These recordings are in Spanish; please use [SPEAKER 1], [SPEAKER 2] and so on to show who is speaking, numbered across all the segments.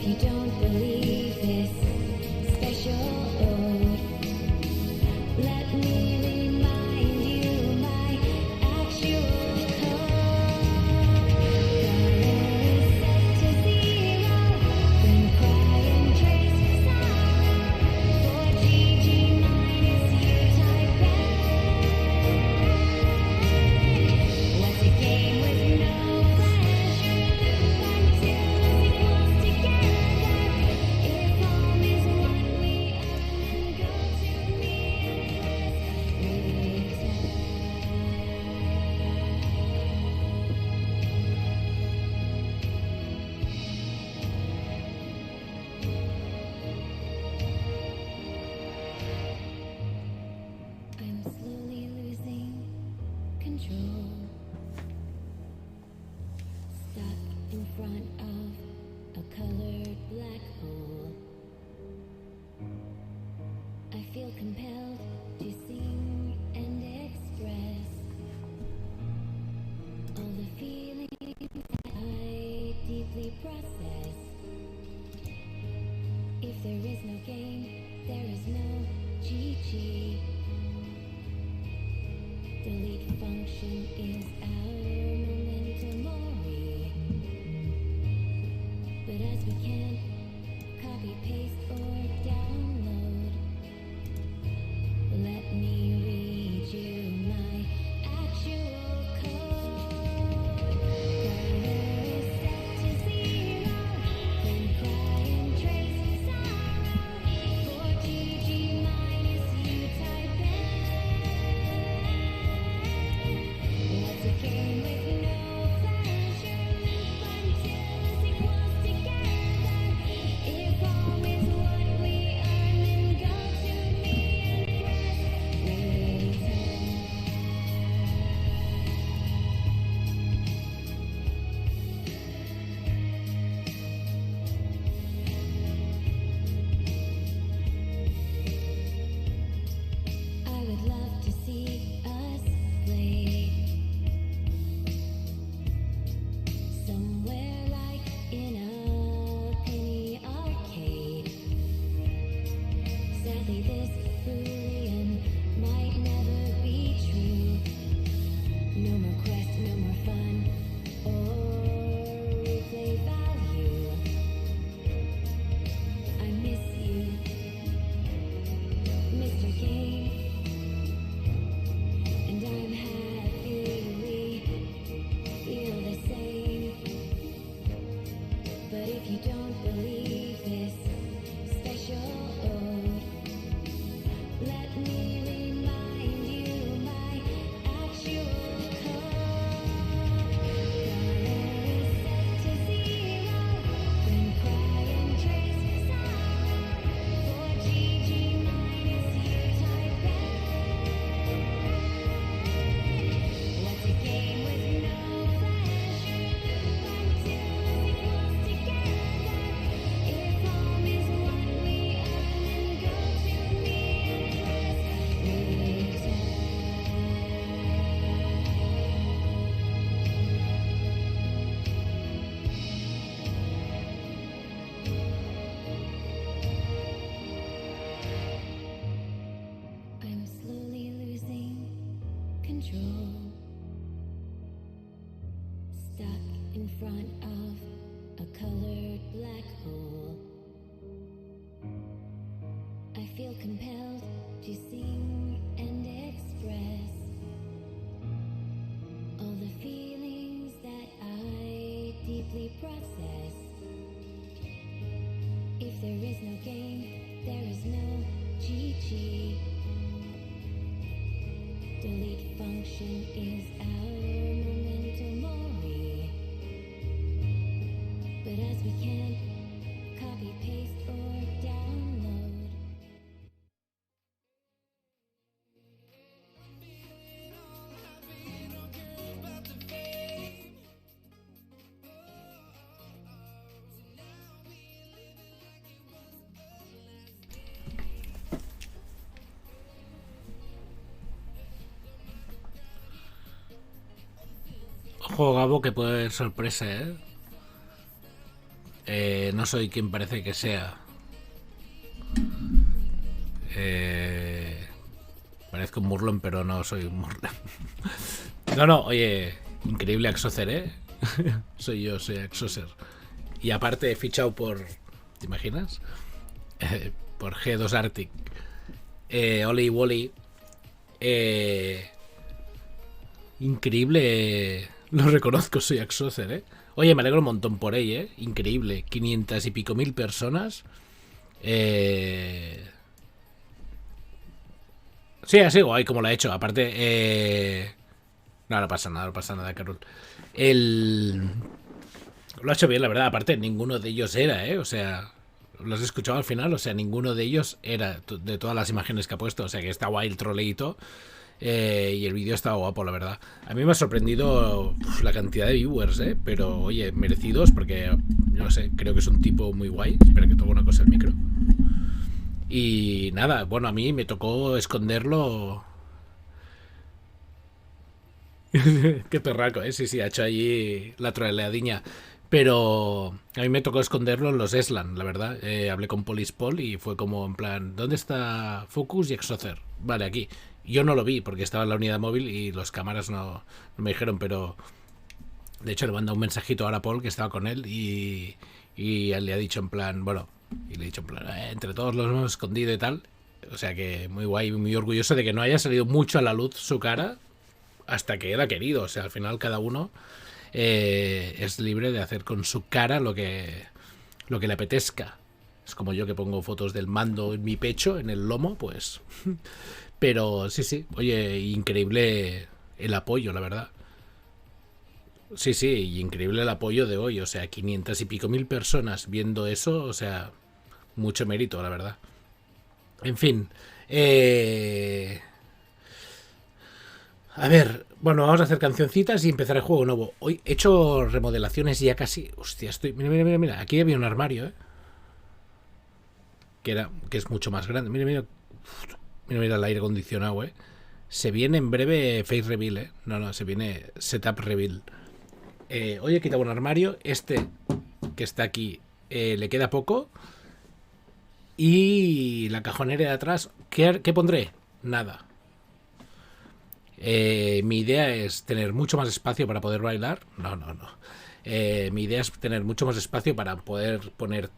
[SPEAKER 1] you don't believe this special ode, let me remind you my actual code. Color is set to 0, then cry and trace sorrow. For GG minus you type N. What's a game with no pleasure loop until it's equals together? If home is what we earn, then go to meaningless return. I'm slowly losing control, stuck in front of a colored black hole. I feel compelled to sing and express all the feelings that I deeply process. If there is no game, there is no GG. Delete function is our memento mori. But as we can't copy, paste, or download, let me read you my actual code. Color is set to 0, then cry and trace sorrow. For GG minus you type N. What's a game with no pleasure loop until it's equals together? If home is what we earn, then go to me and press return. I would love to see us play somewhere like in a penny arcade. Sadly, this Boolean might never be true. No more quest, no more fun, or replay value. I miss you, Mr. Game, and I'm happy we feel the same. But if you don't believe this special ode, let me remind you my actual code. Color is set to 0, then cry and trace sorrow. For GG minus you type N. What's a game with no pleasure loop until it's equals together? If home is what we earn, then go to meaningless return. I'm slowly losing control, stuck in front of a colored black hole. I feel compelled to sing and express all the feelings that I deeply process. If there is no game, there is no GG. Delete function is our memento mori. But as we can't copy, paste, or download,
[SPEAKER 2] Ojo, Gabo, que puede haber sorpresa, ¿eh? No soy quien parece que sea. Parezco un Murlon, pero no soy un Murlon. No, oye, increíble Axocer, ¿eh? Soy Axocer. Y aparte he fichado por... ¿Te imaginas? Por G2 Arctic. Oli Wally. Increíble. Lo reconozco, soy Axocer, ¿eh? Oye, me alegro un montón por ella, ¿eh? Increíble. 500 y pico mil personas. Sí, así guay como lo ha hecho. Aparte, no, no pasa nada, no pasa nada, Carol. El... Lo ha hecho bien, la verdad. Aparte, ninguno de ellos era, ¿eh? O sea, los he escuchado al final, o sea, ninguno de ellos era de todas las imágenes que ha puesto. O sea, que está guay el troleíto. Y el vídeo está guapo, la verdad. A mí me ha sorprendido la cantidad de viewers, ¿eh? Pero, oye, merecidos porque, no sé, creo que es un tipo muy guay. Espera que toque una cosa el micro. Y nada, bueno, a mí me tocó esconderlo. Qué perraco, ¿eh? Sí, ha hecho allí la troleadiña. Pero a mí me tocó esconderlo en los Eslan, la verdad. Hablé con Polispol y fue como en plan, ¿dónde está Focus y Exocer? Vale, aquí. Yo no lo vi porque estaba en la unidad móvil y los cámaras no me dijeron, pero de hecho le mandé un mensajito ahora a Paul que estaba con él y él le ha dicho en plan, bueno, y le he dicho en plan, entre todos los hemos escondido y tal. O sea que muy guay, muy orgulloso de que no haya salido mucho a la luz su cara hasta que él ha querido. O sea, al final cada uno es libre de hacer con su cara lo que le apetezca. Es como yo que pongo fotos del mando en mi pecho, en el lomo, pues. Pero sí, oye, increíble el apoyo, la verdad. Sí, y increíble el apoyo de hoy. O sea, 500 y pico mil personas viendo eso, o sea, mucho mérito, la verdad. En fin, a ver, bueno, vamos a hacer cancioncitas y empezar el juego nuevo. Hoy he hecho remodelaciones ya casi. Hostia, estoy. Mira. Aquí había un armario, ¿eh? Que es mucho más grande. Mira el aire acondicionado, ¿eh? Se viene en breve Face Reveal, ¿eh? No, se viene Setup Reveal. Hoy he quitado un armario. Este que está aquí le queda poco. Y la cajonera de atrás, ¿qué pondré? Nada. Mi idea es tener mucho más espacio para poder bailar. No. Mi idea es tener mucho más espacio para poder poner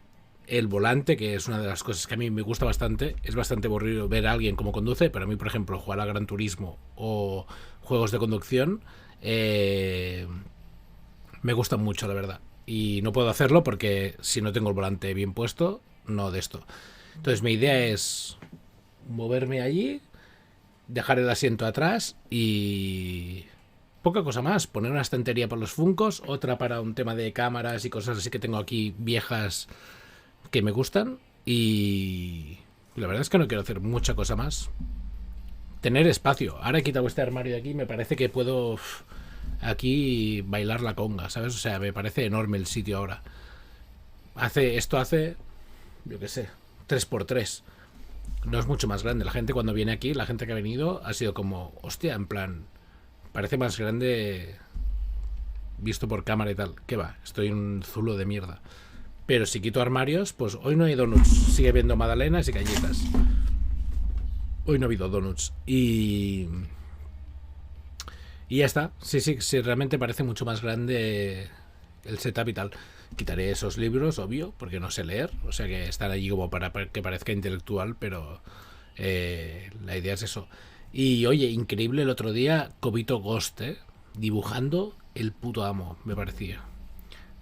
[SPEAKER 2] el volante, que es una de las cosas que a mí me gusta bastante. Es bastante aburrido ver a alguien cómo conduce, pero a mí, por ejemplo, jugar a Gran Turismo o juegos de conducción me gustan mucho, la verdad. Y no puedo hacerlo porque si no tengo el volante bien puesto, no de esto. Entonces mi idea es moverme allí, dejar el asiento atrás y poca cosa más. Poner una estantería para los funcos, otra para un tema de cámaras y cosas así que tengo aquí viejas que me gustan. Y la verdad es que no quiero hacer mucha cosa más. Tener espacio. Ahora he quitado este armario de aquí, me parece que puedo aquí bailar la conga, ¿sabes? O sea, me parece enorme el sitio ahora. Hace, yo qué sé, 3x3. No es mucho más grande. La gente cuando viene aquí, la gente que ha venido ha sido como, hostia, en plan, parece más grande visto por cámara y tal. ¿Qué va? Estoy un zulo de mierda. Pero si quito armarios, pues hoy no hay donuts. Sigue viendo magdalenas y galletas. Hoy no ha habido donuts. Y ya está. Sí, realmente parece mucho más grande el setup y tal. Quitaré esos libros, obvio, porque no sé leer. O sea que están allí como para que parezca intelectual, pero la idea es eso. Y oye, increíble el otro día, Cobito Ghost, dibujando el puto amo, me parecía.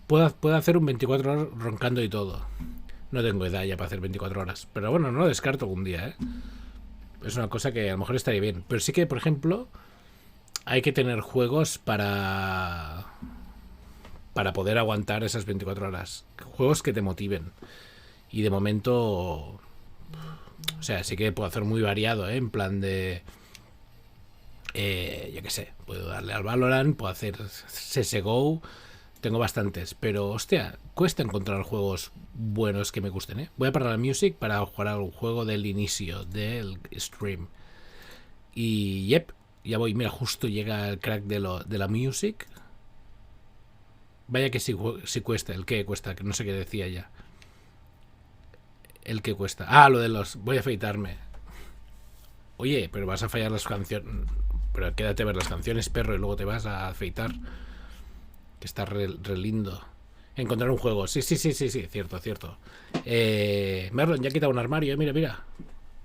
[SPEAKER 2] Puedo hacer un 24 horas roncando y todo. No tengo edad ya para hacer 24 horas. Pero bueno, no lo descarto algún día, ¿eh? Es una cosa que a lo mejor estaría bien. Pero sí que, por ejemplo, hay que tener juegos para poder aguantar esas 24 horas. Juegos que te motiven. Y de momento, o sea, sí que puedo hacer muy variado, ¿eh? En plan de... yo qué sé, puedo darle al Valorant, puedo hacer CSGO, tengo bastantes, pero hostia, cuesta encontrar juegos buenos que me gusten, ¿eh? Voy a parar la music para jugar a un juego del inicio del stream. Y yep, ya voy, mira, justo llega el crack de la music. Vaya que si cuesta. ¿El qué cuesta? Que no sé qué decía ya. ¿El qué cuesta? Ah, lo de los... Voy a afeitarme. Oye, pero vas a fallar las canciones... Pero quédate a ver las canciones, perro, y luego te vas a afeitar. Que está re lindo. Encontrar un juego. Sí. Cierto. Merlon, ya he quitado un armario, mira.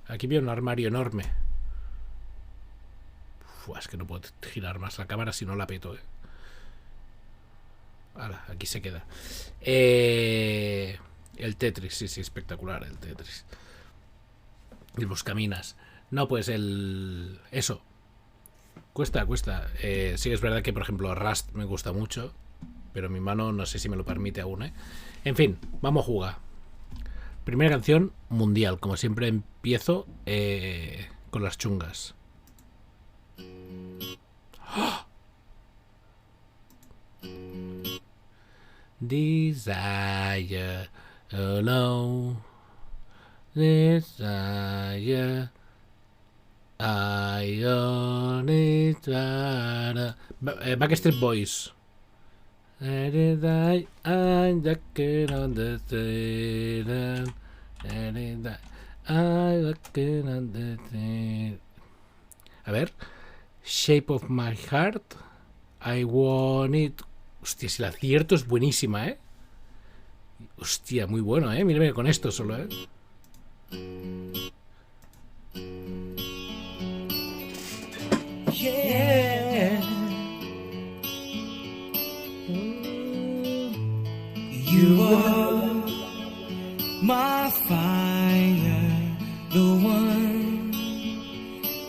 [SPEAKER 2] Aquí veo un armario enorme. Es que no puedo girar más la cámara si no la peto, Ahora, aquí se queda. El Tetris, sí, espectacular el Tetris. El Buscaminas. No, pues eso. Cuesta. Sí, es verdad que, por ejemplo, Rust me gusta mucho, pero mi mano no sé si me lo permite aún, En fin, vamos a jugar. Primera canción, mundial. Como siempre empiezo con las chungas. ¡Oh! Desire, oh no, desire, I only try. Backstreet Boys. I on the A ver, Shape of My Heart, I Want It. Hostia, si la acierto es buenísima, Hostia, muy bueno, Mírame con esto solo,
[SPEAKER 3] Yeah. You are my fire, the one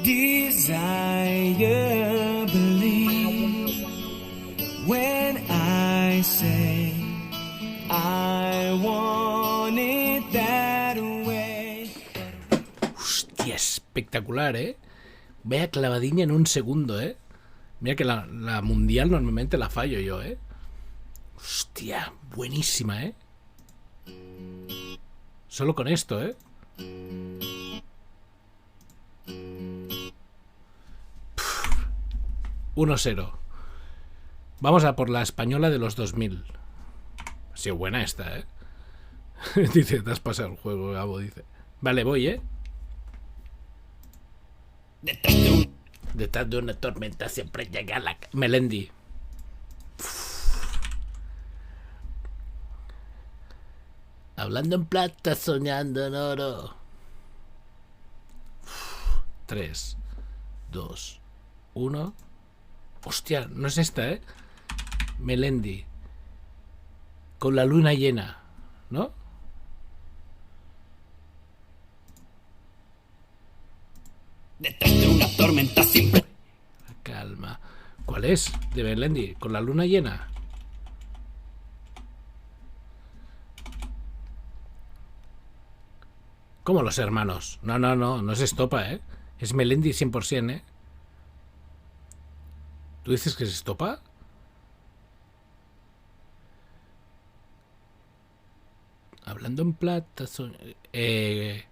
[SPEAKER 3] desire, believe when I say I want it that way.
[SPEAKER 2] Hostia, espectacular, Vaya clavadiña en un segundo, Mira que la mundial normalmente la fallo yo, Hostia, buenísima, Solo con esto, 1-0. Vamos a por la española de los 2000. Ha sido buena esta, Dice, te has pasado el juego, Gabo, dice. Vale, voy, Detrás de una tormenta siempre llega la... Melendi. Hablando en plata, soñando en oro. 3, 2, 1. Hostia, no es esta, Melendi. Con la luna llena, ¿no?
[SPEAKER 3] Detrás de una tormenta siempre.
[SPEAKER 2] Calma. ¿Cuál es? De Melendi. Con la luna llena. ¿Cómo los hermanos? No se estopa, Es Melendi 100%, ¿Tú dices que se estopa? Hablando en plata... sé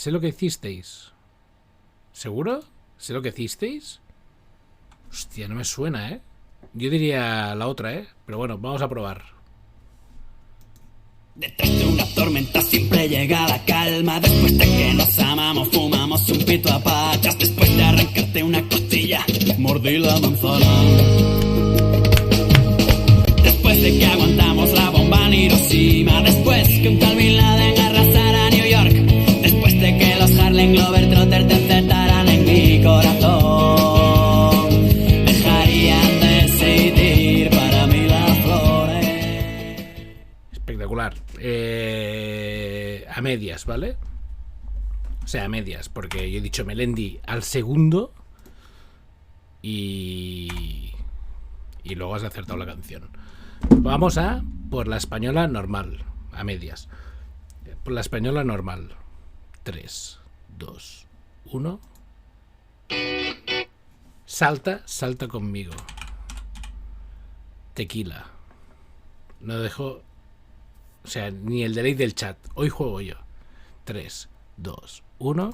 [SPEAKER 2] lo que hicisteis. ¿Seguro? ¿Sé lo que hicisteis? Hostia, no me suena, Yo diría la otra, Pero bueno, vamos a probar.
[SPEAKER 3] Detrás de una tormenta siempre llega la calma. Después de que nos amamos, fumamos un pito a pachas. Después de arrancarte una costilla, mordí la manzana. Después de que aguantamos la bomba en Hiroshima. Después que un tal Bin Laden arrasara New York. Después de que los Harlem Globetrotters te sentaran en mi corazón. Dejarían de existir para mí las flores.
[SPEAKER 2] Espectacular. A medias, ¿vale? O sea, a medias, porque yo he dicho Melendi al segundo y luego has acertado la canción. Vamos a por la española normal, a medias. Por la española normal. 3, 2, 1. Salta conmigo. Tequila. No dejo... O sea, ni el delay del chat. Hoy juego yo. 3, 2, 1.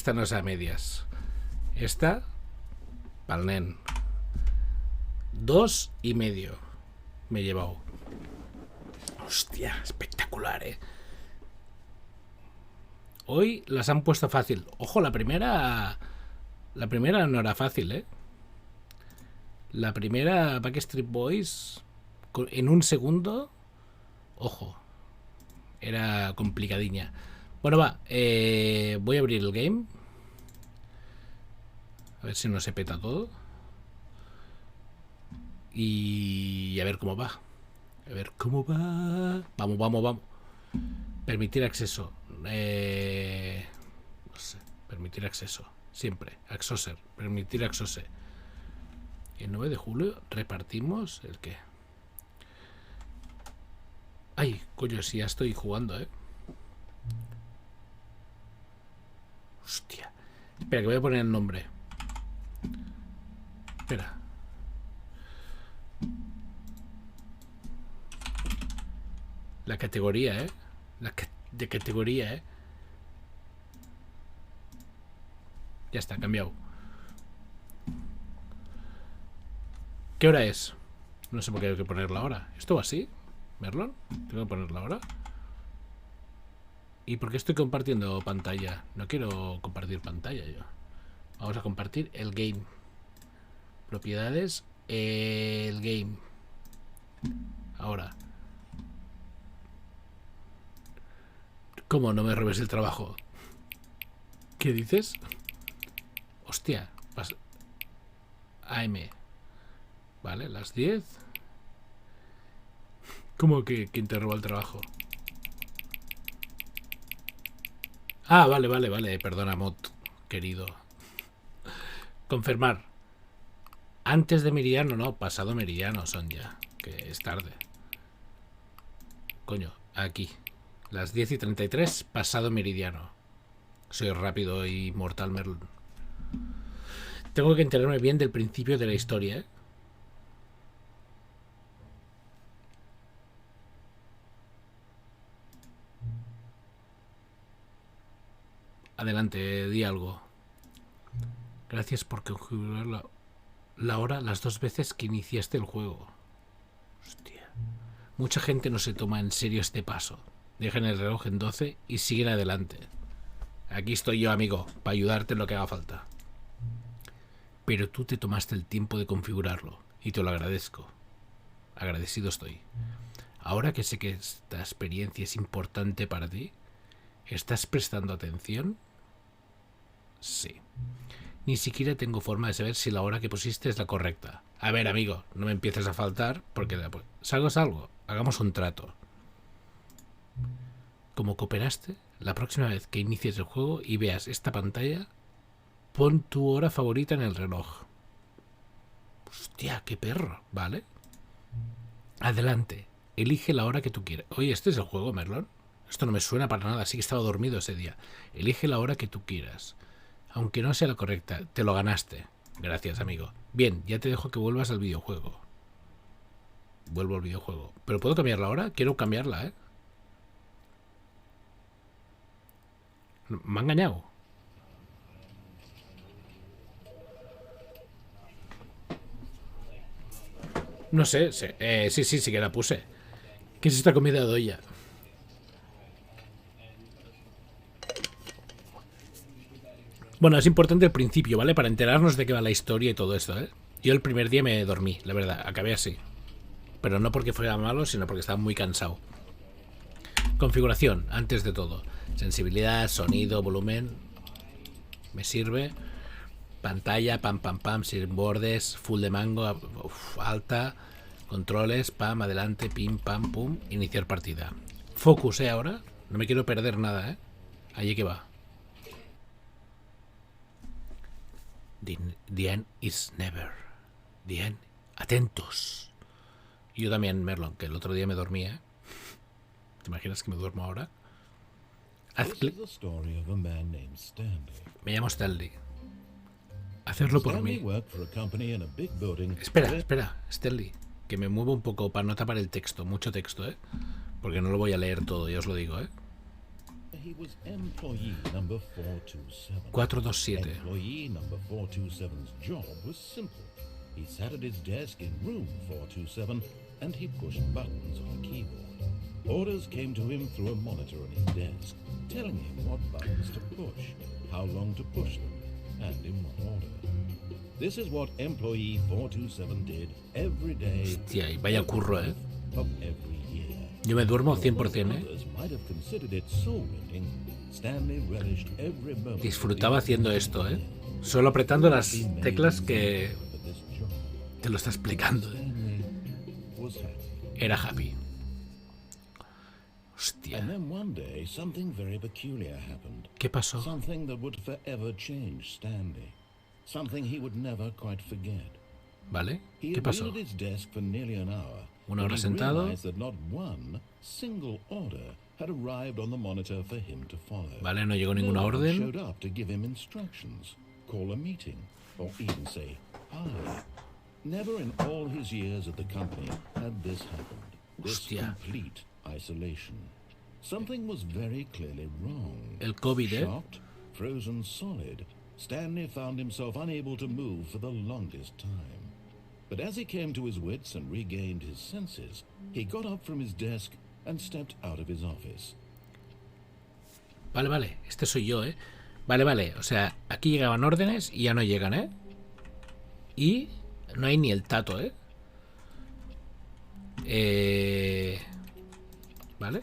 [SPEAKER 2] esta no es a medias. Esta, pa'l nen. 2,5 me he llevado. Hostia, espectacular, Hoy las han puesto fácil. Ojo, la primera no era fácil, La primera Backstreet Boys en un segundo, ojo, era complicadiña. Bueno, va, voy a abrir el game. A ver si no se peta todo. Y a ver cómo va. A ver cómo va. Vamos, vamos, vamos. Permitir acceso. No sé. Permitir acceso. Siempre. Acceser. Permitir acceso. El 9 de julio repartimos el qué. Ay, coño, si ya estoy jugando, Hostia. Espera, que voy a poner el nombre. Espera. La categoría, de categoría, Ya está, cambiado. ¿Qué hora es? No sé por qué hay que ponerla ahora. ¿Esto va así? ¿Merlon? ¿Tengo que ponerla ahora? ¿Y por qué estoy compartiendo pantalla? No quiero compartir pantalla yo. Vamos a compartir el game. Propiedades. El game. Ahora. ¿Cómo no me robes el trabajo? ¿Qué dices? Hostia. AM. Vale, las 10. ¿Cómo que quién te roba el trabajo? Ah, vale, vale, vale. Perdona, mod, querido. Confirmar. Antes de meridiano, no. Pasado meridiano son ya. Que es tarde. Coño, aquí. Las 10:33, pasado meridiano. Soy rápido y mortal, Merlon. Tengo que enterarme bien del principio de la historia, Adelante, di algo. Gracias por configurar la hora las 2 veces que iniciaste el juego. Hostia. Mucha gente no se toma en serio este paso. Dejan el reloj en 12 y siguen adelante. Aquí estoy yo, amigo, para ayudarte en lo que haga falta. Pero tú te tomaste el tiempo de configurarlo y te lo agradezco. Agradecido estoy. Ahora que sé que esta experiencia es importante para ti, ¿estás prestando atención? Sí. Ni siquiera tengo forma de saber si la hora que pusiste es la correcta. A ver, amigo, no me empieces a faltar porque ¿sabes algo? Hagamos un trato. Como cooperaste, la próxima vez que inicies el juego y veas esta pantalla, pon tu hora favorita en el reloj. Hostia, qué perro, ¿vale? Adelante, elige la hora que tú quieras. Oye, ¿este es el juego, Merlon? Esto no me suena para nada, sí que estaba dormido ese día. Elige la hora que tú quieras. Aunque no sea la correcta, te lo ganaste. Gracias, amigo. Bien, ya te dejo que vuelvas al videojuego. Vuelvo al videojuego. ¿Pero puedo cambiar la hora? Quiero cambiarla, Me ha engañado. No sé, sí que la puse. ¿Qué es esta comida de olla? Bueno, es importante el principio, ¿vale? Para enterarnos de qué va la historia y todo esto, Yo el primer día me dormí, la verdad, acabé así. Pero no porque fuera malo, sino porque estaba muy cansado. Configuración, antes de todo. Sensibilidad, sonido, volumen. Me sirve. Pantalla, pam, pam, pam, sin bordes, full de mango, alta. Controles, pam, adelante, pim, pam, pum. Iniciar partida. Focus, ahora. No me quiero perder nada, Allí que va. The end is never. The end. Atentos. Y yo también, Merlon, que el otro día me dormía. ¿Te imaginas que me duermo ahora? Haz clic. Me llamo Stanley. Hacerlo por mí. Espera, Stanley. Que me muevo un poco para no tapar el texto. Mucho texto, Porque no lo voy a leer todo, ya os lo digo,
[SPEAKER 4] he was employee number 427.
[SPEAKER 2] 427.
[SPEAKER 4] Employee number 427's job was simple. He sat at his desk in room 427 and he pushed buttons on a keyboard. Orders came to him through a monitor on his desk, telling him what buttons to push, how long to push them, and in what order. This is what employee 427 did every day.
[SPEAKER 2] Hostia, y vaya curro, ¿eh?
[SPEAKER 4] Of every year.
[SPEAKER 2] Yo me duermo 100%, ¿eh?
[SPEAKER 4] Others might have considered it soul-winning. Stanley relished every moment.
[SPEAKER 2] Disfrutaba haciendo esto, ¿eh? Solo apretando las teclas que te lo está explicando.
[SPEAKER 4] Stanley was happy.
[SPEAKER 2] Era happy. Hostia.
[SPEAKER 4] And then one day something very peculiar happened.
[SPEAKER 2] ¿Qué pasó?
[SPEAKER 4] Something that would forever change Stanley. Something he would never quite forget.
[SPEAKER 2] ¿Vale?
[SPEAKER 4] He
[SPEAKER 2] ¿Qué
[SPEAKER 4] had
[SPEAKER 2] pasó?
[SPEAKER 4] been at his desk for nearly an hour.
[SPEAKER 2] Una hora
[SPEAKER 4] when he
[SPEAKER 2] sentado.
[SPEAKER 4] realized that not one single order had arrived on the monitor for him to follow.
[SPEAKER 2] Vale, no llegó ninguna
[SPEAKER 4] No one
[SPEAKER 2] orden.
[SPEAKER 4] showed up to give him instructions, call a meeting, or even say hi. Never in all his years at the company had this happened. This
[SPEAKER 2] Hostia.
[SPEAKER 4] complete isolation. Something was very clearly wrong.
[SPEAKER 2] El COVID, ¿eh?
[SPEAKER 4] Shocked, frozen solid, Stanley found himself unable to move for the longest time. But as he came to his wits and regained his senses, he got up from his desk and stepped out of his office.
[SPEAKER 2] Vale, vale. Este soy yo, ¿eh? Vale, vale. O sea, aquí llegaban órdenes y ya no llegan, ¿eh? Y no hay ni el tato, ¿eh? Vale.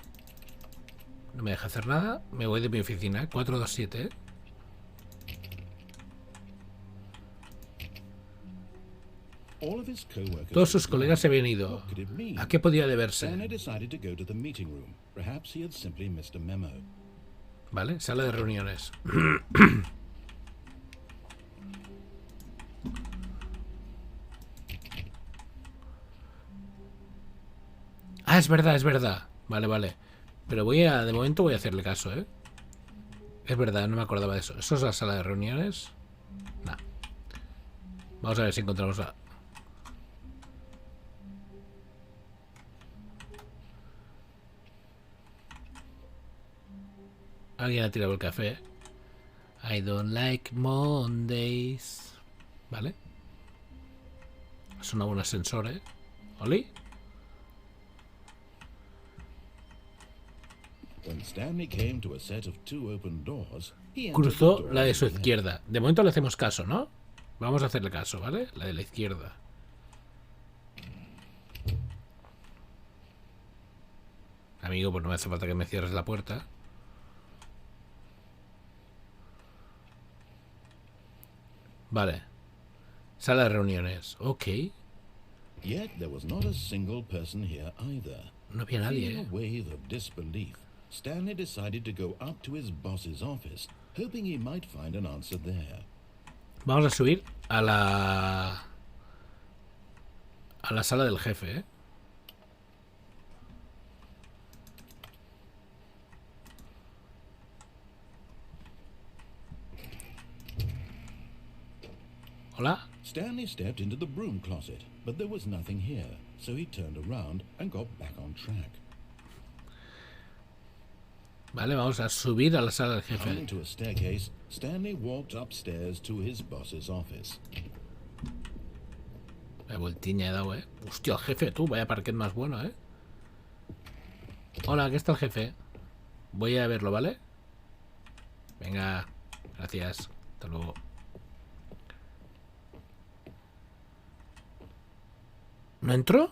[SPEAKER 2] No me deja hacer nada. Me voy de mi oficina, ¿eh? 427, ¿eh?
[SPEAKER 4] All of his coworkers
[SPEAKER 2] Todos sus colegas se habían ido.
[SPEAKER 4] What could it mean?
[SPEAKER 2] ¿A qué podía deberse?
[SPEAKER 4] Stanley decided to go to the meeting room. Perhaps he had simply missed a memo.
[SPEAKER 2] Vale, sala de reuniones. Ah, es verdad, es verdad. Vale, vale. Pero de momento voy a hacerle caso, ¿eh? Es verdad, no me acordaba de eso. ¿Eso es la sala de reuniones? Nah. Vamos a ver si encontramos a... Alguien ha tirado el café. I don't like Mondays. Vale. Suena un ascensor, ¿eh? ¿Oli?
[SPEAKER 4] When Stanley came to a set of two open doors, he entered
[SPEAKER 2] Cruzó
[SPEAKER 4] the door
[SPEAKER 2] la de
[SPEAKER 4] on
[SPEAKER 2] su
[SPEAKER 4] his left.
[SPEAKER 2] izquierda. De momento le hacemos caso, ¿no? Vamos a hacerle caso, ¿vale? La de la izquierda. Amigo, pues no me hace falta que me cierres la puerta. Vale. Sala de reuniones. Ok.
[SPEAKER 4] Yet there was not a single person here either.
[SPEAKER 2] No había nadie,
[SPEAKER 4] Feeling
[SPEAKER 2] ¿eh?
[SPEAKER 4] a wave of disbelief, Stanley decided to go up to his boss's office, hoping he might find an answer there.
[SPEAKER 2] Vamos a subir a la... a la sala del jefe, ¿eh? Hola.
[SPEAKER 4] Stanley stepped into the broom closet, but there was nothing here, so he turned around and got back on track.
[SPEAKER 2] Vale, vamos a subir a la sala del
[SPEAKER 4] Coming
[SPEAKER 2] jefe.
[SPEAKER 4] to a staircase, Stanley walked upstairs to his boss's office.
[SPEAKER 2] La vueltiña he dado, ¿eh? Hostia, el jefe, tú, vaya parquet más bueno, ¿eh? Hola, aquí está el jefe. Voy a verlo, ¿vale? Venga, gracias. Hasta luego. ¿No entró?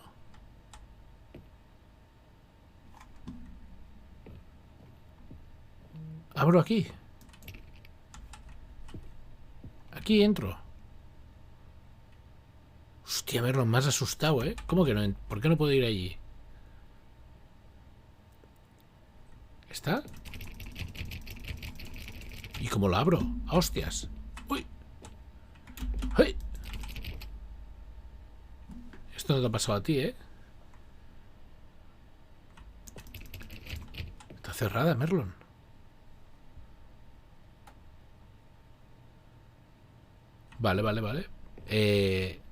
[SPEAKER 2] Abro aquí. Aquí entro. Hostia, Merlon, me has asustado, ¿eh? ¿Cómo que no? ¿Por qué no puedo ir allí? ¿Está? ¿Y cómo lo abro? ¡Ah, hostias! ¡Uy! ¡Uy! Esto no te ha pasado a ti, ¿eh? Está cerrada, Merlon. Vale, vale, vale.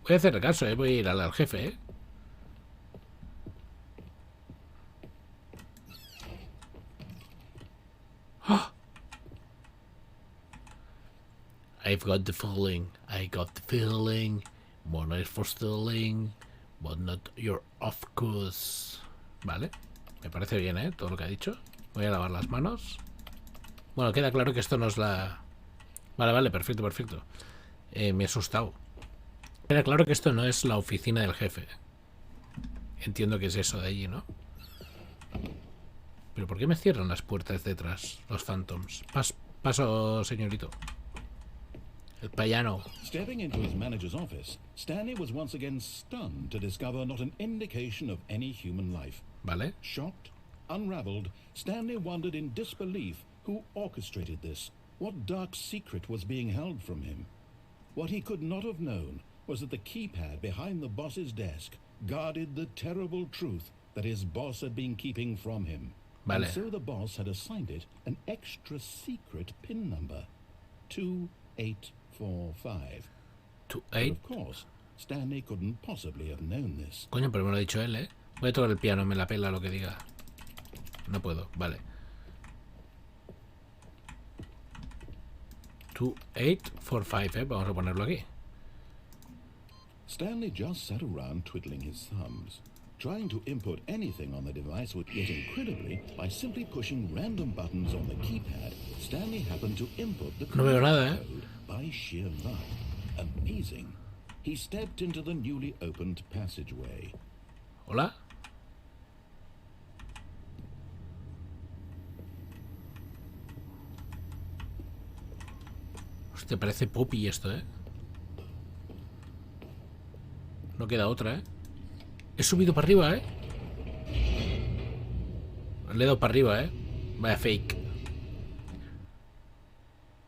[SPEAKER 2] Voy a hacer caso, voy a ir al jefe, ¿eh? I've got the feeling, I got the feeling, money for stealing, but not your of course. Vale, me parece bien, ¿eh? Todo lo que ha dicho. Voy a lavar las manos. Bueno, queda claro que esto no es la... Vale, perfecto, perfecto. Me he asustado. Queda claro que esto no es la oficina del jefe. Entiendo que es eso de allí, ¿no? Pero ¿por qué me cierran las puertas detrás, los phantoms? Paso, señorito. El payano.
[SPEAKER 4] Stepping into his manager's office, Stanley was once again stunned to discover not an indication of any human life.
[SPEAKER 2] Vale.
[SPEAKER 4] Shocked, unraveled, Stanley wondered in disbelief who orchestrated this. What dark secret was being held from him? What he could not have known was that the keypad behind the boss's desk guarded the terrible truth that his boss had been keeping from him.
[SPEAKER 2] Vale.
[SPEAKER 4] And so the boss had assigned it an extra secret PIN number. 2845.
[SPEAKER 2] To
[SPEAKER 4] But
[SPEAKER 2] 8.
[SPEAKER 4] of course, Stanley couldn't possibly have known this.
[SPEAKER 2] Coño, pero me lo ha dicho él, ¿eh? Voy a tocar el piano, me la pela lo que diga. No puedo, vale. 2845, ¿eh? Vamos a ponerlo aquí.
[SPEAKER 4] Stanley just sat around twiddling his thumbs. Trying to input anything on the device would yet incredibly, by simply pushing random buttons on the keypad, Stanley happened to input the
[SPEAKER 2] No veo nada,
[SPEAKER 4] code by sheer luck. Amazing. He stepped into the newly opened passageway.
[SPEAKER 2] ¿Hola? Hostia, parece Poppy esto, ¿eh? No queda otra, ¿eh? He subido para arriba, ¿eh? Le he dado para arriba, ¿eh? Vaya fake.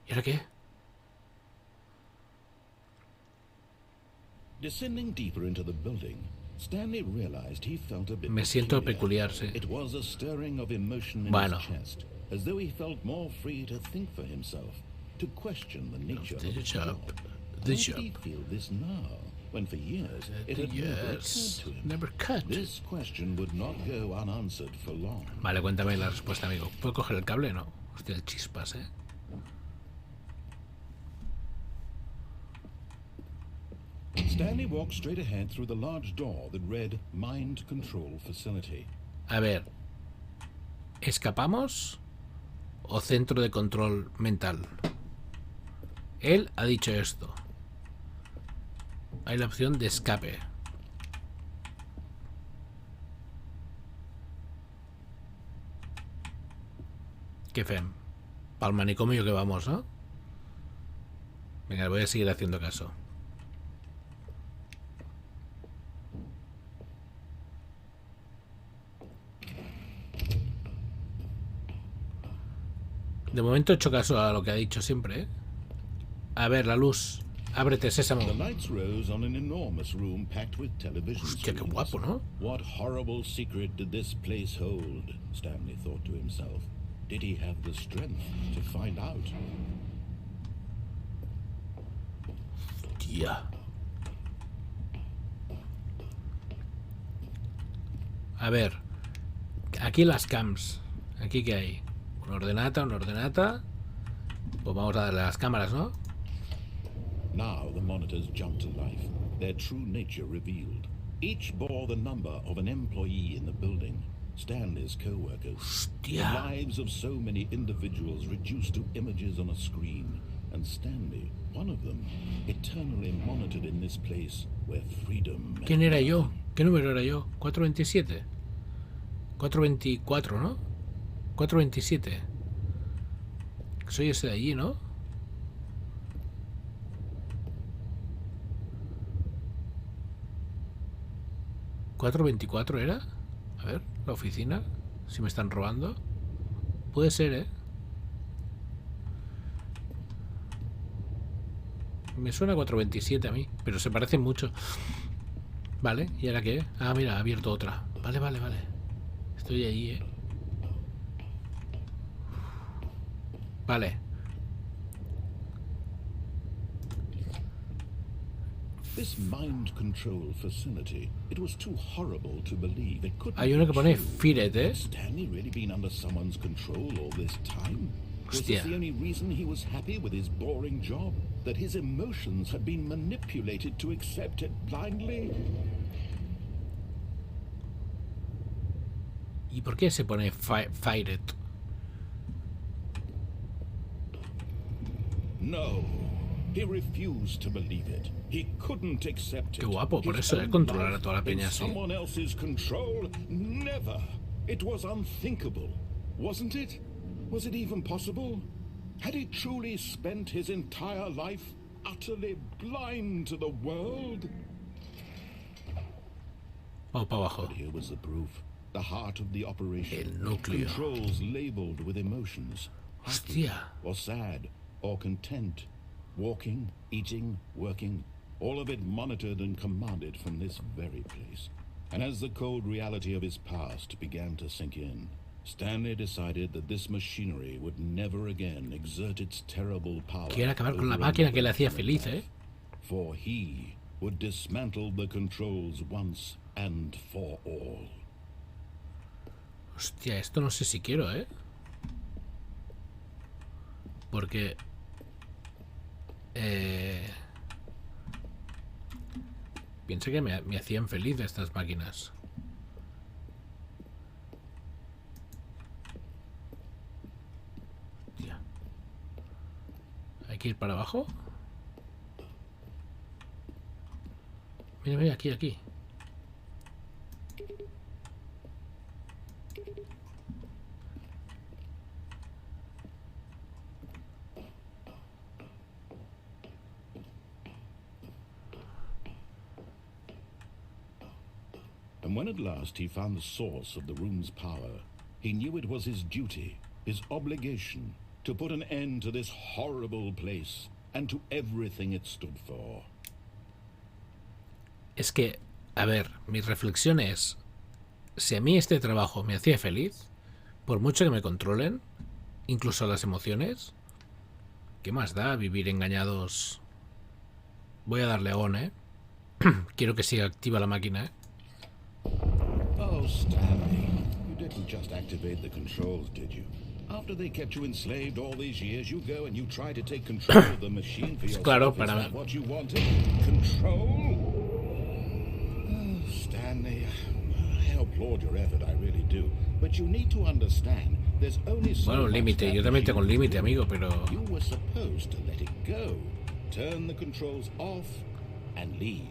[SPEAKER 2] ¿Y ahora qué?
[SPEAKER 4] Descending deeper into the building, Stanley realized he felt a bit
[SPEAKER 2] Me siento
[SPEAKER 4] peculiar.
[SPEAKER 2] peculiar, sí.
[SPEAKER 4] It was a stirring of emotion in
[SPEAKER 2] Bueno.
[SPEAKER 4] his chest, as though he felt more free to think for himself, to question the nature of
[SPEAKER 2] The
[SPEAKER 4] the
[SPEAKER 2] job.
[SPEAKER 4] job.
[SPEAKER 2] The
[SPEAKER 4] Why did he
[SPEAKER 2] job.
[SPEAKER 4] feel this now, when for years it had never occurred
[SPEAKER 2] Yes.
[SPEAKER 4] to him?
[SPEAKER 2] Never cut.
[SPEAKER 4] This question would not go unanswered for long.
[SPEAKER 2] Vale, cuéntame la respuesta, amigo. ¿Puedo coger el cable? No. Hostia, chispas, ¿eh?
[SPEAKER 4] Stanley walked straight ahead through the large door that read Mind Control Facility.
[SPEAKER 2] A ver. ¿Escapamos o centro de control mental? Él ha dicho esto. Hay la opción de escape. Qué fem. Pa'l manicomio que vamos, ¿no? Venga, voy a seguir haciendo caso. De momento he hecho caso a lo que ha dicho siempre, ¿eh? A ver, la luz. Ábrete, sésamo.
[SPEAKER 4] The lights rose on an enormous room packed with television
[SPEAKER 2] Hostia, qué
[SPEAKER 4] screens.
[SPEAKER 2] guapo, ¿no?
[SPEAKER 4] What horrible secret did this place hold? Stanley thought to himself. Did he have the strength to find out?
[SPEAKER 2] Tía. A ver. Aquí las cams. Aquí que hay. Una ordenata. Pues vamos a darle a las cámaras, ¿no?
[SPEAKER 4] Now the monitors jumped to life, their true nature revealed. Each bore the number of an employee in the building, Stanley's co-workers. The
[SPEAKER 2] Hostia.
[SPEAKER 4] lives of so many individuals reduced to images on a screen, and Stanley, one of them, eternally monitored in this place where freedom meant
[SPEAKER 2] ¿Quién era yo?
[SPEAKER 4] nothing.
[SPEAKER 2] ¿Qué número era yo? 427. 424, ¿no? 427. Soy ese de allí, ¿no? ¿424 era? A ver, la oficina. Si me están robando. Puede ser, ¿eh? Me suena 427 a mí, pero se parecen mucho. Vale, ¿y ahora qué? Ah, mira, ha abierto otra. Vale. Estoy ahí, ¿eh? Vale.
[SPEAKER 4] This mind control facility, it was too horrible to believe. It couldn't
[SPEAKER 2] Hay uno
[SPEAKER 4] be
[SPEAKER 2] que pone
[SPEAKER 4] true.
[SPEAKER 2] Firet, ¿eh?
[SPEAKER 4] Had Stanley really been under someone's control all this time? Was
[SPEAKER 2] Hostia.
[SPEAKER 4] this the only reason he was happy with his boring job? That his emotions had been manipulated to accept it blindly?
[SPEAKER 2] ¿Y por qué se pone Fire It?
[SPEAKER 4] No. He refused to believe it. He couldn't accept it.
[SPEAKER 2] Qué guapo, por
[SPEAKER 4] His
[SPEAKER 2] eso,
[SPEAKER 4] own
[SPEAKER 2] controlar a
[SPEAKER 4] life
[SPEAKER 2] toda la peña
[SPEAKER 4] in
[SPEAKER 2] así.
[SPEAKER 4] someone else's control? Never. It was unthinkable, wasn't it? Was it even possible? Had he truly spent his entire life utterly blind to the world?
[SPEAKER 2] Vamos para abajo.
[SPEAKER 4] But here was the proof. The heart of the operation.
[SPEAKER 2] El núcleo.
[SPEAKER 4] Controls labeled with emotions. Happy
[SPEAKER 2] Hostia.
[SPEAKER 4] or sad or content. Walking, eating, working. All of it monitored and commanded from this very place. And as the cold reality of his past began to sink in, Stanley decided that this machinery would never again exert its terrible power.
[SPEAKER 2] Quiere acabar con la
[SPEAKER 4] over
[SPEAKER 2] máquina que le
[SPEAKER 4] another
[SPEAKER 2] hacía
[SPEAKER 4] human
[SPEAKER 2] feliz,
[SPEAKER 4] life. For he would dismantle the controls once and for all.
[SPEAKER 2] Hostia, esto no sé si quiero, ¿eh? Porque... Piensa que me hacían feliz estas máquinas. Hostia. ¿Hay que ir para abajo? Mira, mira, aquí, aquí.
[SPEAKER 4] And when at last he found the source of the room's power, he knew it was his duty, his obligation, to put an end to this horrible place and to everything it stood for.
[SPEAKER 2] Es que, a ver, mi reflexión es, si a mí este trabajo me hacía feliz, por mucho que me controlen, incluso las emociones, ¿qué más da vivir engañados? Voy a darle on, ¿eh? Quiero que siga activa la máquina, ¿eh?
[SPEAKER 4] Oh, Stanley, you didn't just activate the controls, did you? After they kept you enslaved all these years, you go and you try to take control of the machine for yourself.
[SPEAKER 2] Claro,
[SPEAKER 4] Is
[SPEAKER 2] para
[SPEAKER 4] that what you wanted? Control? Oh, Stanley, I applaud your effort, I really do. But you need to understand, there's only so
[SPEAKER 2] Bueno, un
[SPEAKER 4] much
[SPEAKER 2] límite,
[SPEAKER 4] that
[SPEAKER 2] yo también tengo un
[SPEAKER 4] machine
[SPEAKER 2] límite,
[SPEAKER 4] can do.
[SPEAKER 2] amigo, pero...
[SPEAKER 4] You were supposed to let it go, turn the controls off, and leave.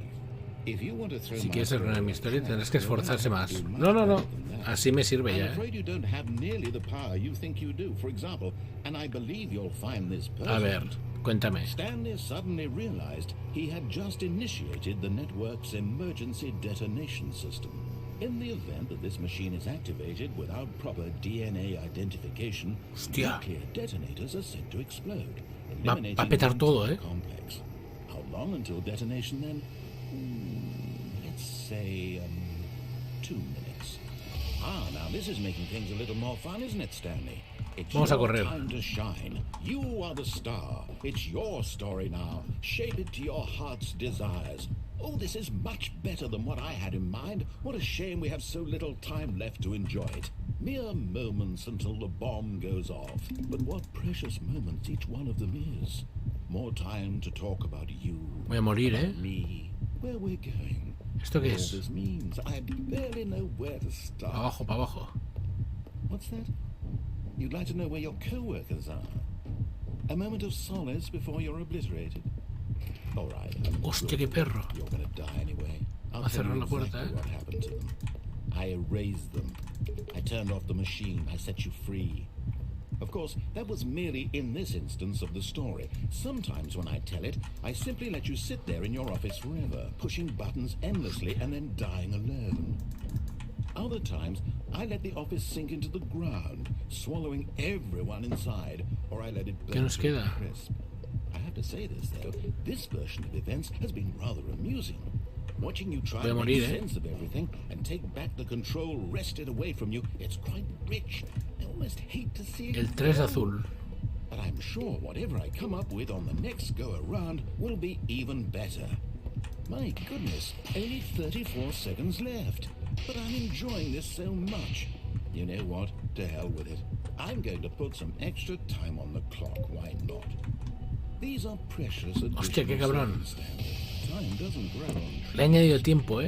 [SPEAKER 4] If you want to throw
[SPEAKER 2] Si
[SPEAKER 4] my
[SPEAKER 2] quieres arruinar mi historia,
[SPEAKER 4] story,
[SPEAKER 2] tendrás que
[SPEAKER 4] you're gonna
[SPEAKER 2] esforzarse
[SPEAKER 4] have
[SPEAKER 2] más.
[SPEAKER 4] to do much
[SPEAKER 2] No, no, no.
[SPEAKER 4] better than that.
[SPEAKER 2] Así me sirve
[SPEAKER 4] I'm
[SPEAKER 2] ya, ¿eh?
[SPEAKER 4] afraid you don't have nearly the power you think you do. For example, and I believe you'll find this
[SPEAKER 2] A ver,
[SPEAKER 4] pertinent,
[SPEAKER 2] cuéntame.
[SPEAKER 4] Stanley suddenly realized he had just initiated the network's emergency detonation system. In the event that this machine is activated without proper DNA identification,
[SPEAKER 2] Hostia.
[SPEAKER 4] nuclear detonators are set to explode,
[SPEAKER 2] Va
[SPEAKER 4] eliminating
[SPEAKER 2] a petar
[SPEAKER 4] the
[SPEAKER 2] todo,
[SPEAKER 4] entire
[SPEAKER 2] ¿eh?
[SPEAKER 4] complex. How long until detonation then? Let's say 2 minutes. Ah, now this is making things a little more fun, isn't it, Stanley? It's
[SPEAKER 2] Vamos a
[SPEAKER 4] your
[SPEAKER 2] correr.
[SPEAKER 4] time to shine. You are the star. It's your story now. Shape it to your heart's desires. Oh, this is much better than what I had in mind. What a shame we have so little time left to enjoy it. Mere moments until the bomb goes off. But what precious moments each one of them is. More time to talk about you.
[SPEAKER 2] Voy a morir,
[SPEAKER 4] about
[SPEAKER 2] ¿eh?
[SPEAKER 4] me. Where we're going.
[SPEAKER 2] ¿Esto qué
[SPEAKER 4] All
[SPEAKER 2] es?
[SPEAKER 4] this means I barely know where to start.
[SPEAKER 2] Abajo, para abajo.
[SPEAKER 4] What's that? You'd like to know where your co-workers are? A moment of solace before you're obliterated. All right.
[SPEAKER 2] Hostia, qué perro.
[SPEAKER 4] You're gonna die anyway. I'll
[SPEAKER 2] Va a
[SPEAKER 4] tell
[SPEAKER 2] cerrar
[SPEAKER 4] you
[SPEAKER 2] la puerta,
[SPEAKER 4] exactly what happened to them. I erased them. I turned off the machine. I set you free. Of course, that was merely in this instance of the story. Sometimes when I tell it, I simply let you sit there in your office forever, pushing buttons endlessly and then dying alone. Other times, I let the office sink into the ground, swallowing everyone inside, or I let it
[SPEAKER 2] ¿Qué
[SPEAKER 4] burn
[SPEAKER 2] nos
[SPEAKER 4] to a
[SPEAKER 2] queda?
[SPEAKER 4] crisp. I have to say this, though, this version of events has been rather amusing. Watching you try
[SPEAKER 2] Voy a
[SPEAKER 4] to
[SPEAKER 2] morir,
[SPEAKER 4] make
[SPEAKER 2] ¿eh?
[SPEAKER 4] sense of everything and take back the control wrested away from you, it's quite rich. I almost hate to see it
[SPEAKER 2] El 3
[SPEAKER 4] go.
[SPEAKER 2] azul.
[SPEAKER 4] But I'm sure whatever I come up with on the next go-around will be even better. My goodness, only 34 seconds left. but I'm enjoying this so much. You know what? To hell with it. I'm going to put some extra time on the clock. Why not? These are precious
[SPEAKER 2] Hostia, qué cabrón.
[SPEAKER 4] Time doesn't grow on trees.
[SPEAKER 2] Le he añadido tiempo,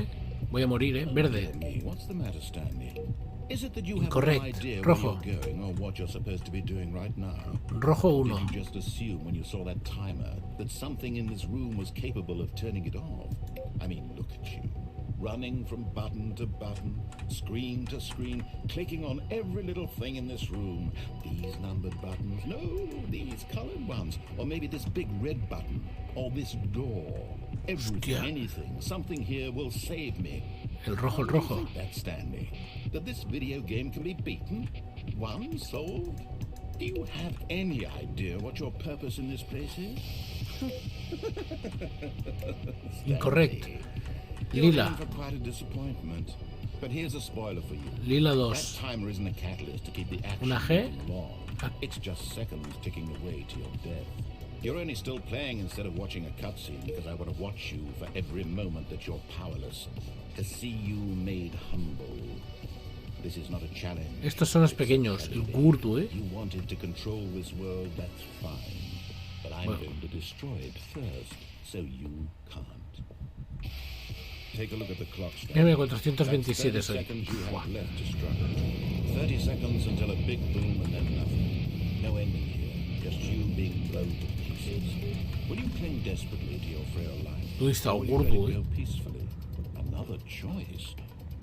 [SPEAKER 2] Voy a morir, Verde.
[SPEAKER 4] Dear me, what's the matter, Stanley? Is it that you have
[SPEAKER 2] Incorrect.
[SPEAKER 4] no idea
[SPEAKER 2] Rojo.
[SPEAKER 4] where you're going or what you're supposed to be doing right now?
[SPEAKER 2] Rojo 1.
[SPEAKER 4] Did you just assume when you saw that timer that something in this room was capable of turning it off? I mean, look at you. Running from button to button, screen to screen, clicking on every little thing in this room. These numbered buttons, no, these colored ones. Or maybe this big red button, or this door. Everything,
[SPEAKER 2] Hostia.
[SPEAKER 4] anything, something here will save me.
[SPEAKER 2] El rojo, el
[SPEAKER 4] How do you
[SPEAKER 2] rojo.
[SPEAKER 4] think that, Stanley? That this video game can be beaten? Won? Solved? Do you have any idea what your purpose in this place is?
[SPEAKER 2] Incorrect.
[SPEAKER 4] Stanley, you're
[SPEAKER 2] Lila.
[SPEAKER 4] in for quite a disappointment. But here's a spoiler for you.
[SPEAKER 2] Lila
[SPEAKER 4] That
[SPEAKER 2] 2.
[SPEAKER 4] timer isn't a catalyst to keep the action
[SPEAKER 2] Una G.
[SPEAKER 4] moving along.
[SPEAKER 2] Ah.
[SPEAKER 4] It's just seconds ticking away to your death. You're only still playing instead of watching a cutscene because I want to watch you for every moment that you're powerless. To see you made humble. This is not a challenge.
[SPEAKER 2] Estos son los pequeños. El Gurdu,
[SPEAKER 4] You wanted to control this world, that's fine. But I'm
[SPEAKER 2] Well.
[SPEAKER 4] going to destroy it first, so you can't. Take a look at the clock, Stan.
[SPEAKER 2] Mira,
[SPEAKER 4] That's
[SPEAKER 2] 427
[SPEAKER 4] 30
[SPEAKER 2] soy.
[SPEAKER 4] seconds you
[SPEAKER 2] Buah.
[SPEAKER 4] have left to struggle. 30 seconds until a big boom and then nothing. No ending here, just you being blown to pieces. Will you cling desperately to your frail life?
[SPEAKER 2] Tú estás
[SPEAKER 4] Or will you
[SPEAKER 2] gordo,
[SPEAKER 4] let it go peacefully? Another choice.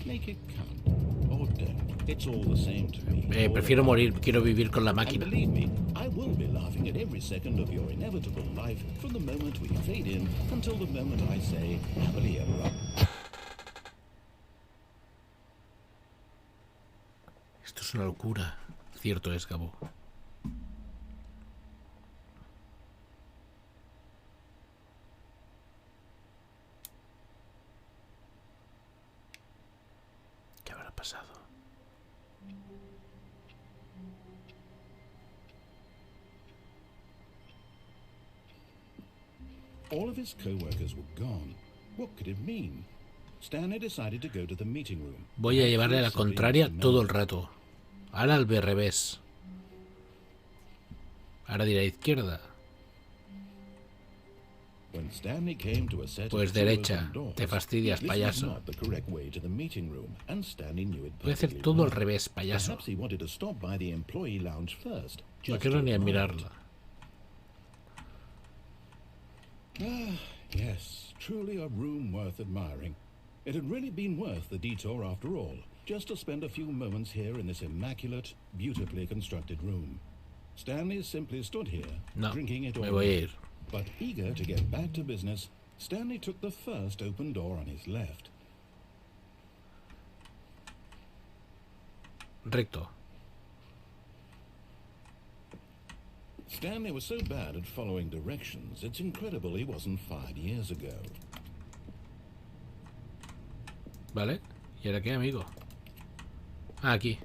[SPEAKER 4] Make it count. Or don't. It's all the same to me.
[SPEAKER 2] Prefiero morir. Quiero vivir con la
[SPEAKER 4] And
[SPEAKER 2] máquina.
[SPEAKER 4] believe me, I will be laughing at every second of your inevitable life from the moment we fade in until the moment I say happily ever after.
[SPEAKER 2] Esto es una locura. Cierto es, Gabo. ¿Qué habrá pasado?
[SPEAKER 4] All of his co-workers were gone. What could it mean? Stanley decided to go to the meeting room.
[SPEAKER 2] Voy a llevarle a la contraria todo el rato. Ahora al revés. Ahora diré izquierda.
[SPEAKER 4] When Stanley came to a set
[SPEAKER 2] Pues
[SPEAKER 4] of two
[SPEAKER 2] derecha.
[SPEAKER 4] open doors,
[SPEAKER 2] Te fastidias,
[SPEAKER 4] this was
[SPEAKER 2] payaso.
[SPEAKER 4] not the correct way to the meeting room, and Stanley knew it
[SPEAKER 2] Voy a hacer
[SPEAKER 4] perfectly
[SPEAKER 2] todo al
[SPEAKER 4] well.
[SPEAKER 2] revés, payaso.
[SPEAKER 4] Perhaps he wanted to stop by the employee lounge first.
[SPEAKER 2] No
[SPEAKER 4] just
[SPEAKER 2] quiero
[SPEAKER 4] to
[SPEAKER 2] ni
[SPEAKER 4] admire it.
[SPEAKER 2] mirarla.
[SPEAKER 4] Ah, yes, truly a room worth admiring. It had really been worth the detour after all, just to spend a few moments here in this immaculate, beautifully constructed room. Stanley simply stood here,
[SPEAKER 2] No,
[SPEAKER 4] drinking it
[SPEAKER 2] me
[SPEAKER 4] all
[SPEAKER 2] voy a
[SPEAKER 4] in.
[SPEAKER 2] ir.
[SPEAKER 4] But eager to get back to business, Stanley took the first open door on his left.
[SPEAKER 2] Recto.
[SPEAKER 4] Stanley was so bad at following directions, it's incredible he wasn't fired years ago.
[SPEAKER 2] ¿Vale? ¿Y ahora qué, amigo? Ah, aquí.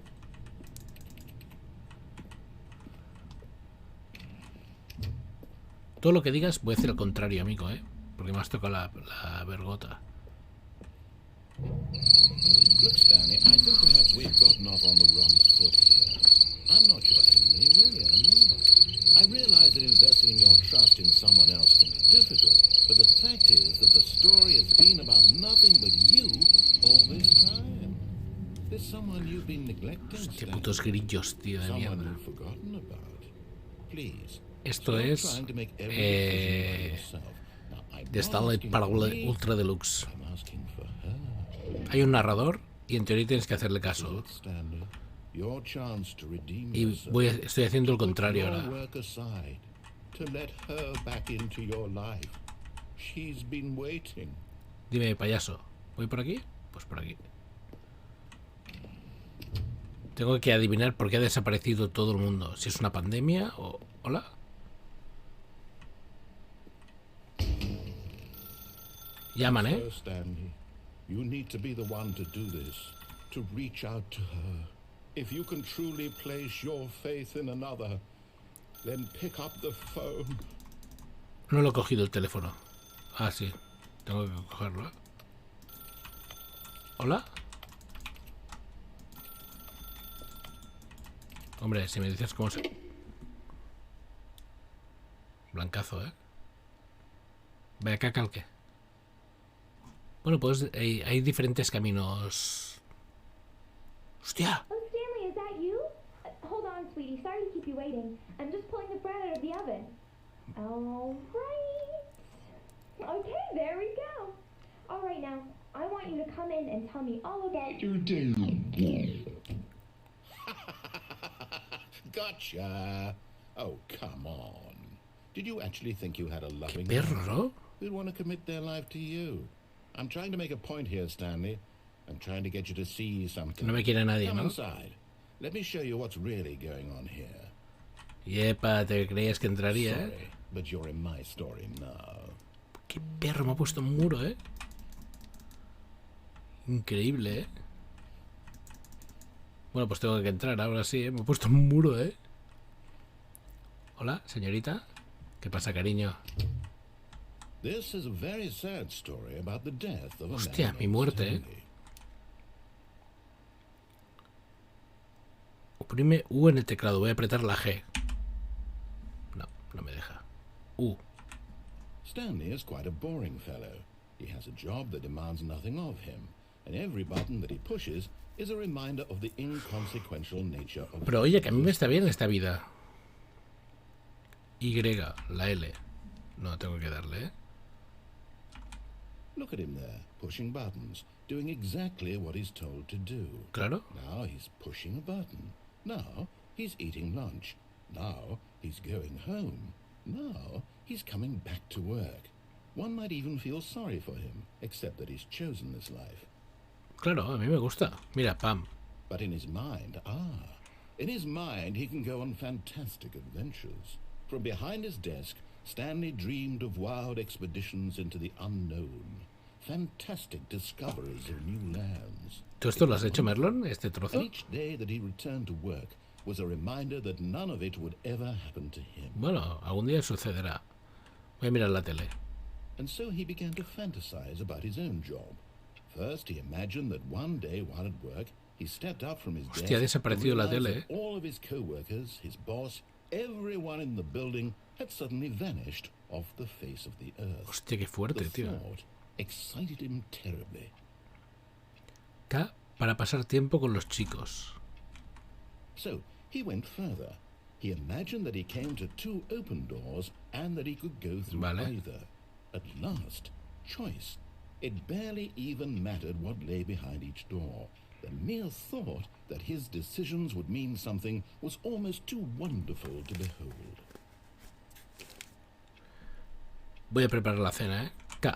[SPEAKER 2] Todo lo que digas voy a hacer al contrario, amigo, ¿eh? Porque me has tocado la vergota.
[SPEAKER 4] Look, Stanley, I think perhaps we've gotten off on the wrong foot here. I'm not your enemy, really, I'm not. I realize that investing your trust in someone else can be difficult, but the fact is that the story has been about nothing but you all this time. There's someone you've been neglecting,
[SPEAKER 2] Qué
[SPEAKER 4] Stanley.
[SPEAKER 2] putos grillos, tío, de
[SPEAKER 4] Someone
[SPEAKER 2] mierda.
[SPEAKER 4] you've forgotten about. Please.
[SPEAKER 2] Esto
[SPEAKER 4] stop
[SPEAKER 2] es
[SPEAKER 4] trying to make every decision by yourself. Now, I'm
[SPEAKER 2] de
[SPEAKER 4] not
[SPEAKER 2] Stanley
[SPEAKER 4] asking
[SPEAKER 2] Parable
[SPEAKER 4] for me,
[SPEAKER 2] Ultra Deluxe.
[SPEAKER 4] I'm asking for her.
[SPEAKER 2] Hay un narrador y en teoría tienes que hacerle caso.
[SPEAKER 4] Look, Stanley, your chance to redeem
[SPEAKER 2] Y
[SPEAKER 4] yourself.
[SPEAKER 2] estoy haciendo el
[SPEAKER 4] Put
[SPEAKER 2] contrario
[SPEAKER 4] your
[SPEAKER 2] ahora.
[SPEAKER 4] work aside, to let her back into your life. She's been waiting.
[SPEAKER 2] Dime, payaso, ¿voy por aquí? Pues por aquí. Tengo que adivinar por qué ha desaparecido todo el mundo. Si es una pandemia o... ¿Hola? Llaman, ¿eh?
[SPEAKER 4] So, Stanley, you need to be the one to do this, to reach out to her. If you can truly place your faith in another, then pick up the phone.
[SPEAKER 2] No lo he cogido el teléfono. Ah, sí. Tengo que cogerlo. ¿Hola? Hombre, si me dices cómo se... Blancazo, ¿eh? Ve acá, calque. Bueno, pues hay diferentes caminos. ¡Hostia!
[SPEAKER 1] Oh, Stanley, is that you? Hold on, sweetie. Sorry to keep you waiting. I'm just pulling the bread out of the oven. All right. Okay, there we go. All right, now, I want you to come in and tell me all about your day.
[SPEAKER 4] Gotcha. Oh, come on. Did you actually think you had a
[SPEAKER 2] ¡Qué
[SPEAKER 4] loving
[SPEAKER 2] perro, ¿no?
[SPEAKER 4] who'd want to commit their life to you? I'm trying to make a point here, Stanley. I'm trying to get you to see something.
[SPEAKER 2] No me quiere nadie,
[SPEAKER 4] Come
[SPEAKER 2] ¿no?
[SPEAKER 4] inside. Let me show you what's really going on here.
[SPEAKER 2] Yepa, ¿te creías que entraría, eh?
[SPEAKER 4] Sorry, but you're in my story now.
[SPEAKER 2] ¡Qué perro! Me ha puesto un muro, ¿eh? Increíble, ¿eh? Bueno, pues tengo que entrar ahora sí, ¿eh? Me he puesto un muro, ¿eh? Hola, señorita. ¿Qué pasa, cariño?
[SPEAKER 4] This is a very sad story about the death of a
[SPEAKER 2] Hostia,
[SPEAKER 4] man
[SPEAKER 2] mi
[SPEAKER 4] named
[SPEAKER 2] muerte, ¿eh?
[SPEAKER 4] Stanley.
[SPEAKER 2] Oprime U en el teclado. Voy a apretar la G. No, no me deja. U.
[SPEAKER 4] Stanley is quite a boring fellow. He has a job that demands nothing of him, and every button that he pushes is a reminder of the inconsequential nature of
[SPEAKER 2] Pero oye, que a mí me está bien esta vida. Y, la L. No, tengo que darle, ¿eh?
[SPEAKER 4] Look at him there, pushing buttons, doing exactly what he's told to do.
[SPEAKER 2] Claro.
[SPEAKER 4] Now he's pushing a button. Now he's eating lunch. Now he's going home. Now he's coming back to work. One might even feel sorry for him, except that he's chosen this life.
[SPEAKER 2] Claro, a mí me gusta. Mira, pam.
[SPEAKER 4] But in his mind, in his mind he can go on fantastic adventures. From behind his desk, Stanley dreamed of wild expeditions into the unknown, fantastic discoveries of new lands.
[SPEAKER 2] ¿Tú esto lo has hecho, Merlon? ¿Este trozo?
[SPEAKER 4] And each day that he returned to work was a reminder that none of it would ever happen to him.
[SPEAKER 2] Bueno, algún día sucederá. Voy a mirar la tele.
[SPEAKER 4] And so he began to fantasize about his own job. First, he imagined that one day while at work, he stepped up from his
[SPEAKER 2] Hostia, ha
[SPEAKER 4] desk
[SPEAKER 2] desaparecido
[SPEAKER 4] and
[SPEAKER 2] la
[SPEAKER 4] realized
[SPEAKER 2] tele,
[SPEAKER 4] that all of his co-workers, his boss, everyone in the building had suddenly vanished off the face of the earth.
[SPEAKER 2] Hostia, qué fuerte,
[SPEAKER 4] The
[SPEAKER 2] tío.
[SPEAKER 4] thought excited him terribly.
[SPEAKER 2] K para pasar tiempo con los chicos.
[SPEAKER 4] So he went further. He imagined that he came to two open doors and that he could go through
[SPEAKER 2] Vale.
[SPEAKER 4] either. At last, choice. It barely even mattered what lay behind each door. The mere thought that his decisions would mean something was almost too wonderful to behold.
[SPEAKER 2] Voy a preparar la cena, ¿eh? K.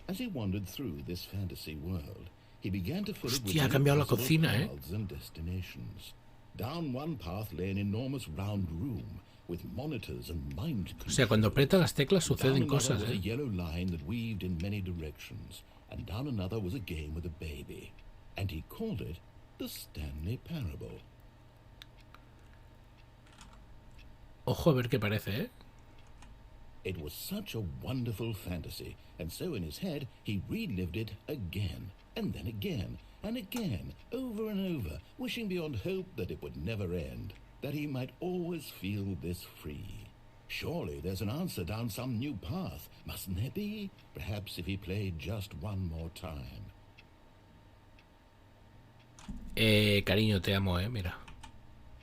[SPEAKER 4] As he wandered through this fantasy world, he began to fill it with
[SPEAKER 2] Hostia, ha
[SPEAKER 4] many
[SPEAKER 2] cambiado la
[SPEAKER 4] possible
[SPEAKER 2] cocina, ¿eh?
[SPEAKER 4] paths and destinations. Down one path lay an enormous round room with monitors and mind
[SPEAKER 2] O sea, cuando aprieta las teclas
[SPEAKER 4] Down
[SPEAKER 2] suceden
[SPEAKER 4] another
[SPEAKER 2] cosas,
[SPEAKER 4] was a
[SPEAKER 2] ¿eh?
[SPEAKER 4] yellow line that weaved in many directions, and down another was a game with a baby, and he called it the Stanley Parable.
[SPEAKER 2] Ojo a ver qué parece, ¿eh?
[SPEAKER 4] It was such a wonderful fantasy, and so in his head he relived it again, and then again, and again, over and over, wishing beyond hope that it would never end, that he might always feel this free. Surely there's an answer down some new path, mustn't there be? Perhaps if he played just one more time.
[SPEAKER 2] Cariño, te amo, mira.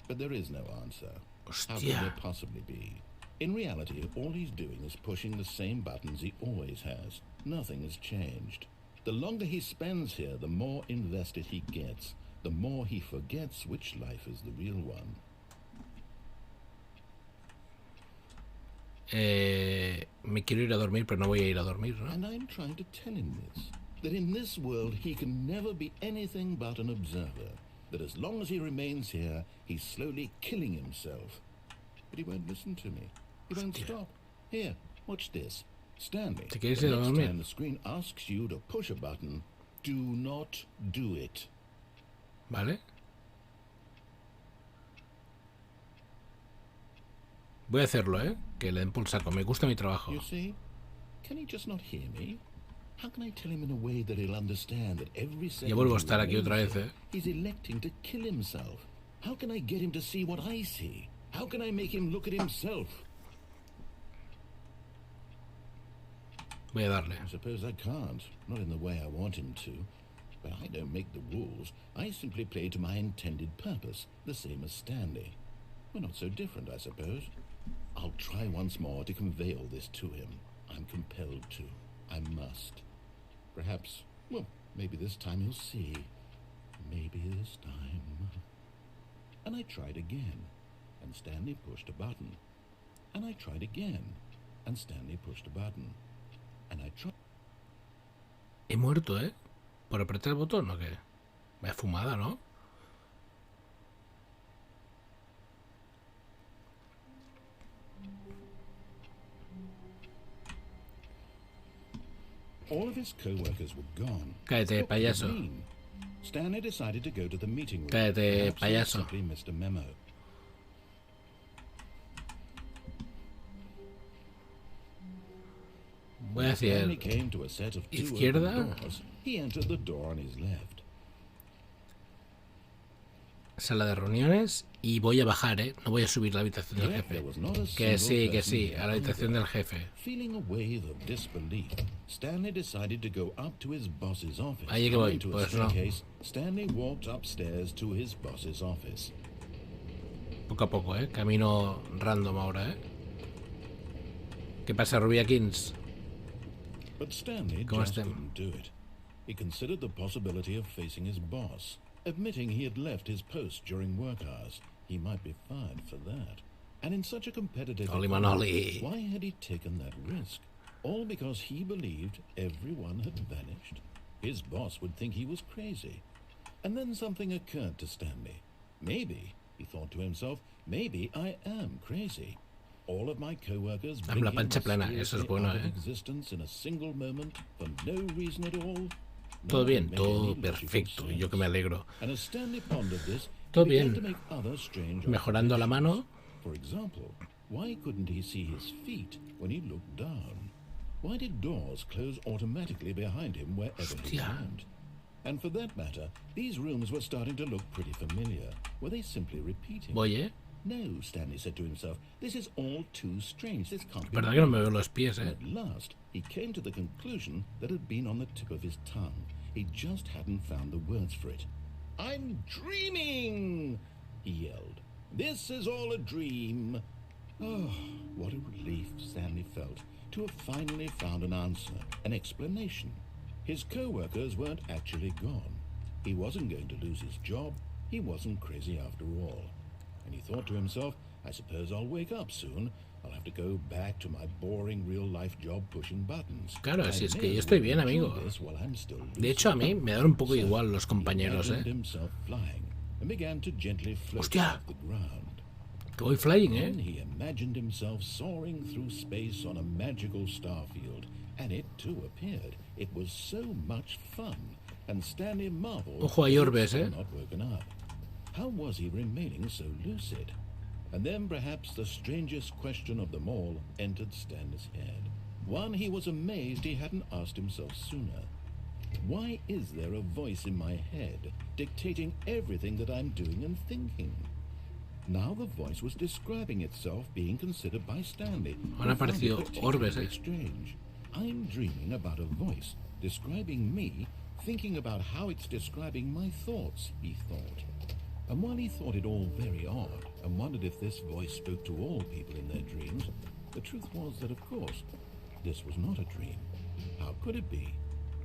[SPEAKER 4] But there is no answer. How could
[SPEAKER 2] Hostia.
[SPEAKER 4] there possibly be? In reality, all he's doing is pushing the same buttons he always has. Nothing has changed. The longer he spends here, the more invested he gets, the more he forgets which life is the real one.
[SPEAKER 2] Me quiero ir a dormir, pero no voy a ir a dormir, ¿no?
[SPEAKER 4] And I'm trying to tell him this, that in this world he can never be anything but an observer, that as long as he remains here, he's slowly killing himself. But he won't listen to me. He won't stop. Here, watch this. Stanley,
[SPEAKER 2] ¿Te quieres
[SPEAKER 4] the
[SPEAKER 2] ir a
[SPEAKER 4] next
[SPEAKER 2] dormir?
[SPEAKER 4] time the screen asks you to push a button, do not do it.
[SPEAKER 2] ¿Vale? Voy a hacerlo, ¿eh? Que le den por saco. Me gusta mi trabajo.
[SPEAKER 4] You see? Can he just not hear me? How can I tell him in a way that he'll understand that every second
[SPEAKER 2] vuelvo a
[SPEAKER 4] he
[SPEAKER 2] estar aquí
[SPEAKER 4] remains
[SPEAKER 2] otra vez,
[SPEAKER 4] here,
[SPEAKER 2] ¿eh?
[SPEAKER 4] he's electing to kill himself? How can I get him to see what I see? How can I make him look at himself?
[SPEAKER 2] Voy a darle.
[SPEAKER 4] I suppose I can't, not in the way I want him to. But I don't make the rules. I simply play to my intended purpose, the same as Stanley. We're not so different, I suppose. I'll try once more to convey all this to him. I'm compelled to. I must. Perhaps, well, maybe this time he'll see. Maybe this time. And I tried again, and Stanley pushed a button. And I tried again, and Stanley pushed a button. And I tried.
[SPEAKER 2] He muerto, ¿eh? ¿Por apretar el botón o qué? Vaya fumada, ¿no?
[SPEAKER 4] All of his co-workers were gone.
[SPEAKER 2] Cállate,
[SPEAKER 4] What could it
[SPEAKER 2] payaso.
[SPEAKER 4] mean? Stanley decided to go to the meeting room.
[SPEAKER 2] Cállate,
[SPEAKER 4] Perhaps he had
[SPEAKER 2] payaso.
[SPEAKER 4] simply missed a memo.
[SPEAKER 2] Voy a
[SPEAKER 4] Stanley
[SPEAKER 2] decir
[SPEAKER 4] came to a set of two
[SPEAKER 2] izquierda.
[SPEAKER 4] open doors. He entered the door on his left.
[SPEAKER 2] sala de reuniones y voy a bajar, ¿eh? No voy a subir la habitación del
[SPEAKER 4] Yet there
[SPEAKER 2] jefe.
[SPEAKER 4] was not a
[SPEAKER 2] Que
[SPEAKER 4] single
[SPEAKER 2] sí,
[SPEAKER 4] person
[SPEAKER 2] a la
[SPEAKER 4] there
[SPEAKER 2] habitación
[SPEAKER 4] either.
[SPEAKER 2] del jefe.
[SPEAKER 4] Feeling a wave of disbelief, Stanley decided to go up to his boss's office.
[SPEAKER 2] Ahí que voy,
[SPEAKER 4] Going to a
[SPEAKER 2] pues no.
[SPEAKER 4] staircase, Stanley walked upstairs to his boss's office.
[SPEAKER 2] Poco a poco, ¿eh? Camino random ahora, ¿eh? ¿Qué pasa, Rubia Kings?
[SPEAKER 4] But Stanley
[SPEAKER 2] ¿Cómo
[SPEAKER 4] just
[SPEAKER 2] estem?
[SPEAKER 4] couldn't do it. He considered the possibility of facing his boss, admitting he had left his post during work hours. He might be fired for that. And in such a competitive
[SPEAKER 2] Oli
[SPEAKER 4] economy,
[SPEAKER 2] Manoli.
[SPEAKER 4] why had he taken that risk? All because he believed everyone had vanished. His boss would think he was crazy. And then something occurred to Stanley. Maybe, he thought to himself, maybe I am crazy. All of my co-workers
[SPEAKER 2] Dame la
[SPEAKER 4] blinking
[SPEAKER 2] pancha plana, eso es
[SPEAKER 4] mysteriously
[SPEAKER 2] bueno,
[SPEAKER 4] out of
[SPEAKER 2] ¿eh?
[SPEAKER 4] existence in a single moment for no reason at all.
[SPEAKER 2] Todo
[SPEAKER 4] None
[SPEAKER 2] bien,
[SPEAKER 4] made
[SPEAKER 2] todo
[SPEAKER 4] any logical
[SPEAKER 2] perfecto. Y yo
[SPEAKER 4] sense.
[SPEAKER 2] que me alegro.
[SPEAKER 4] And as Stanley pondered this,
[SPEAKER 2] Todo
[SPEAKER 4] he began
[SPEAKER 2] bien.
[SPEAKER 4] to make other strange
[SPEAKER 2] Mejorando la mano.
[SPEAKER 4] for example, why couldn't he see his feet when he looked down? Why did doors close automatically behind him wherever he
[SPEAKER 2] Hostia.
[SPEAKER 4] went? And for that matter, these rooms were starting to look pretty familiar. Were they simply repeating?
[SPEAKER 2] Voy, ¿eh?
[SPEAKER 4] No, Stanley said to himself, this is all too strange. This can't be
[SPEAKER 2] Verdad que no me
[SPEAKER 4] right.
[SPEAKER 2] veo los pies,
[SPEAKER 4] And
[SPEAKER 2] ¿eh?
[SPEAKER 4] at last, he came to the conclusion that had been on the tip of his tongue. He just hadn't found the words for it. I'm dreaming, he yelled. This is all a dream. Oh, what a relief Stanley felt to have finally found an answer, an explanation. His co-workers weren't actually gone. He wasn't going to lose his job. He wasn't crazy after all. And he thought to himself, I suppose I'll wake up soon. I'll have to go back to my boring real-life job pushing buttons.
[SPEAKER 2] Claro,
[SPEAKER 4] I
[SPEAKER 2] si es
[SPEAKER 4] may
[SPEAKER 2] que yo
[SPEAKER 4] as
[SPEAKER 2] estoy
[SPEAKER 4] well
[SPEAKER 2] bien,
[SPEAKER 4] enjoy
[SPEAKER 2] amigo.
[SPEAKER 4] this while I'm still
[SPEAKER 2] De hecho, a mí me dan un poco
[SPEAKER 4] So,
[SPEAKER 2] igual los
[SPEAKER 4] he
[SPEAKER 2] compañeros,
[SPEAKER 4] imagined
[SPEAKER 2] ¿eh?
[SPEAKER 4] himself flying and began to gently float
[SPEAKER 2] Hostia.
[SPEAKER 4] off the ground.
[SPEAKER 2] Que voy flying,
[SPEAKER 4] Then
[SPEAKER 2] ¿eh?
[SPEAKER 4] he imagined himself soaring through space on a magical starfield, and it too appeared. It was so much fun, and Stanley marveled
[SPEAKER 2] Ojo a
[SPEAKER 4] that he was
[SPEAKER 2] Yorbes,
[SPEAKER 4] still
[SPEAKER 2] ¿eh?
[SPEAKER 4] not woken up. How was he remaining so lucid? And then perhaps the strangest question of them all entered Stanley's head. One he was amazed he hadn't asked himself sooner. Why is there a voice in my head dictating everything that I'm doing and thinking? Now the voice was describing itself bean considered by Stanley.
[SPEAKER 2] Han
[SPEAKER 4] who found it
[SPEAKER 2] aparecido
[SPEAKER 4] particularly
[SPEAKER 2] orbes, ¿eh?
[SPEAKER 4] strange. I'm dreaming about a voice describing me, thinking about how it's describing my thoughts, he thought. And while he thought it all very odd and wondered if this voice spoke to all people in their dreams, the truth was that, of course, this was not a dream. How could it be?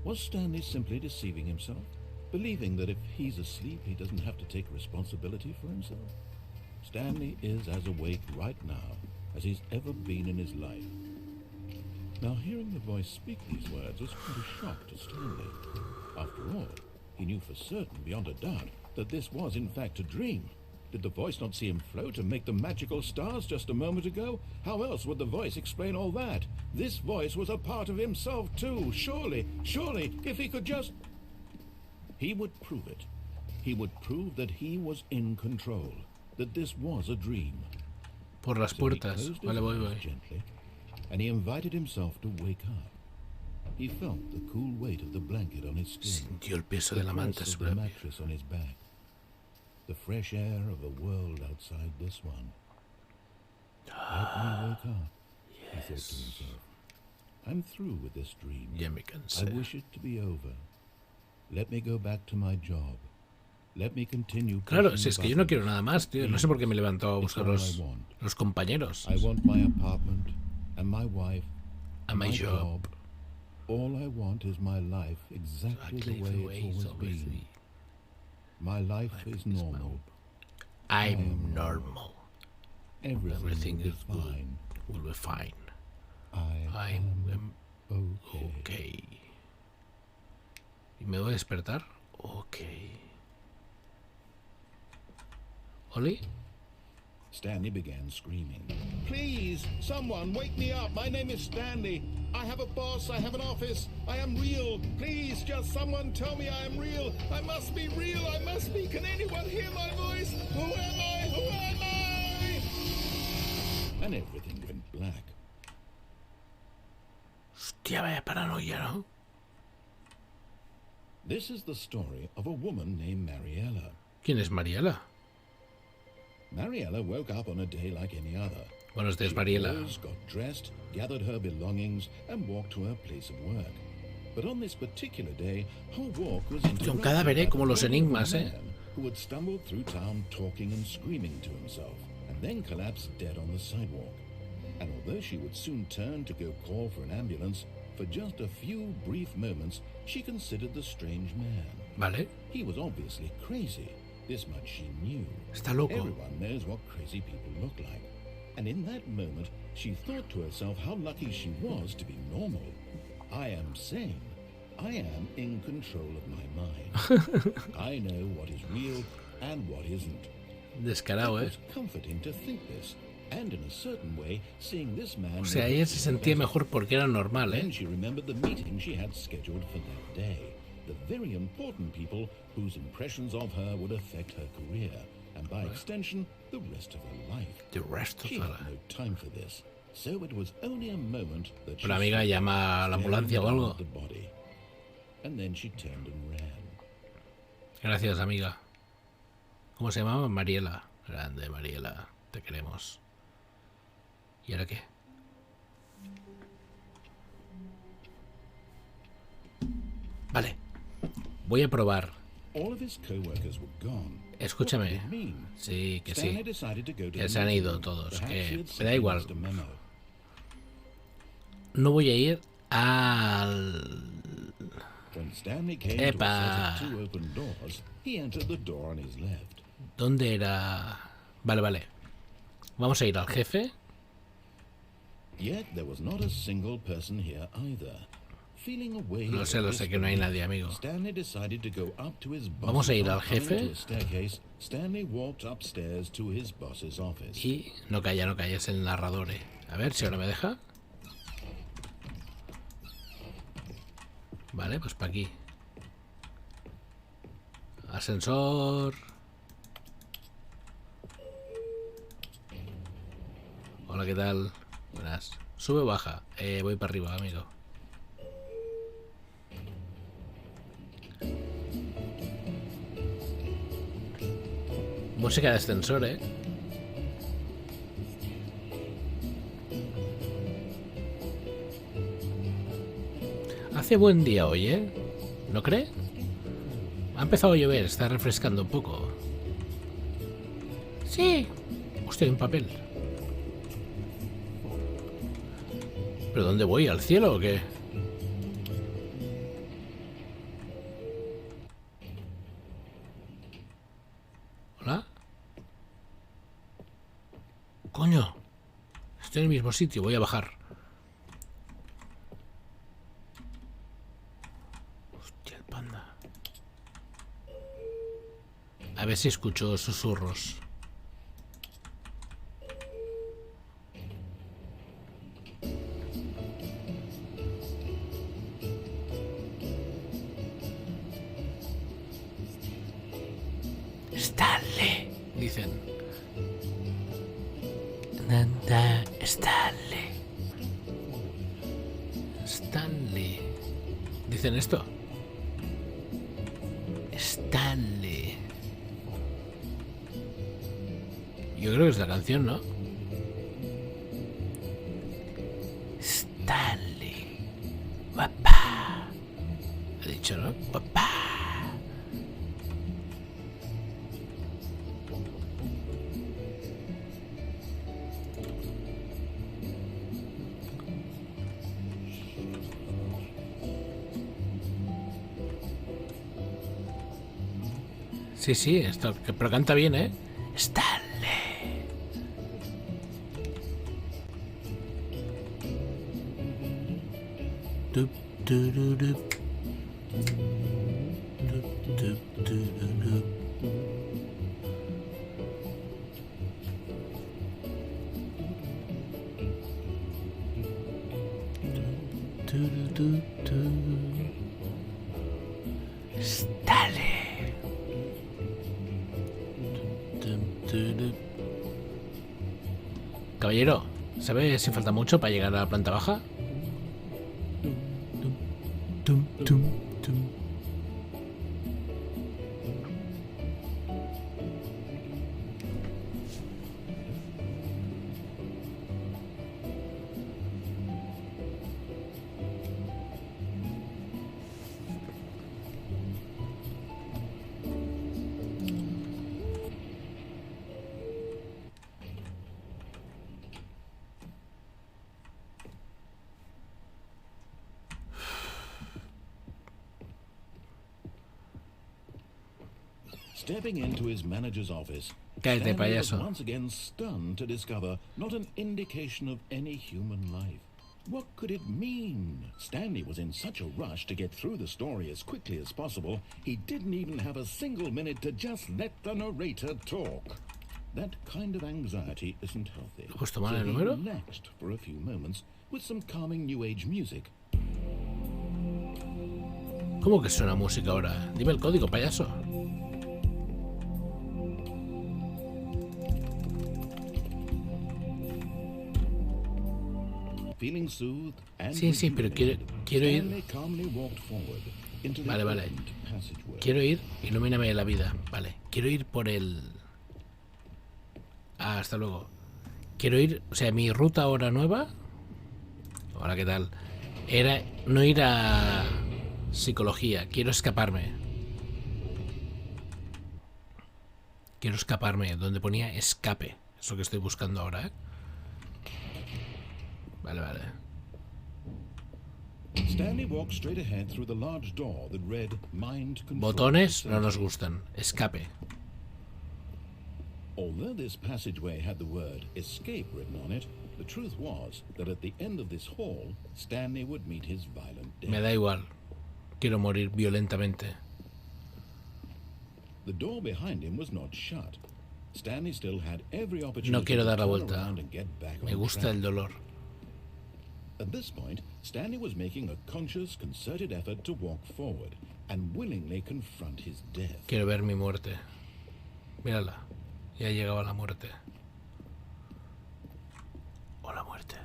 [SPEAKER 4] Was Stanley simply deceiving himself, believing that if he's asleep, he doesn't have to take responsibility for himself? Stanley is as awake right now as he's ever been in his life. Now, hearing the voice speak these words was quite a shock to Stanley. After all, he knew for certain, beyond a doubt, that this was in fact a dream. Did the voice not see him float and make the magical stars just a moment ago? How else would the voice explain all that? This voice was a part of himself too. Surely, if he could just... He would prove it. He would prove that he was in control, that this was a dream.
[SPEAKER 2] Por las
[SPEAKER 4] So he
[SPEAKER 2] puertas.
[SPEAKER 4] closed his
[SPEAKER 2] Vale, voy,
[SPEAKER 4] eyes
[SPEAKER 2] voy.
[SPEAKER 4] gently, and he invited himself to wake up. He felt the cool weight of the blanket on his skin,
[SPEAKER 2] Sintió el peso
[SPEAKER 4] the
[SPEAKER 2] de la manta
[SPEAKER 4] press of
[SPEAKER 2] sobre
[SPEAKER 4] the
[SPEAKER 2] la piel.
[SPEAKER 4] mattress on his back. the fresh air of a world outside this one. Let me wake up, he thought to himself. I'm through with this dream.
[SPEAKER 2] Ya me
[SPEAKER 4] I
[SPEAKER 2] cansé.
[SPEAKER 4] wish it to be over. Let me go back to my job. Let me continue.
[SPEAKER 2] Claro,
[SPEAKER 4] pushing
[SPEAKER 2] si es
[SPEAKER 4] the
[SPEAKER 2] que yo no quiero
[SPEAKER 4] buttons.
[SPEAKER 2] nada más, tío. No sé por qué me he levantado a
[SPEAKER 4] It's
[SPEAKER 2] buscar
[SPEAKER 4] all I want.
[SPEAKER 2] los compañeros.
[SPEAKER 4] I want my apartment and my wife
[SPEAKER 2] A my job.
[SPEAKER 4] All I want is my life exactly the way it's always been. My life is normal.
[SPEAKER 2] I'm normal.
[SPEAKER 4] Everything will be
[SPEAKER 2] is good.
[SPEAKER 4] fine.
[SPEAKER 2] Will be fine.
[SPEAKER 4] I
[SPEAKER 2] I'm
[SPEAKER 4] am okay.
[SPEAKER 2] okay. ¿Y me voy a despertar? Ok. ¿Oli?
[SPEAKER 4] Stanley began screaming. Please, someone, wake me up. My name is Stanley. I have a boss. I have an office. I am real. Please, just someone tell me I am real. I must be real. I must be. Can anyone hear my voice? Who am I? Who am I? And everything went black.
[SPEAKER 2] Hostia, vaya paranoia, ¿no?
[SPEAKER 4] This is the story of a woman named Mariella.
[SPEAKER 2] ¿Quién es Mariela?
[SPEAKER 4] Mariella woke up on a day like any other.
[SPEAKER 2] Buenos días,
[SPEAKER 4] She
[SPEAKER 2] Mariela.
[SPEAKER 4] rose, got dressed, gathered her belongings, and walked to her place of work. But on this particular day, her walk was
[SPEAKER 2] Un cadáver,
[SPEAKER 4] interrupted by
[SPEAKER 2] como
[SPEAKER 4] the
[SPEAKER 2] los
[SPEAKER 4] fall of a
[SPEAKER 2] enigmas,
[SPEAKER 4] man who had stumbled through town talking and screaming to himself, and then collapsed dead on the sidewalk. And although she would soon turn to go call for an ambulance, for just a few brief moments, she considered the strange man.
[SPEAKER 2] Vale.
[SPEAKER 4] He was obviously crazy. This much she knew.
[SPEAKER 2] Está loco.
[SPEAKER 4] Everyone knows what crazy people look like. And in that moment, she thought to herself how lucky she was to be normal. I am sane. I am in control of my mind. I know what is real and what isn't.
[SPEAKER 2] Descarado,
[SPEAKER 4] It
[SPEAKER 2] ¿eh?
[SPEAKER 4] was comforting to think this. And in a certain way, seeing this man...
[SPEAKER 2] O sea, ella se sentía mejor porque era normal,
[SPEAKER 4] Then
[SPEAKER 2] ¿eh?
[SPEAKER 4] she remembered the meeting she had scheduled for that day. The very important people whose impressions of her would affect her career, and by extension, the rest of her life.
[SPEAKER 2] The rest of
[SPEAKER 4] She
[SPEAKER 2] her
[SPEAKER 4] had no time for this, so it was only a moment that she
[SPEAKER 2] Pero amiga,
[SPEAKER 4] stood
[SPEAKER 2] llama a la ambulancia o
[SPEAKER 4] staring
[SPEAKER 2] algo.
[SPEAKER 4] at the body. And then she turned and ran.
[SPEAKER 2] Gracias, amiga. ¿Cómo se llamaba? Mariela. Grande, Mariela. Te queremos. ¿Y ahora qué? Vale. Voy a probar.
[SPEAKER 4] All of his co-workers were gone.
[SPEAKER 2] Escúchame.
[SPEAKER 4] What did it mean?
[SPEAKER 2] Sí, que
[SPEAKER 4] Stanley
[SPEAKER 2] sí.
[SPEAKER 4] decided to go to
[SPEAKER 2] Que
[SPEAKER 4] the
[SPEAKER 2] se han
[SPEAKER 4] meeting
[SPEAKER 2] ido
[SPEAKER 4] room.
[SPEAKER 2] todos.
[SPEAKER 4] Perhaps
[SPEAKER 2] Que
[SPEAKER 4] he had
[SPEAKER 2] me da
[SPEAKER 4] simply
[SPEAKER 2] igual.
[SPEAKER 4] missed a memo.
[SPEAKER 2] No voy a ir al...
[SPEAKER 4] When Stanley came
[SPEAKER 2] Epa.
[SPEAKER 4] to a set of 2 open doors, he entered the door on his left.
[SPEAKER 2] ¿Dónde era? Vale, vale. Vamos a ir al jefe.
[SPEAKER 4] Yet there was not a single person here either. Feeling away
[SPEAKER 2] Lo sé que no hay nadie, amigo.
[SPEAKER 4] Stanley decided to go up to his boss's
[SPEAKER 2] Vamos a ir al
[SPEAKER 4] office. Coming
[SPEAKER 2] jefe.
[SPEAKER 4] to a staircase, Stanley walked upstairs to his boss's office.
[SPEAKER 2] Y no calla, no calla, es el narrador. A ver si ahora me deja. Vale, pues para aquí. Ascensor. Hola, ¿qué tal? Buenas. Sube o baja. Voy para arriba, amigo. Música de ascensor, ¿eh? Hace buen día hoy, ¿eh? ¿No cree? Ha empezado a llover, está refrescando un poco. Sí. Hostia, hay un papel. ¿Pero dónde voy? ¿Al cielo o qué? ¿Hola? Coño. Estoy en el mismo sitio, voy a bajar. Hostia, el panda. A ver si escucho susurros. Stanley, dicen. Nanda, Stanley. Stanley. ¿Dicen esto? Stanley. Yo creo que es la canción, ¿no? Stanley. Guapa. He dicho, ¿no? Guapa. Sí, sí, esto, pero canta bien, ¿eh? Stanley. Tup, tururup. Tup, tup, tururup. Tururutu. Stanley. Caballero, ¿sabe si falta mucho para llegar a la planta baja? Tum, tum, tum.
[SPEAKER 4] Stepping into his manager's office,
[SPEAKER 2] Cállate,
[SPEAKER 4] Stanley was
[SPEAKER 2] payaso.
[SPEAKER 4] once again stunned to discover not an indication of any human life. What could it mean? Stanley was in such a rush to get through the story as quickly as possible, he didn't even have a single minute to just let the narrator talk. That kind of anxiety isn't healthy.
[SPEAKER 2] ¿Puesto mal
[SPEAKER 4] So
[SPEAKER 2] el
[SPEAKER 4] he
[SPEAKER 2] número?
[SPEAKER 4] relaxed for a few moments with some calming new age music.
[SPEAKER 2] ¿Cómo que suena música ahora? Dime el código, payaso.
[SPEAKER 4] Feeling soothed and
[SPEAKER 2] Sí, sí, pero quiero ir.
[SPEAKER 4] Stanley calmly walked forward into the
[SPEAKER 2] Vale, vale.
[SPEAKER 4] opened passageway.
[SPEAKER 2] Quiero ir, ilumíname la vida. Vale, quiero ir por el... Ah, hasta luego. Quiero ir, o sea, mi ruta ahora nueva... Hola, ¿qué tal? Era no ir a psicología, quiero escaparme. Quiero escaparme, donde ponía escape. Es lo que estoy buscando ahora, ¿eh? Vale, vale.
[SPEAKER 4] Stanley walked straight ahead through the large door that read Mind Control.
[SPEAKER 2] Botones no nos gustan. Escape.
[SPEAKER 4] Although this passageway had the word escape written on it, the truth was that at the end of this hall, Stanley would meet his violent death.
[SPEAKER 2] Me da igual. Quiero morir violentamente.
[SPEAKER 4] The door behind him was not shut. Stanley still had every opportunity
[SPEAKER 2] No quiero dar la
[SPEAKER 4] to turn
[SPEAKER 2] vuelta.
[SPEAKER 4] around and get back
[SPEAKER 2] Me
[SPEAKER 4] on
[SPEAKER 2] gusta
[SPEAKER 4] track.
[SPEAKER 2] el dolor.
[SPEAKER 4] At this point, Stanley was making a conscious, concerted effort to walk forward and willingly confront his death.
[SPEAKER 2] Quiero ver mi muerte. Mírala. Ya llegaba la muerte. O la muerte.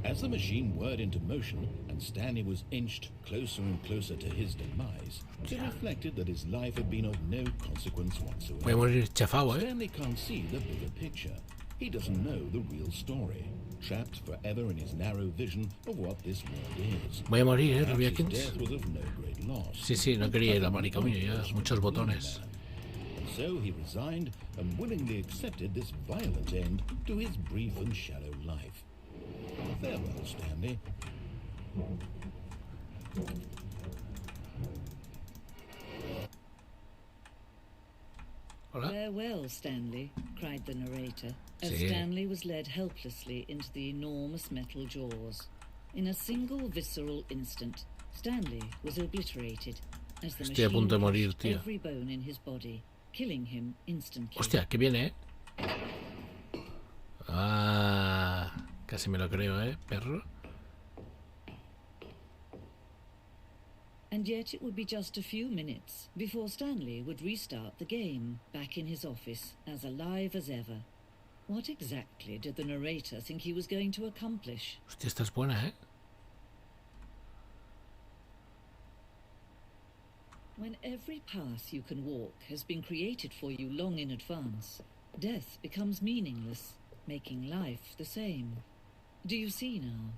[SPEAKER 4] As the machine whirred into motion and Stanley was inched closer and closer to his demise, he reflected that his life had been of no consequence
[SPEAKER 2] Voy a
[SPEAKER 4] whatsoever.
[SPEAKER 2] morir chafao, ¿eh?
[SPEAKER 4] Stanley can't see the bigger picture. He doesn't know the real story, trapped forever in his narrow vision of what this world is.
[SPEAKER 2] Voy a morir, ¿eh,
[SPEAKER 4] Perhaps his
[SPEAKER 2] Rubiakins?
[SPEAKER 4] death was of no great loss.
[SPEAKER 2] Sí, sí, no quería ir a maricomio ya. Muchos botones.
[SPEAKER 4] And so he resigned and willingly accepted this violent end to his brief and shallow life. Farewell, Stanley.
[SPEAKER 2] Hola.
[SPEAKER 5] Farewell, Stanley, cried the narrator, as
[SPEAKER 2] Sí.
[SPEAKER 5] Stanley was led helplessly into the enormous metal jaws. In a single visceral instant, Stanley was obliterated as the
[SPEAKER 2] Estoy a punto de
[SPEAKER 5] machine
[SPEAKER 2] morir,
[SPEAKER 5] crushed
[SPEAKER 2] tío.
[SPEAKER 5] every bone in his body, killing him instantly.
[SPEAKER 2] Hostia, que viene, ¿eh? Ah, casi me lo creo, ¿eh, perro?
[SPEAKER 5] And yet it would be just a few minutes before Stanley would restart the game, back in his office, as alive as ever. What exactly did the narrator think he was going to accomplish?
[SPEAKER 2] Hostia, esta es buena, ¿eh?
[SPEAKER 5] When every path you can walk has been created for you long in advance, death becomes meaningless, making life the same. Do you see now?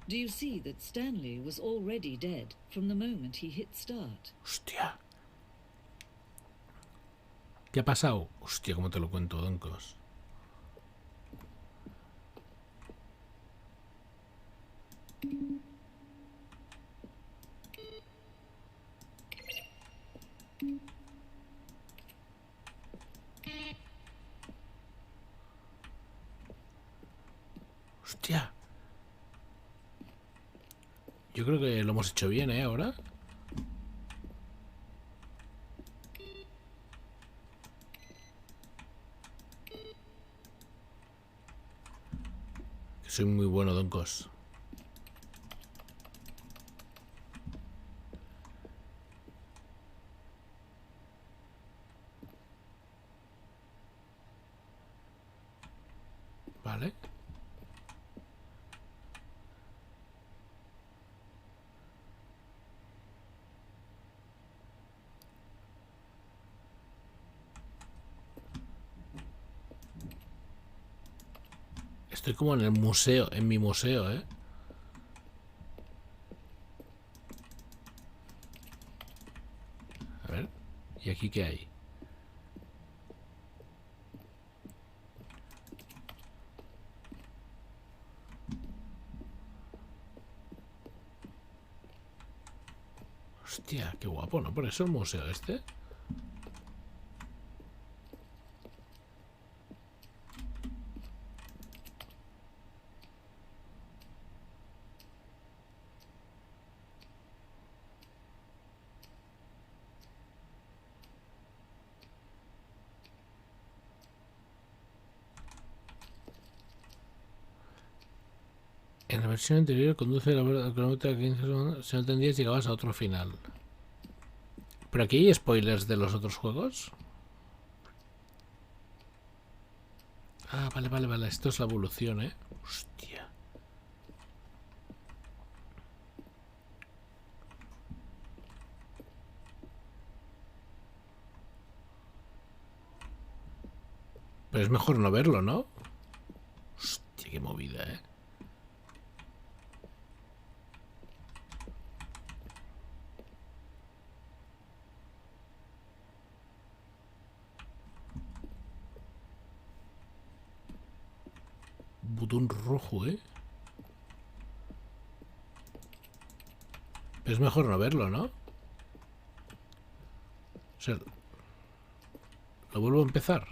[SPEAKER 5] Do you see that Stanley was already dead from the moment he hit start?
[SPEAKER 2] Hostia. ¿Qué ha pasado? Hostia, ¿cómo te lo cuento, Doncos? Hostia. Yo creo que lo hemos hecho bien, ¿eh? Ahora. Que soy muy bueno, Doncos. Vale. Estoy como en el museo, en mi museo, ¿eh? A ver, ¿y aquí qué hay? Hostia, qué guapo, ¿no? Por eso el museo este. En la versión anterior conduce la cronómetro a 15 segundos. Si no tendrías llegabas a otro final. ¿Pero aquí hay spoilers de los otros juegos? Ah, vale, vale, vale. Esto es la evolución, ¿eh? Hostia. Pero es mejor no verlo, ¿no? Hostia, qué movida, ¿eh? Botón rojo, ¿eh? Pero es mejor no verlo, ¿no? O sea, ¿lo vuelvo a empezar?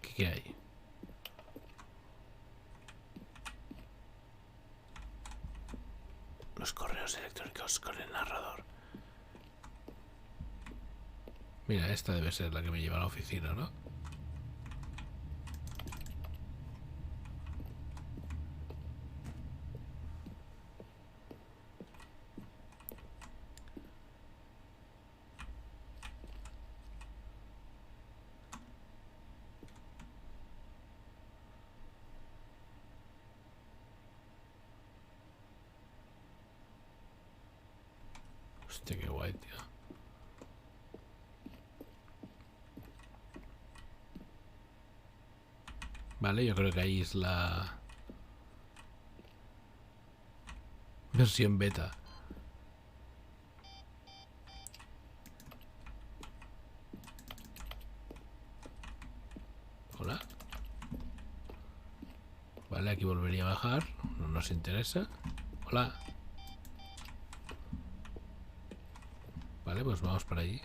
[SPEAKER 2] ¿Qué hay? Los correos electrónicos con el narrador. Mira, esta debe ser la que me lleva a la oficina, ¿no? Hostia, qué guay, tío. Vale, yo creo que ahí es la versión beta. Hola. Vale, aquí volvería a bajar. No nos interesa. Hola. Vale, pues vamos para allí.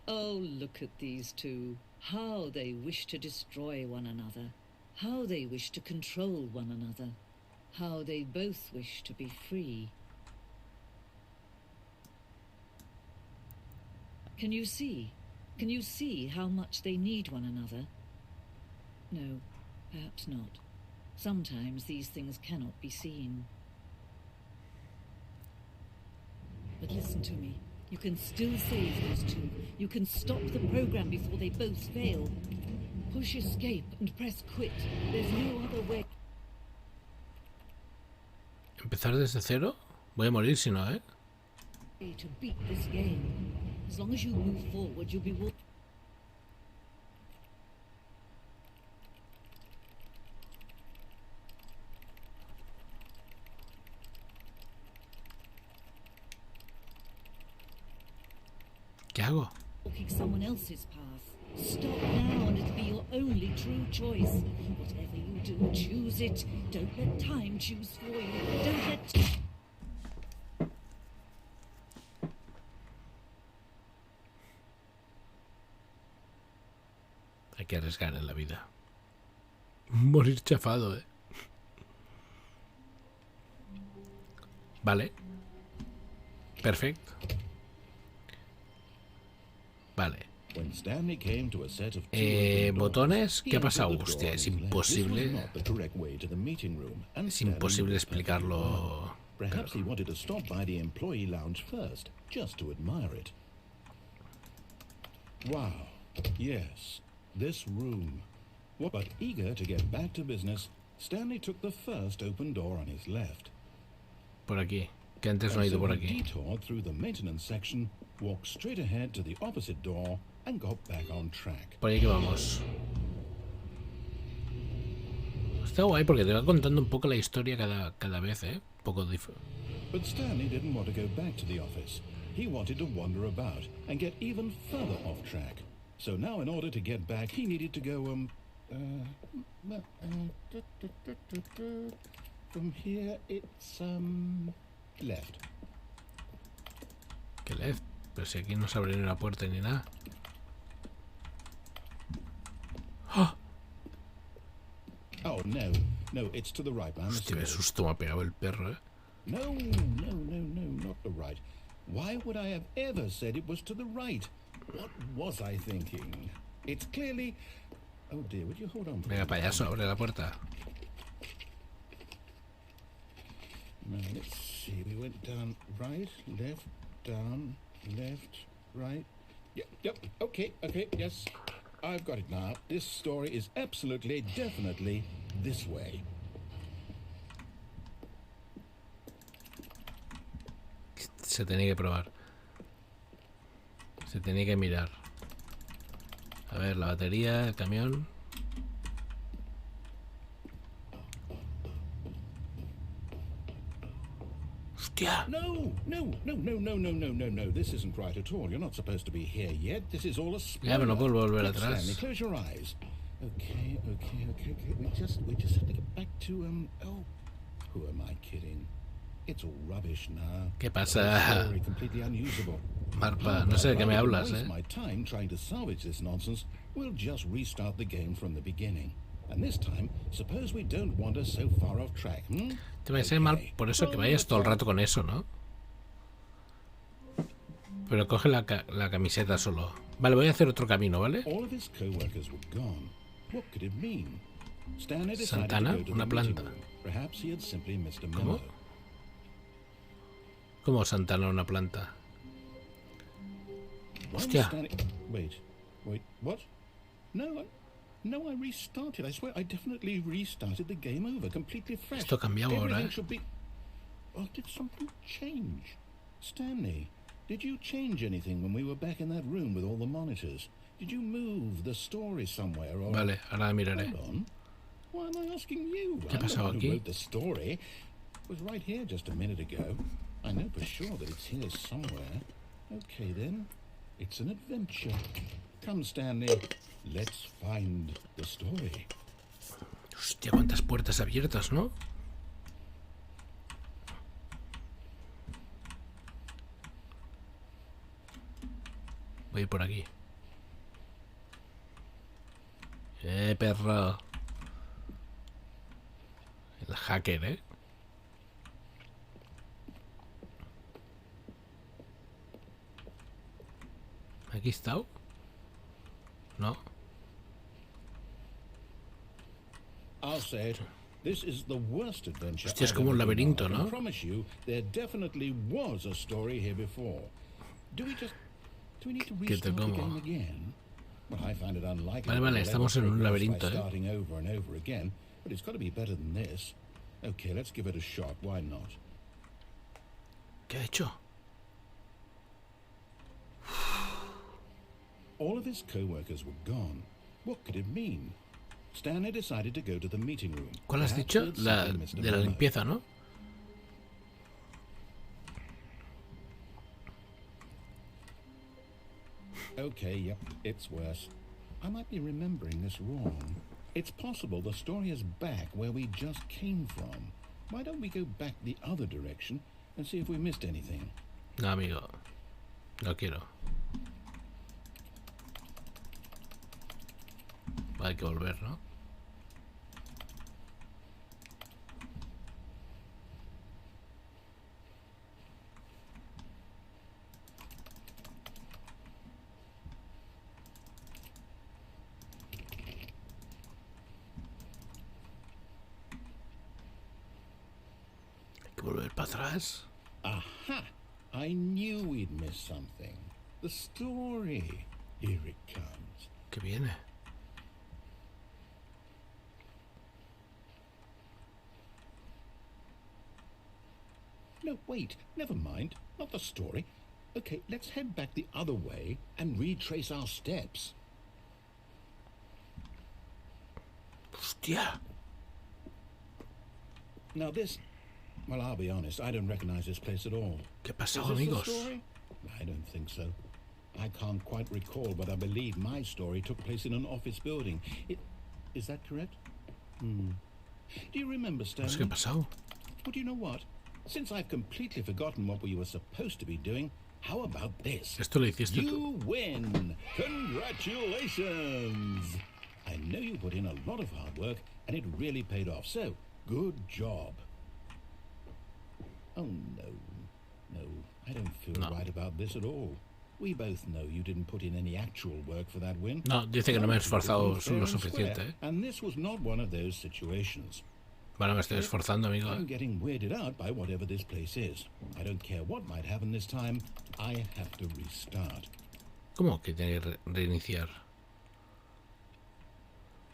[SPEAKER 5] Oh, look at these two. How they wish to destroy one another. How they wish to control one another. How they both wish to be free. Can you see? Can you see how much they need one another? No, perhaps not. Sometimes these things cannot be seen. But listen to me. You can still save those two. You can stop the program before they both fail. Push escape and press quit. There's no other way.
[SPEAKER 2] ¿Empezar desde cero? Voy a morir si no, ¿eh?
[SPEAKER 5] To beat this game. As long as you move forward, you'll be
[SPEAKER 2] ¿Qué hago?
[SPEAKER 5] walking someone else's path. Stop now and it'll be your only true choice. Whatever you do, choose it. Don't let time choose for you. Don't let...
[SPEAKER 2] Hay que arriesgar en la vida. Morir chafado, ¿eh? Vale. Perfecto. Vale.
[SPEAKER 4] When Stanley came to a set of
[SPEAKER 2] botones, ¿qué ha pasado?
[SPEAKER 4] Hostia,
[SPEAKER 2] Hostia, es imposible. Es imposible explicarlo.
[SPEAKER 4] Perhaps he wanted to stop by the employee lounge first, just to admire it. Wow. Yes, this room. But eager to get back to business, Stanley took the first open door on his left.
[SPEAKER 2] Por aquí. Que antes no he ido por aquí.
[SPEAKER 4] Detoured through the maintenance section, walked straight ahead to the opposite door, and got back on track.
[SPEAKER 2] Por ahí que vamos. Está guay porque te va contando un poco la historia cada vez, ¿eh? Un poco diferente.
[SPEAKER 4] But Stanley didn't want to go back to the office. He wanted to wander about and get even further off track. So now in order to get back, he needed to go, from here it's, left.
[SPEAKER 2] ¿Qué left? Pero si aquí no se abre ni la puerta ni nada. ¡Oh!
[SPEAKER 4] Oh, no, it's to the right, man.
[SPEAKER 2] Hostia, qué susto me ha pegado el perro, ¿eh?
[SPEAKER 4] No, not the right. Why would I have ever said it was to the right? What was I thinking? It's clearly... Oh dear, would you hold on?
[SPEAKER 2] Venga, payaso, abre la puerta.
[SPEAKER 4] Now, let's see. We went down right, left, down, left, right. Yep, okay, yes. I've got it now. This story is absolutely, definitely this way.
[SPEAKER 2] Se tenía que probar. Se tenía que mirar. A ver, la batería, el camión. Hostia.
[SPEAKER 4] No. This isn't right at all. You're not supposed to be here yet. This is all a spoiler.
[SPEAKER 2] Ya, pero no puedo volver
[SPEAKER 4] Look,
[SPEAKER 2] atrás.
[SPEAKER 4] Stanley, close your eyes. Okay. We just have to get back to oh, who am I kidding? It's all rubbish now.
[SPEAKER 2] ¿Qué
[SPEAKER 4] The
[SPEAKER 2] pasa?
[SPEAKER 4] whole story completely unusable.
[SPEAKER 2] Marpa, no sé de qué me
[SPEAKER 4] Rather than
[SPEAKER 2] hablas,
[SPEAKER 4] waste
[SPEAKER 2] ¿eh?
[SPEAKER 4] my time trying to salvage this nonsense, we'll just restart the game from the beginning. And this time, suppose we don't wander so far off track, hmm?
[SPEAKER 2] Te va a ser mal por eso que vayas todo el rato con eso, ¿no? Pero coge la camiseta solo. Vale, voy a hacer otro camino, ¿vale?
[SPEAKER 4] All of his co-workers were gone. What could it mean? Stanley decided
[SPEAKER 2] Santana,
[SPEAKER 4] to go to
[SPEAKER 2] una
[SPEAKER 4] the meeting
[SPEAKER 2] planta.
[SPEAKER 4] room. Perhaps he had simply missed a
[SPEAKER 2] ¿Cómo?
[SPEAKER 4] memo.
[SPEAKER 2] ¿Cómo Santana una planta?
[SPEAKER 4] Why
[SPEAKER 2] Hostia.
[SPEAKER 4] was Stanley... Wait, what? No, I restarted. I swear, I definitely restarted the game over, completely fresh.
[SPEAKER 2] Esto cambiaba ahora,
[SPEAKER 4] Everything
[SPEAKER 2] ¿eh?
[SPEAKER 4] should be... Oh, did something change? Stanley, did you change anything when we were back in that room with all the monitors? Did you move the story somewhere or...
[SPEAKER 2] Vale, ahora miraré.
[SPEAKER 4] Hold on. Why am I asking you?
[SPEAKER 2] ¿Qué ha
[SPEAKER 4] I'm the
[SPEAKER 2] pasado
[SPEAKER 4] one who
[SPEAKER 2] aquí?
[SPEAKER 4] wrote the story. It was right here just a minute ago. I know for sure that it's here somewhere. Okay then, it's an adventure. Come, Stanley, let's find the story.
[SPEAKER 2] Hostia, cuántas puertas abiertas, ¿no? Voy a ir por aquí. Perro. El hacker, ¿eh? Aquí está. ¿no?
[SPEAKER 4] I'll say it. This is the worst adventure.
[SPEAKER 2] Hostia, es
[SPEAKER 4] I've
[SPEAKER 2] como un
[SPEAKER 4] ever been on.
[SPEAKER 2] laberinto,
[SPEAKER 4] I can
[SPEAKER 2] ¿no?
[SPEAKER 4] promise you, there definitely was a story here before. Do we need to
[SPEAKER 2] Que te
[SPEAKER 4] restart the
[SPEAKER 2] como.
[SPEAKER 4] game again? Well, I find it unlikely.
[SPEAKER 2] Vale, vale,
[SPEAKER 4] that we'll
[SPEAKER 2] estamos
[SPEAKER 4] ever
[SPEAKER 2] en un
[SPEAKER 4] progress
[SPEAKER 2] laberinto,
[SPEAKER 4] by
[SPEAKER 2] ¿eh?
[SPEAKER 4] starting over and over again, but it's got to be better than this. Okay, let's give it a shot. Why not?
[SPEAKER 2] ¿Qué ha hecho?
[SPEAKER 4] All of his co-workers were gone. What could it mean? Stanley decided to go to the meeting room.
[SPEAKER 2] ¿Cuál has
[SPEAKER 4] Perhaps
[SPEAKER 2] dicho?
[SPEAKER 4] he'd
[SPEAKER 2] La
[SPEAKER 4] seen Mr.
[SPEAKER 2] de la
[SPEAKER 4] Vamo.
[SPEAKER 2] limpieza, ¿no?
[SPEAKER 4] Okay, yep, it's worse. I might be remembering this wrong. It's possible the story is back where we just came from. Why don't we go back the other direction and see if we missed anything?
[SPEAKER 2] No, amigo. No quiero. Hay que volver, ¿no? Hay que volver para atrás.
[SPEAKER 4] Aha! I knew we'd missed something. The story. Here it comes.
[SPEAKER 2] Que viene.
[SPEAKER 4] No, wait, never mind. Not the story. Okay, let's head back the other way and retrace our steps.
[SPEAKER 2] Hostia.
[SPEAKER 4] Now this... Well, I'll be honest, I don't recognize this place at all.
[SPEAKER 2] ¿Qué ha
[SPEAKER 4] Is
[SPEAKER 2] pasado,
[SPEAKER 4] this the
[SPEAKER 2] amigos?
[SPEAKER 4] story? I don't think so. I can't quite recall, but I believe my story took place in an office building. Is that correct? Do you remember, Stanley?
[SPEAKER 2] ¿Qué ha pasado?
[SPEAKER 4] Well, do you know what? Since I've completely forgotten what we were supposed to be doing, how about this?
[SPEAKER 2] Esto lo hiciste tú.
[SPEAKER 4] You win! Congratulations! I know you put in a lot of hard work, and it really paid off, so good job. Oh, no, I don't feel
[SPEAKER 2] No.
[SPEAKER 4] right about this at all. We both know you didn't put in any actual work for that win.
[SPEAKER 2] No, dice que no me he esforzado
[SPEAKER 4] Fair
[SPEAKER 2] lo
[SPEAKER 4] and
[SPEAKER 2] suficiente,
[SPEAKER 4] square,
[SPEAKER 2] ¿eh?
[SPEAKER 4] and this was not one of those situations.
[SPEAKER 2] Bueno, me estoy esforzando, amigo.
[SPEAKER 4] I'm getting weirded out by whatever this place is. I don't care what might happen this time. I have to restart.
[SPEAKER 2] ¿Cómo que tiene que reiniciar?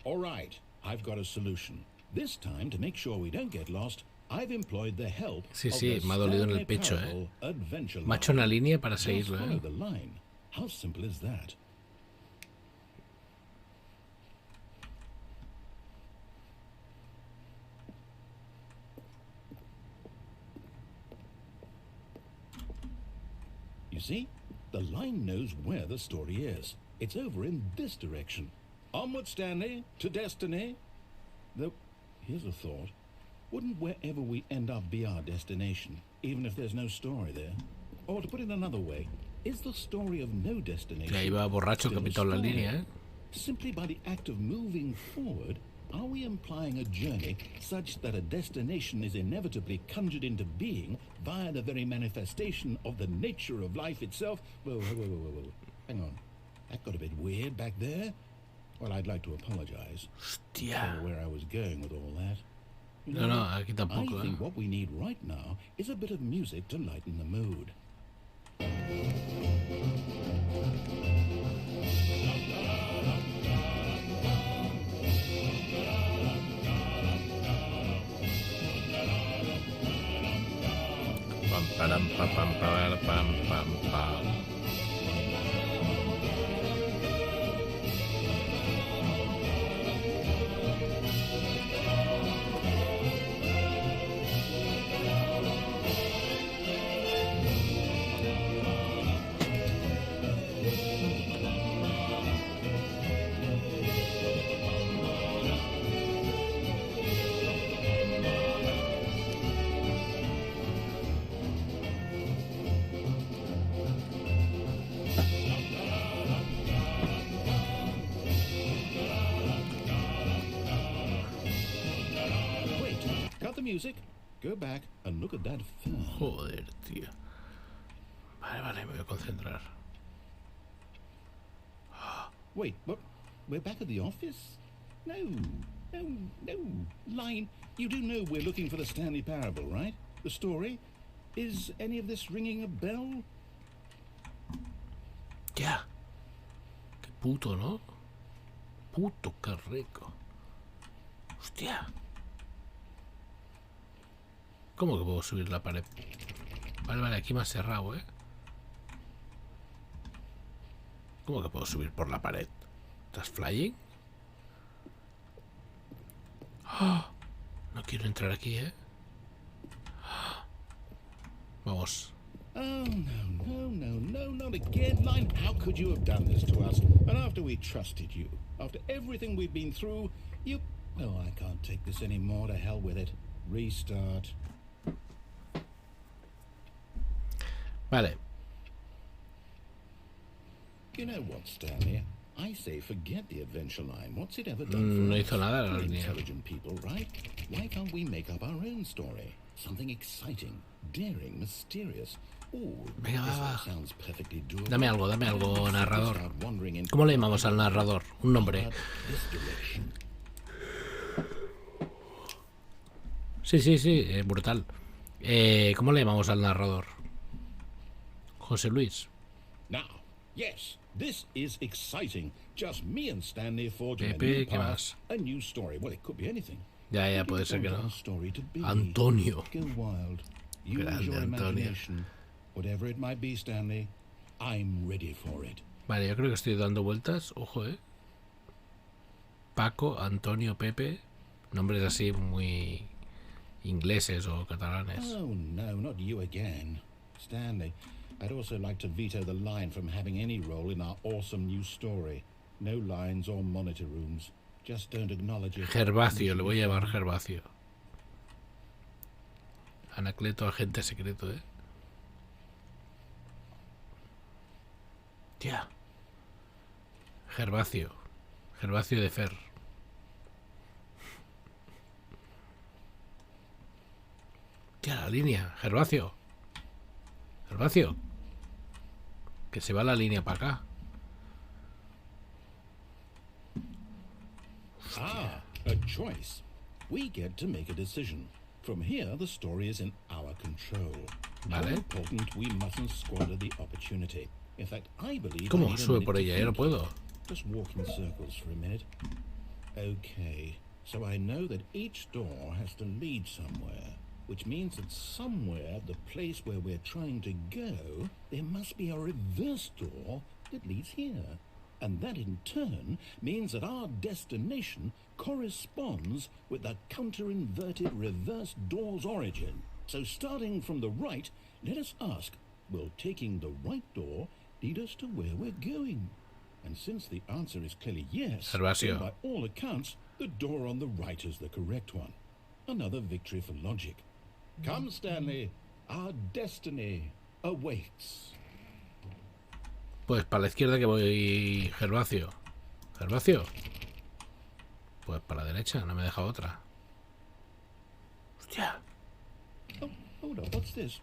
[SPEAKER 4] All right, I've got a solution. This time, to make sure we don't get lost, I've employed the help
[SPEAKER 2] Sí,
[SPEAKER 4] of
[SPEAKER 2] sí,
[SPEAKER 4] the
[SPEAKER 2] me ha dolido en el
[SPEAKER 4] Stanley
[SPEAKER 2] pecho,
[SPEAKER 4] Parable Adventure
[SPEAKER 2] Me ha hecho
[SPEAKER 4] Line.
[SPEAKER 2] una línea para
[SPEAKER 4] Just
[SPEAKER 2] seguirlo,
[SPEAKER 4] follow
[SPEAKER 2] ¿eh?
[SPEAKER 4] the line. How simple is that? You see, the line knows where the story is. It's over in this direction. Onward, Stanley, to destiny. Though, here's a thought. Wouldn't wherever we end up be our destination, even if there's no story there? Or to put it another way, is the story of no destination
[SPEAKER 2] Que ahí va borracho que ha
[SPEAKER 4] still a
[SPEAKER 2] pintado la
[SPEAKER 4] story?
[SPEAKER 2] línea, ¿eh?
[SPEAKER 4] Simply by the act of moving forward, are we implying a journey such that a destination is inevitably conjured into being via the very manifestation of the nature of life itself? Whoa. Hang on. That got a bit weird back there. Well, I'd like to apologize
[SPEAKER 2] Hostia.
[SPEAKER 4] for where I was going with all that. You
[SPEAKER 2] No, no,
[SPEAKER 4] what?
[SPEAKER 2] aquí tampoco,
[SPEAKER 4] I
[SPEAKER 2] ¿eh?
[SPEAKER 4] think what we need right now is a bit of music to lighten the mood.
[SPEAKER 2] Pam, param, pam, pam, pam, pam, pam, pam.
[SPEAKER 4] Wait, cut the music, go back and look at that film.
[SPEAKER 2] Joder, tío. Vale, me voy a concentrar.
[SPEAKER 4] Wait, We're back at the office? No, no. Line, you do know we're looking for the Stanley Parable, right? The story? Is any of this ringing a bell?
[SPEAKER 2] Ya. Qué puto, ¿no? Puto, qué rico. Hostia. ¿Cómo que puedo subir la pared? Vale, aquí me has cerrado, ¿eh? ¿Cómo que puedo subir por la pared? ¿Estás flying? ¡Ah! No quiero entrar aquí, ¿eh? ¡Ah! Vamos.
[SPEAKER 4] Oh, no, not again, Line. How could you have done this to us? And after we trusted you, after everything we've been through, you... Oh, I can't take this anymore. To hell with it. Restart.
[SPEAKER 2] Vale.
[SPEAKER 4] You know what, Stanley? I say forget the adventure line. What's it ever done
[SPEAKER 2] No
[SPEAKER 4] for
[SPEAKER 2] hizo
[SPEAKER 4] us?
[SPEAKER 2] nada la
[SPEAKER 4] We're
[SPEAKER 2] línea.
[SPEAKER 4] intelligent people, right? Why can't we make up our own story? Something exciting, daring, mysterious. Ooh,
[SPEAKER 2] Venga,
[SPEAKER 4] this
[SPEAKER 2] va,
[SPEAKER 4] all
[SPEAKER 2] va.
[SPEAKER 4] sounds perfectly doable.
[SPEAKER 2] Dame algo, narrador.
[SPEAKER 4] Start wandering in-
[SPEAKER 2] ¿Cómo le llamamos al narrador? Un nombre.
[SPEAKER 4] This direction.
[SPEAKER 2] Sí, brutal. ¿Cómo le llamamos al narrador? José Luis.
[SPEAKER 4] Now, yes, this is exciting. Just me and Stanley forging a
[SPEAKER 2] Pepe,
[SPEAKER 4] new
[SPEAKER 2] ¿qué
[SPEAKER 4] path,
[SPEAKER 2] más?
[SPEAKER 4] a new story. Well, it could be anything.
[SPEAKER 2] Ya,
[SPEAKER 4] What do
[SPEAKER 2] puede
[SPEAKER 4] you
[SPEAKER 2] ser que
[SPEAKER 4] want
[SPEAKER 2] no.
[SPEAKER 4] our story to be?
[SPEAKER 2] Antonio.
[SPEAKER 4] Go wild. Use
[SPEAKER 2] Grande
[SPEAKER 4] your
[SPEAKER 2] Antonio.
[SPEAKER 4] imagination. Whatever it might be, Stanley, I'm ready for it.
[SPEAKER 2] Vale, yo creo que estoy dando vueltas. Ojo, Paco, Antonio, Pepe. Nombres así muy ingleses o catalanes.
[SPEAKER 4] Oh, no, not you again. Stanley, I'd also like to veto the line from having any role in our awesome new story. No lines or monitor rooms. Just don't acknowledge it.
[SPEAKER 2] Gervasio, le voy a llamar Gervasio. Anacleto, agente secreto, Tía. Gervasio. Gervasio de Fer. Tía, la línea. Gervasio. Gervasio. Que se va la línea para acá.
[SPEAKER 4] Ah, a choice. We get to make a decision. From here, the story is in our control. How
[SPEAKER 2] Vale.
[SPEAKER 4] important we mustn't squander the opportunity. In fact, I believe. I
[SPEAKER 2] ¿Cómo?
[SPEAKER 4] need a
[SPEAKER 2] Sube
[SPEAKER 4] minute
[SPEAKER 2] por
[SPEAKER 4] to
[SPEAKER 2] ella, no
[SPEAKER 4] think.
[SPEAKER 2] puedo.
[SPEAKER 4] Just walk in circles for a minute. Okay, so I know that each door has to lead somewhere, which means that somewhere, the place where we're trying to go, there must be a reverse door that leads here. And that in turn means that our destination corresponds with the counter-inverted reverse door's origin. So starting from the right, let us ask, will taking the right door lead us to where we're going? And since the answer is clearly yes,
[SPEAKER 2] Gervasio.
[SPEAKER 4] then by all accounts, the door on the right is the correct one. Another victory for logic. Come, Stanley, our destiny awaits.
[SPEAKER 2] Pues para la izquierda que voy, Gervasio. Gervasio. Pues para la derecha, no me deja otra. Hostia.
[SPEAKER 4] Oh, hold on, what's this?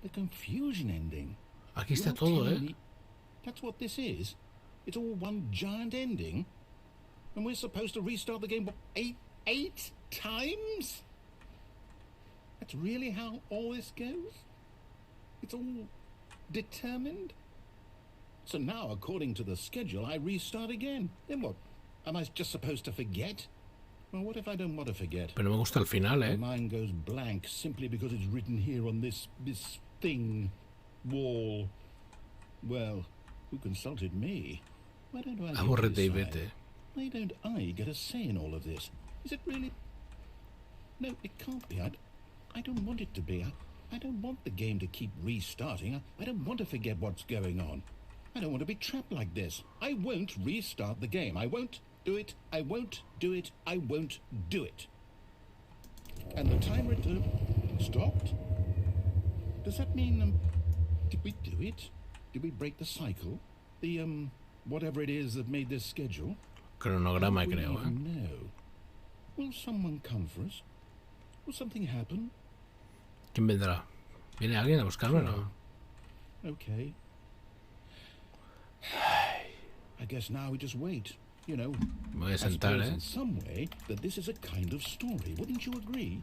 [SPEAKER 4] The confusion ending.
[SPEAKER 2] Aquí está
[SPEAKER 4] You're
[SPEAKER 2] todo,
[SPEAKER 4] telling me that's what this is? It's all one giant ending? And we're supposed to restart the game, what, eight times? That's really how all this goes? It's all determined? So now, according to the schedule, I restart again. Then what? Am I just supposed to forget? Well, what if I don't want to forget?
[SPEAKER 2] Pero no me gusta el final,
[SPEAKER 4] My mind goes blank simply because it's written here on this thing, wall. Well, who consulted me? Why don't I get to
[SPEAKER 2] Abórrete y
[SPEAKER 4] decide?
[SPEAKER 2] vete.
[SPEAKER 4] Why don't I get a say in all of this? Is it really? No, it can't be. I don't want it to be. I don't want the game to keep restarting. I don't want to forget what's going on. I don't want to be trapped like this. I won't restart the game. I won't do it. I won't do it. I won't do it. And the timer stopped? Does that mean, did we do it? Did we break the cycle? The, whatever it is that made this schedule?
[SPEAKER 2] Cronograma,
[SPEAKER 4] We
[SPEAKER 2] creo,
[SPEAKER 4] even know. Will someone come for us? Will something happen?
[SPEAKER 2] ¿Quién vendrá? ¿Viene alguien a buscarme o no?
[SPEAKER 4] Okay. I guess now we just wait. You know,
[SPEAKER 2] Me voy a
[SPEAKER 4] I
[SPEAKER 2] sentar,
[SPEAKER 4] suppose
[SPEAKER 2] ¿eh?
[SPEAKER 4] in some way that this is a kind of story. Wouldn't you agree?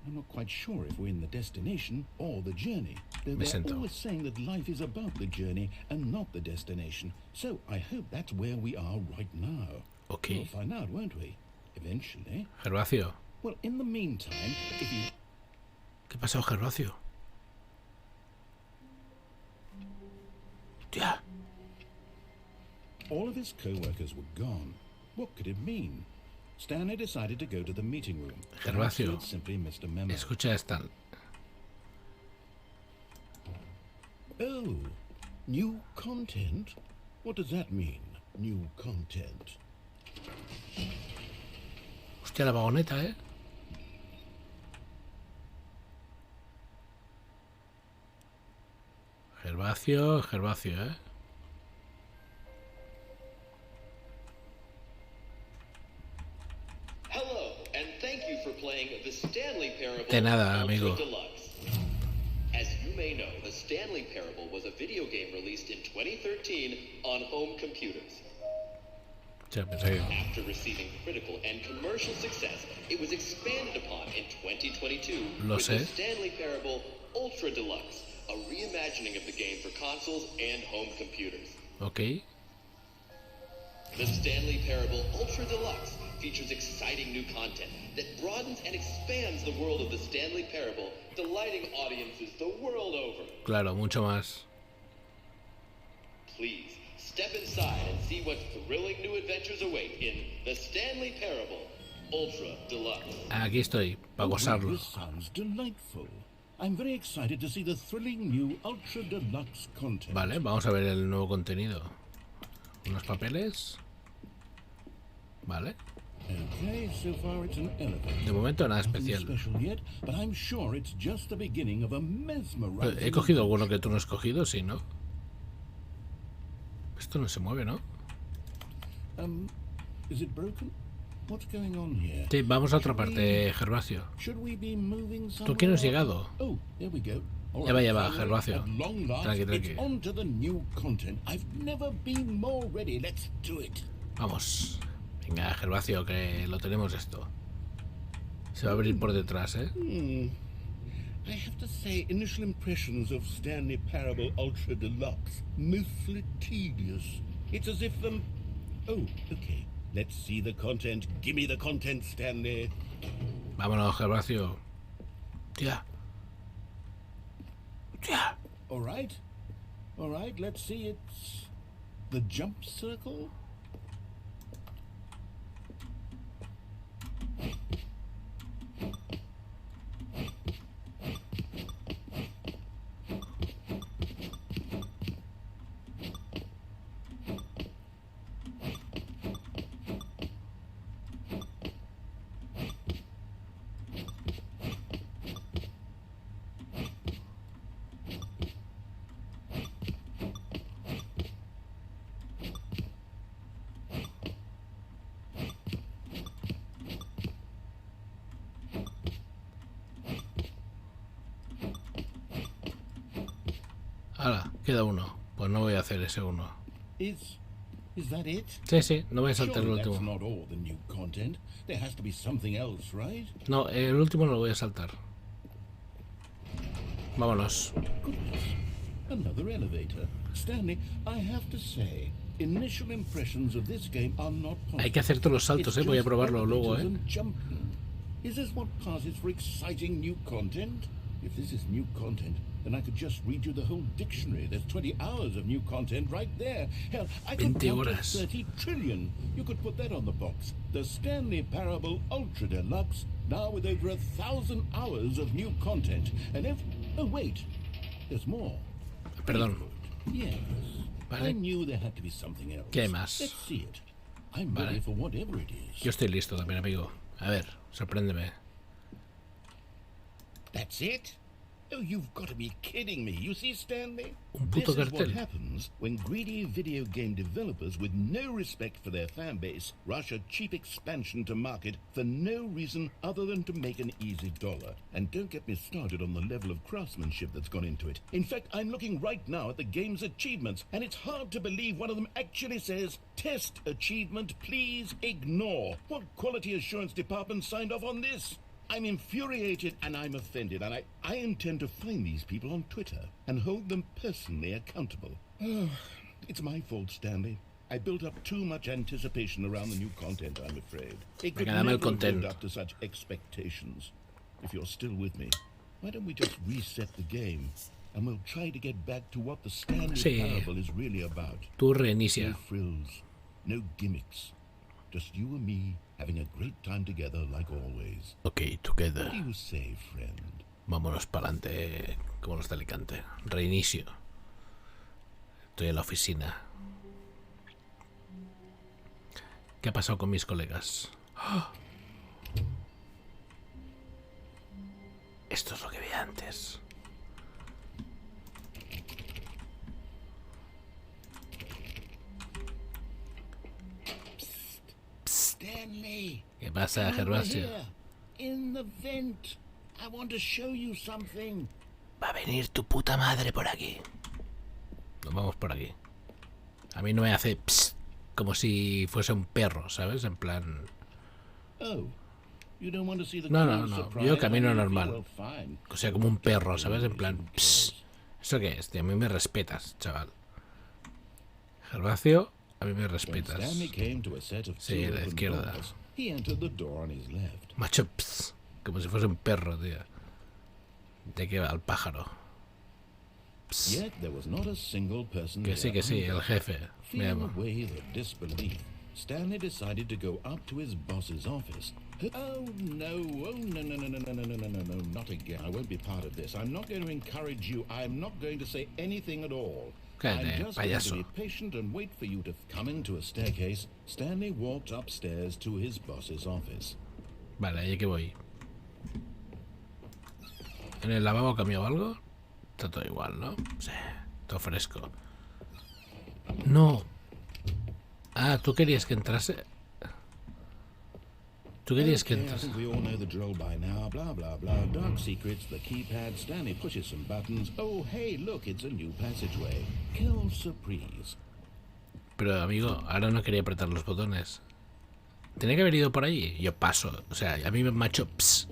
[SPEAKER 4] I'm not quite sure if we're in the destination or the journey. Though
[SPEAKER 2] Me
[SPEAKER 4] they're
[SPEAKER 2] siento.
[SPEAKER 4] always saying that life is about the journey and not the destination. So I hope that's where we are right now.
[SPEAKER 2] Ok.
[SPEAKER 4] We'll find out, won't we? Eventually.
[SPEAKER 2] Gervasio.
[SPEAKER 4] Well, in the meantime, if you...
[SPEAKER 2] ¿Qué pasó, Gervasio? Hostia.
[SPEAKER 4] All of his co-workers were gone. What could it mean? Stanley decided to go to the meeting room. Perhaps he
[SPEAKER 2] Gervasio.
[SPEAKER 4] had simply missed a memo.
[SPEAKER 2] Escucha esta.
[SPEAKER 4] Oh, new content? What does that mean, new content?
[SPEAKER 2] Hostia, la vagoneta, ¿eh? Gervasio, Gervasio, ¿eh?
[SPEAKER 6] Hello, and thank you for playing the Stanley Parable
[SPEAKER 2] De nada,
[SPEAKER 6] Ultra
[SPEAKER 2] amigo.
[SPEAKER 6] Deluxe. As you may know, the Stanley Parable was a video game released in 2013 on home computers.
[SPEAKER 2] Ya pensé que...
[SPEAKER 6] After receiving critical and commercial success, it was expanded upon in 2022
[SPEAKER 2] Lo
[SPEAKER 6] with
[SPEAKER 2] sé.
[SPEAKER 6] the Stanley Parable Ultra Deluxe, a reimagining of the game for consoles and home computers.
[SPEAKER 2] Ok.
[SPEAKER 6] The Stanley Parable Ultra Deluxe features exciting new content that broadens and expands the world of the Stanley Parable, delighting audiences the world over.
[SPEAKER 2] Claro, mucho más.
[SPEAKER 6] Please, step inside and see what thrilling new adventures await in the Stanley Parable Ultra Deluxe.
[SPEAKER 2] Aquí estoy, para gozarlo.
[SPEAKER 4] This sounds delightful. I'm very excited to see the thrilling new Ultra Deluxe content.
[SPEAKER 2] Vale, vamos a ver el nuevo contenido. Unos papeles. Vale.
[SPEAKER 4] Okay, so far it's an elevator.
[SPEAKER 2] De momento nada
[SPEAKER 4] Nothing
[SPEAKER 2] especial.
[SPEAKER 4] special yet, but I'm sure it's just the beginning of a mesmerizing...
[SPEAKER 2] He cogido alguno que tú no has cogido, sí, ¿no? Esto no se mueve, ¿no?
[SPEAKER 4] Is it broken? What's going on here?
[SPEAKER 2] Sí, vamos a otra parte, Gervasio.
[SPEAKER 4] Should we be moving
[SPEAKER 2] ¿Tú quién has
[SPEAKER 4] somewhere?
[SPEAKER 2] llegado?
[SPEAKER 4] Oh, there we go. All
[SPEAKER 2] Ya va,
[SPEAKER 4] right,
[SPEAKER 2] ya va,
[SPEAKER 4] finally,
[SPEAKER 2] Gervasio.
[SPEAKER 4] at long last,
[SPEAKER 2] Tranqui, tranqui.
[SPEAKER 4] It's on to the new content. I've never been more ready. Let's do it.
[SPEAKER 2] Vamos. Venga, Gervasio, que lo tenemos esto. Se va a abrir por detrás, ¿eh?
[SPEAKER 4] I have to say, initial impressions of Stanley Parable Ultra Deluxe, mostly tedious. It's as if Oh, okay. Let's see the content. Give me the content, Stanley.
[SPEAKER 2] Vámonos, Gervasio. Tía. Tía.
[SPEAKER 4] All right. All right, let's see. It's the jump circle.
[SPEAKER 2] Ahora, queda uno. Pues no voy a hacer ese uno.
[SPEAKER 4] Is that it?
[SPEAKER 2] Sí, sí, no voy a saltar el
[SPEAKER 4] Surely that's
[SPEAKER 2] último.
[SPEAKER 4] not all the new content. There has to be something else, right?
[SPEAKER 2] No, el último no lo voy a saltar. Vámonos.
[SPEAKER 4] Goodness, another elevator. Stanley, I have to say, initial impressions of this game are not positive.
[SPEAKER 2] Hay que hacer todos los saltos,
[SPEAKER 4] It's
[SPEAKER 2] Voy a
[SPEAKER 4] just
[SPEAKER 2] probarlo luego,
[SPEAKER 4] elevators and jumping. Is this what passes for exciting new content? If this is new content, then I could just read you the whole dictionary. There's 20 hours of new content right there. Hell, I could
[SPEAKER 2] 20
[SPEAKER 4] count to
[SPEAKER 2] horas.
[SPEAKER 4] 30 trillion. You could put that on the box. The Stanley Parable Ultra Deluxe, now with over 1,000 hours of new content. And if... Oh, wait. There's more.
[SPEAKER 2] Perdón.
[SPEAKER 4] Yes.
[SPEAKER 2] Vale.
[SPEAKER 4] I knew there had to be something else.
[SPEAKER 2] ¿Qué hay más?
[SPEAKER 4] Let's see it. I'm
[SPEAKER 2] Vale.
[SPEAKER 4] ready for whatever it is.
[SPEAKER 2] Yo estoy listo también, amigo. A ver, sorpréndeme.
[SPEAKER 4] That's it? Oh, you've got to be kidding me. You see, Stanley?
[SPEAKER 2] Un
[SPEAKER 4] This
[SPEAKER 2] puto
[SPEAKER 4] is what
[SPEAKER 2] cartel.
[SPEAKER 4] happens when greedy video game developers with no respect for their fan base rush a cheap expansion to market for no reason other than to make an easy dollar. And don't get me started on the level of craftsmanship that's gone into it. In fact, I'm looking right now at the game's achievements, and it's hard to believe one of them actually says, "Test achievement, please ignore." What quality assurance department signed off on this? I'm infuriated and I'm offended, and I intend to find these people on Twitter and hold them personally accountable. It's my fault, Stanley. I built up too much anticipation around the new content, I'm afraid. It could
[SPEAKER 2] Venga, dame el
[SPEAKER 4] never
[SPEAKER 2] content.
[SPEAKER 4] build up to such expectations. If you're still with me, why don't we just reset the game and we'll try to get back to what the Stanley
[SPEAKER 2] Sí.
[SPEAKER 4] Parable is really about.
[SPEAKER 2] Tú
[SPEAKER 4] No
[SPEAKER 2] reinicia.
[SPEAKER 4] frills, no gimmicks. Just you and me having a great time together like always.
[SPEAKER 2] Ok, together.
[SPEAKER 4] What do you say, friend?
[SPEAKER 2] Vámonos para adelante, como los de Alicante. Reinicio. Estoy en la oficina. ¿Qué ha pasado con mis colegas? ¡Ah! Esto es lo que vi antes.
[SPEAKER 4] Stanley!
[SPEAKER 2] ¿Qué pasa,
[SPEAKER 4] over
[SPEAKER 2] Gervasio?
[SPEAKER 4] here, in the vent. I want to show you something.
[SPEAKER 2] Va a venir tu puta madre por aquí. Nos vamos por aquí. A mí no me hace psst, como si fuese un perro, ¿sabes? En plan...
[SPEAKER 4] Oh, you don't want to see the
[SPEAKER 2] No,
[SPEAKER 4] cool
[SPEAKER 2] no, no.
[SPEAKER 4] surprise
[SPEAKER 2] Yo camino
[SPEAKER 4] I
[SPEAKER 2] normal.
[SPEAKER 4] Well, fine.
[SPEAKER 2] O sea, como un perro, ¿sabes? En plan... psst. ¿Eso qué es, tío? A mí me respetas, chaval. Gervasio, a mí me
[SPEAKER 4] When
[SPEAKER 2] respetas.
[SPEAKER 4] Stanley came to a set of
[SPEAKER 2] Sí,
[SPEAKER 4] two
[SPEAKER 2] la
[SPEAKER 4] open
[SPEAKER 2] izquierda.
[SPEAKER 4] doors, he entered the door on his left.
[SPEAKER 2] Macho, psst, como si fuese un perro, tío. ¿De qué va el pájaro? Psst.
[SPEAKER 4] Yet there was not a single person
[SPEAKER 2] Que sí,
[SPEAKER 4] there
[SPEAKER 2] que sí,
[SPEAKER 4] either.
[SPEAKER 2] el jefe. Me
[SPEAKER 4] Feeling
[SPEAKER 2] llamo.
[SPEAKER 4] a wave of disbelief, Stanley decided to go up to his boss's office. Oh no, no, not again. I won't be part of this. I'm not going to encourage you. I'm not going to say anything at all.
[SPEAKER 2] Cállate,
[SPEAKER 4] I'm just going
[SPEAKER 2] payaso.
[SPEAKER 4] to be patient and wait for you to come into a staircase. Stanley walked upstairs to his boss's office.
[SPEAKER 2] Vale, ahí que voy. ¿En el lavabo cambió algo? Está todo igual, ¿no? Sí, todo fresco. No. Ah, tú querías que entrase. Tú querías que
[SPEAKER 4] Okay, I
[SPEAKER 2] entrase.
[SPEAKER 4] think we all know the drill by now. Blah, blah, blah. Dark secrets, the keypad. Stanley pushes some buttons. Oh, hey, look, it's a new passageway. Kill surprise.
[SPEAKER 2] Pero amigo, ahora no quería apretar los botones. Tenía que haber ido por allí. Yo paso. O sea, a mí me ha hecho pss.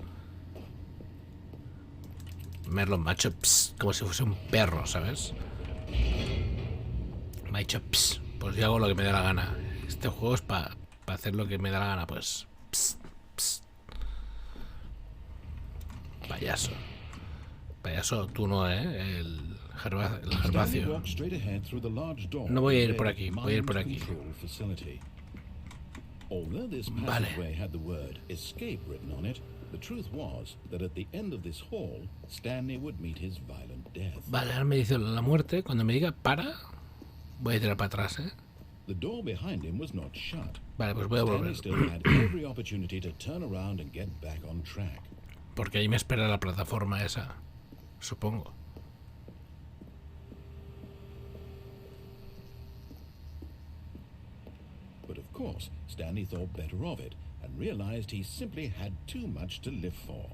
[SPEAKER 2] Merlon me ha hecho pss, como si fuese un perro, ¿sabes? Me ha hecho pss. Pues yo hago lo que me da la gana. Este juego es para hacer lo que me da la gana, pues. Pss, pss. Payaso. Payaso, tú no, ¿eh? El
[SPEAKER 4] Stanley
[SPEAKER 2] Gervasio.
[SPEAKER 4] walked straight ahead through the large door.
[SPEAKER 2] No voy a ir
[SPEAKER 4] of
[SPEAKER 2] por
[SPEAKER 4] the
[SPEAKER 2] aquí, voy a ir por
[SPEAKER 4] mind
[SPEAKER 2] aquí.
[SPEAKER 4] control facility. Although this
[SPEAKER 2] Vale.
[SPEAKER 4] passageway had the word escape written on it, the truth was that at the end of this hall, Stanley would meet his violent death.
[SPEAKER 2] Vale, ahora me dice la muerte. Cuando me diga para, voy a tirar para atrás, ¿eh?
[SPEAKER 4] The door behind him was not shut.
[SPEAKER 2] Vale, pues voy a
[SPEAKER 4] Stanley
[SPEAKER 2] volver.
[SPEAKER 4] still had every opportunity to turn around and get back on track.
[SPEAKER 2] Porque ahí me espera la plataforma esa. Supongo.
[SPEAKER 4] But of course, Stanley thought better of it and realized he simply had too much to live for.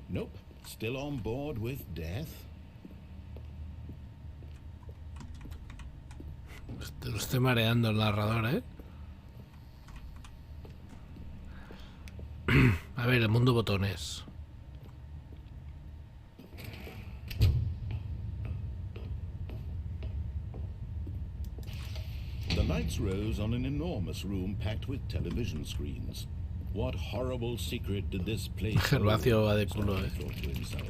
[SPEAKER 4] Nope, still on board with death.
[SPEAKER 2] Te lo estoy mareando el narrador, ¿eh? A ver, el mundo botones.
[SPEAKER 4] The lights rose on an enormous room packed with television screens. What horrible secret did this place hold?
[SPEAKER 2] Gervasio va de culo,
[SPEAKER 4] Stanley
[SPEAKER 2] eh.
[SPEAKER 4] thought to himself.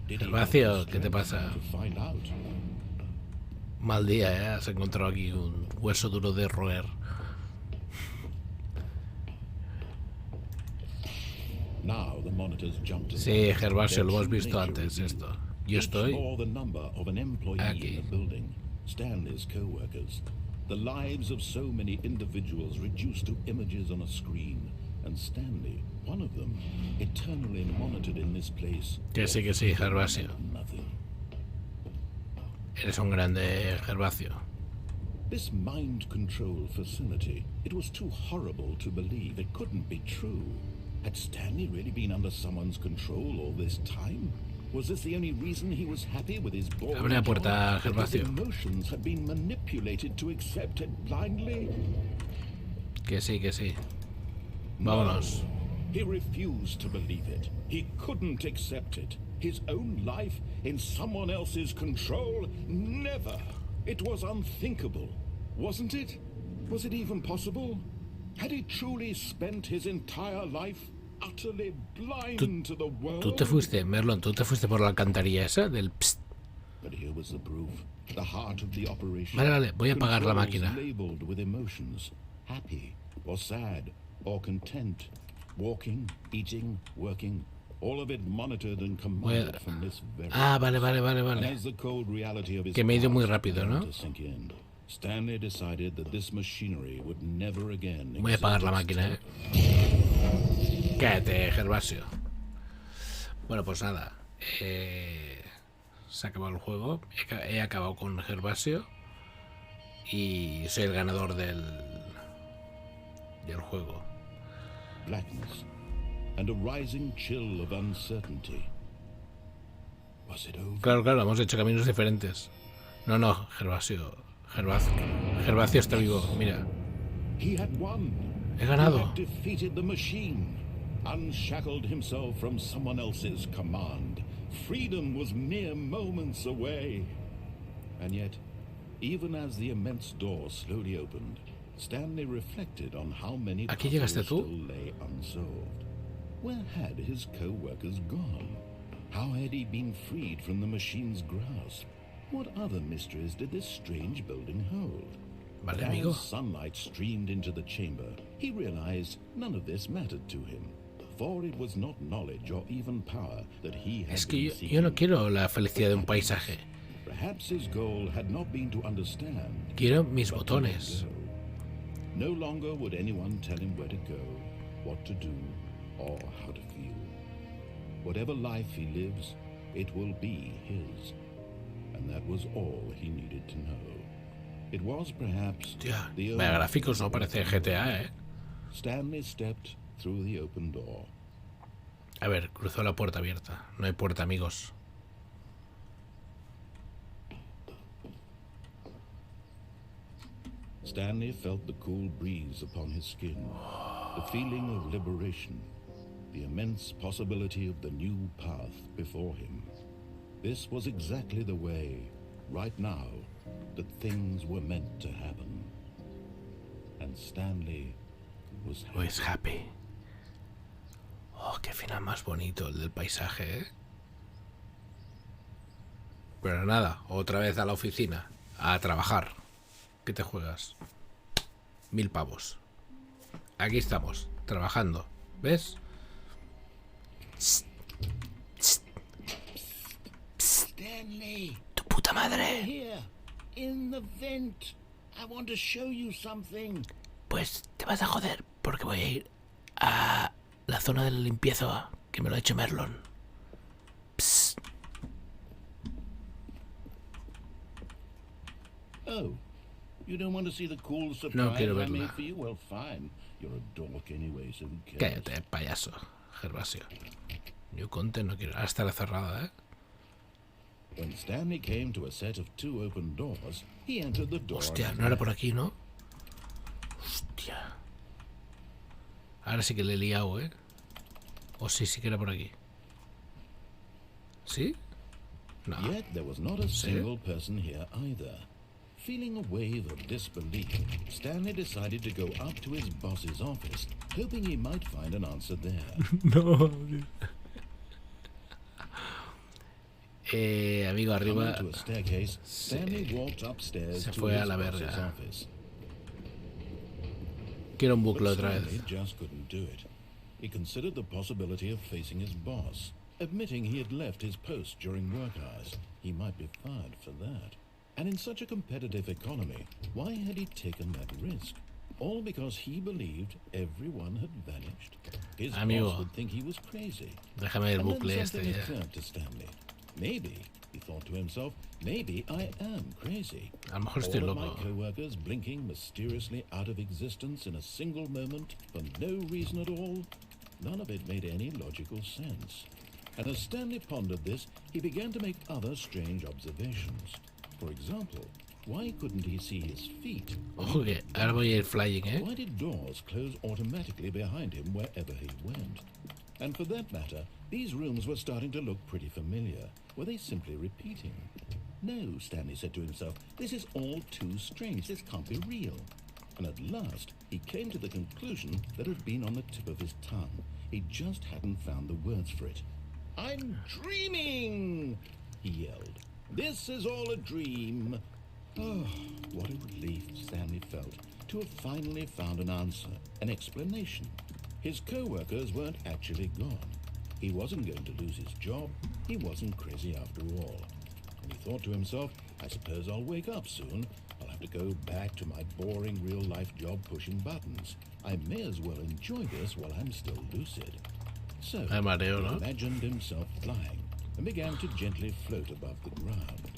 [SPEAKER 4] Did he
[SPEAKER 2] Gervasio,
[SPEAKER 4] have the
[SPEAKER 2] ¿qué te
[SPEAKER 4] strength
[SPEAKER 2] pasa?
[SPEAKER 4] to find out?
[SPEAKER 2] Mal día, ¿eh? Has encontrado aquí un hueso duro de roer.
[SPEAKER 4] Now the monitors jumped to
[SPEAKER 2] Sí,
[SPEAKER 4] life.
[SPEAKER 2] Gervasio, lo
[SPEAKER 4] Their
[SPEAKER 2] hemos
[SPEAKER 4] true
[SPEAKER 2] visto
[SPEAKER 4] nature
[SPEAKER 2] antes
[SPEAKER 4] revealed.
[SPEAKER 2] esto. Yo
[SPEAKER 4] Each
[SPEAKER 2] estoy
[SPEAKER 4] bore the number of an employee
[SPEAKER 2] aquí.
[SPEAKER 4] in the building, Stanley's co-workers. The lives of so many individuals reduced to images on a screen. and Stanley, one of them, eternally monitored in this place.
[SPEAKER 2] Que sí, Gervasio.
[SPEAKER 4] Nothing.
[SPEAKER 2] Eres un grande, Gervasio.
[SPEAKER 4] This mind control facility, it was too horrible to believe. It couldn't be true. Had Stanley really been under someone's control all this time? Was this the only reason he was happy with his boy?
[SPEAKER 2] Abre la puerta, Gervasio.
[SPEAKER 4] His emotions had been manipulated to accept it blindly.
[SPEAKER 2] Que sí. Vámonos.
[SPEAKER 4] He refused to believe it. He couldn't accept it. His own life in someone else's control? Never. It was unthinkable, wasn't it? Was it even possible? Had he truly spent his entire life utterly blind to the world?
[SPEAKER 2] Tú te fuiste, Merlon, tú te fuiste por la alcantarilla esa del pst.
[SPEAKER 4] But here was the proof. The heart of the operation.
[SPEAKER 2] Vale, voy a apagar la máquina.
[SPEAKER 4] Labeled with emotions, happy or sad or content, walking, eating, working, all of it monitored and commanded from this very.
[SPEAKER 2] Ah, vale.
[SPEAKER 4] And as the cold reality of his
[SPEAKER 2] Que me he ido muy
[SPEAKER 4] past
[SPEAKER 2] rápido, ¿no?
[SPEAKER 4] began to sink in, Stanley decided that this machinery would never again.
[SPEAKER 2] Voy a apagar la
[SPEAKER 4] exert
[SPEAKER 2] máquina,
[SPEAKER 4] its
[SPEAKER 2] Cállate, Gervasio. Bueno, pues nada. Se ha acabado el juego. He acabado con Gervasio. Y soy el ganador del juego.
[SPEAKER 4] blackness and a rising chill of uncertainty. Was it over?
[SPEAKER 2] Claro, hemos hecho caminos diferentes. No, Gervasio está vivo, mira.
[SPEAKER 4] He had won.
[SPEAKER 2] He ganado.
[SPEAKER 4] He had defeated the machine, unshackled himself from someone else's command. Freedom was mere moments away. And yet, even as the immense door slowly opened, Stanley reflected on how many
[SPEAKER 2] ¿Aquí llegaste
[SPEAKER 4] puzzles
[SPEAKER 2] tú?
[SPEAKER 4] still lay unsolved. Where had his co-workers gone? How had he been freed from the machine's grasp? What other mysteries did this strange building hold?
[SPEAKER 2] Vale,
[SPEAKER 4] But
[SPEAKER 2] amigo.
[SPEAKER 4] as sunlight streamed into the chamber, he realized none of this mattered to him, for it was not knowledge or even power that he had
[SPEAKER 2] Es
[SPEAKER 4] been
[SPEAKER 2] que
[SPEAKER 4] seeking.
[SPEAKER 2] yo no quiero la felicidad de un paisaje.
[SPEAKER 4] Perhaps his goal had not been to understand.
[SPEAKER 2] Quiero mis
[SPEAKER 4] but to let
[SPEAKER 2] botones.
[SPEAKER 4] go. No longer would anyone tell him where to go, what to do, or how to feel. Whatever life he lives, it will be his. And that was all he needed to know. It was perhaps
[SPEAKER 2] Hostia,
[SPEAKER 4] the
[SPEAKER 2] vaya
[SPEAKER 4] only
[SPEAKER 2] gráficos, no parece GTA,
[SPEAKER 4] Stanley stepped through the open door.
[SPEAKER 2] A ver, cruzó la puerta abierta. No hay puerta, amigos.
[SPEAKER 4] Stanley felt the cool breeze upon his skin, the feeling of liberation, the immense possibility of the new path before him. This was exactly the way, right now, that things were meant to happen. And Stanley was happy.
[SPEAKER 2] Was happy. Oh, qué final más bonito el del paisaje, Pero nada, otra vez a la oficina, a trabajar. ¿Qué te juegas? 1000 pavos. Aquí estamos, trabajando. ¿Ves?
[SPEAKER 7] Stanley,
[SPEAKER 2] ¡Tu puta madre!
[SPEAKER 7] here, in the vent. I want to show you something.
[SPEAKER 2] Pues te vas a joder, porque voy a ir a la zona de la limpieza, que me lo ha hecho Merlon. Psst.
[SPEAKER 4] Oh, you don't want to see the cool
[SPEAKER 2] No
[SPEAKER 4] surprise
[SPEAKER 2] quiero
[SPEAKER 4] I made
[SPEAKER 2] verla.
[SPEAKER 4] for you? Well, fine. You're a dork anyway, so who cares?
[SPEAKER 2] Cállate, payaso, Gervasio. New content no quiero. Ahora estará cerrada,
[SPEAKER 4] When Stanley came to a set of 2 open doors, he entered the door.
[SPEAKER 2] Hostia, no era por aquí, ¿no? Hostia. Ahora sí que le he liado, O sí que era por aquí. ¿Sí? No.
[SPEAKER 4] Yet there was not a single person here either. Feeling a wave of disbelief, Stanley decided to go up to his boss's office, hoping he might find an answer there.
[SPEAKER 2] No. Amigo,
[SPEAKER 4] Coming
[SPEAKER 2] arriba.
[SPEAKER 4] to a staircase, Stanley walked upstairs
[SPEAKER 2] Se
[SPEAKER 4] to
[SPEAKER 2] fue a
[SPEAKER 4] his
[SPEAKER 2] la
[SPEAKER 4] boss's
[SPEAKER 2] verga.
[SPEAKER 4] office.
[SPEAKER 2] Quiero un
[SPEAKER 4] But
[SPEAKER 2] bucle otra
[SPEAKER 4] Stanley
[SPEAKER 2] vez.
[SPEAKER 4] just couldn't do it. He considered the possibility of facing his boss, admitting he had left his post during work hours. He might be fired for that. And in such a competitive economy, why had he taken that risk? all because he believed everyone had vanished. His
[SPEAKER 2] Amigo.
[SPEAKER 4] boss would think he was crazy.
[SPEAKER 2] Déjame el
[SPEAKER 4] And then
[SPEAKER 2] bucle este
[SPEAKER 4] something
[SPEAKER 2] ya.
[SPEAKER 4] occurred to Stanley. Maybe, he thought to himself, maybe I am crazy.
[SPEAKER 2] A lo mejor estoy
[SPEAKER 4] All of my
[SPEAKER 2] loco.
[SPEAKER 4] co-workers blinking mysteriously out of existence in a single moment for no reason at all. None of it made any logical sense. And as Stanley pondered this, he began to make other strange observations. For example, why couldn't he see his feet?
[SPEAKER 2] Ojo que ahora voy a ir flying, ¿eh?
[SPEAKER 4] Why did doors close automatically behind him wherever he went? And for that matter, these rooms were starting to look pretty familiar. Were they simply repeating? No, Stanley said to himself, this is all too strange. This can't be real. And at last, he came to the conclusion that had been on the tip of his tongue. He just hadn't found the words for it. I'm dreaming, he yelled. This is all a dream. Oh, what a relief Stanley felt to have finally found an answer, an explanation. His co-workers weren't actually gone. He wasn't going to lose his job. He wasn't crazy after all. And he thought to himself, I suppose I'll wake up soon. I'll have to go back to my boring real-life job pushing buttons. I may as well enjoy this while I'm still lucid. So,
[SPEAKER 2] Ay, mareo,
[SPEAKER 4] he
[SPEAKER 2] ¿no?
[SPEAKER 4] imagined himself flying and began to gently float above the ground.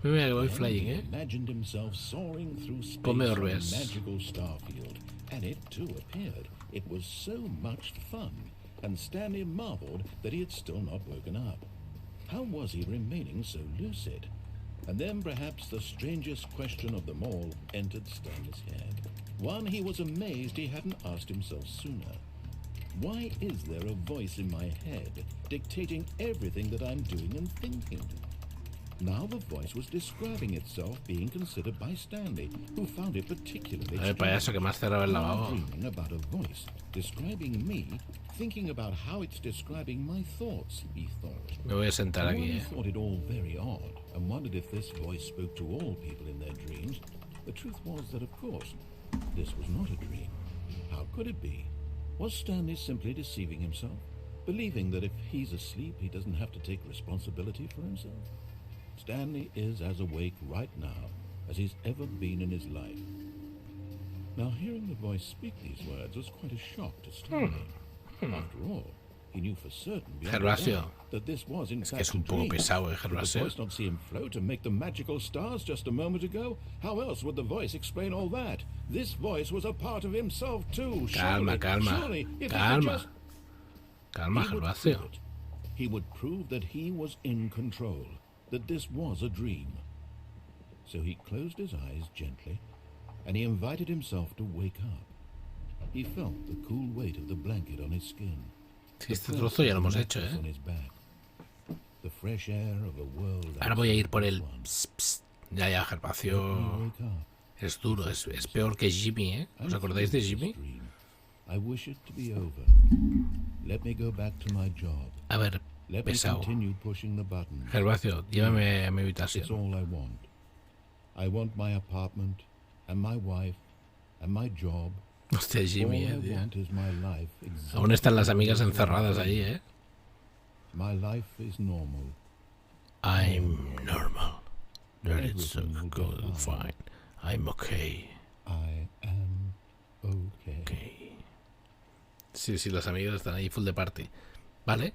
[SPEAKER 2] Mira que voy
[SPEAKER 4] Then
[SPEAKER 2] flying,
[SPEAKER 4] he
[SPEAKER 2] ¿eh?
[SPEAKER 4] imagined himself soaring through space
[SPEAKER 2] Ponme
[SPEAKER 4] on a
[SPEAKER 2] orbes.
[SPEAKER 4] magical starfield, and it too appeared. It was so much fun, and Stanley marveled that he had still not woken up. How was he remaining so lucid? And then perhaps the strangest question of them all entered Stanley's head. One he was amazed he hadn't asked himself sooner. Why is there a voice in my head dictating everything that I'm doing and thinking? Now the voice was describing itself being considered by Stanley, who found it particularly
[SPEAKER 2] A ver, payaso, que me has cerrado el
[SPEAKER 4] I'm
[SPEAKER 2] lavabo.
[SPEAKER 4] dreaming about a voice describing me, thinking about how it's describing my thoughts, he thought.
[SPEAKER 2] Me voy a sentar
[SPEAKER 4] And
[SPEAKER 2] aquí,
[SPEAKER 4] while he
[SPEAKER 2] ¿eh?
[SPEAKER 4] thought it all very odd and wondered if this voice spoke to all people in their dreams, the truth was that, of course, this was not a dream. How could it be? Was Stanley simply deceiving himself, believing that if he's asleep, he doesn't have to take responsibility for himself? Stanley is as awake right now as he's ever been in his life. Now, hearing the voice speak these words was quite a shock to Stanley. After all, he knew for certain beyond a
[SPEAKER 2] Gervasio.
[SPEAKER 4] doubt that this was in
[SPEAKER 2] Es
[SPEAKER 4] fact
[SPEAKER 2] un
[SPEAKER 4] a
[SPEAKER 2] poco
[SPEAKER 4] dream.
[SPEAKER 2] pesado,
[SPEAKER 4] Did the
[SPEAKER 2] Gervasio.
[SPEAKER 4] voice not see him float and make the magical stars just a moment ago? How else would the voice explain all that? This voice was a part of himself too.
[SPEAKER 2] Calma,
[SPEAKER 4] Surely,
[SPEAKER 2] calma.
[SPEAKER 4] surely, if he could
[SPEAKER 2] Calma.
[SPEAKER 4] just-
[SPEAKER 2] Calma,
[SPEAKER 4] he would
[SPEAKER 2] Gervasio.
[SPEAKER 4] prove it. He would prove that he was in control, that this was a dream. So he closed his eyes gently, and he invited himself to wake up. He felt the cool weight of the blanket on his skin.
[SPEAKER 2] Si este trozo ya lo hemos hecho,
[SPEAKER 4] On
[SPEAKER 2] ¿eh?
[SPEAKER 4] his back. The fresh air of a world
[SPEAKER 2] Ahora voy a ir por el...
[SPEAKER 4] outside this
[SPEAKER 2] Pss, pss. Ya, ya,
[SPEAKER 4] one.
[SPEAKER 2] Gervasio.
[SPEAKER 4] Wake up.
[SPEAKER 2] Es duro, es peor que Jimmy, ¿eh? ¿Os acordáis de Jimmy?
[SPEAKER 4] I wish it to be over. Let me go back to my job.
[SPEAKER 2] A ver,
[SPEAKER 4] Let me
[SPEAKER 2] pesado.
[SPEAKER 4] continue pushing the buttons.
[SPEAKER 2] Gervasio, llévame a mi
[SPEAKER 4] It's
[SPEAKER 2] habitación.
[SPEAKER 4] all I want. I want my apartment, and my wife, and my job.
[SPEAKER 2] Hostia, Jimmy,
[SPEAKER 4] all I
[SPEAKER 2] tío.
[SPEAKER 4] want is my life
[SPEAKER 2] Aún están las
[SPEAKER 4] exactly
[SPEAKER 2] amigas
[SPEAKER 4] as it
[SPEAKER 2] encerradas
[SPEAKER 4] is.
[SPEAKER 2] allí, ¿eh?
[SPEAKER 4] My life is normal.
[SPEAKER 2] I'm normal. That is so
[SPEAKER 4] Everything will be
[SPEAKER 2] good, fine. I'm okay.
[SPEAKER 4] I am okay.
[SPEAKER 2] Okay. Sí, sí, las amigas están ahí full de party. Vale.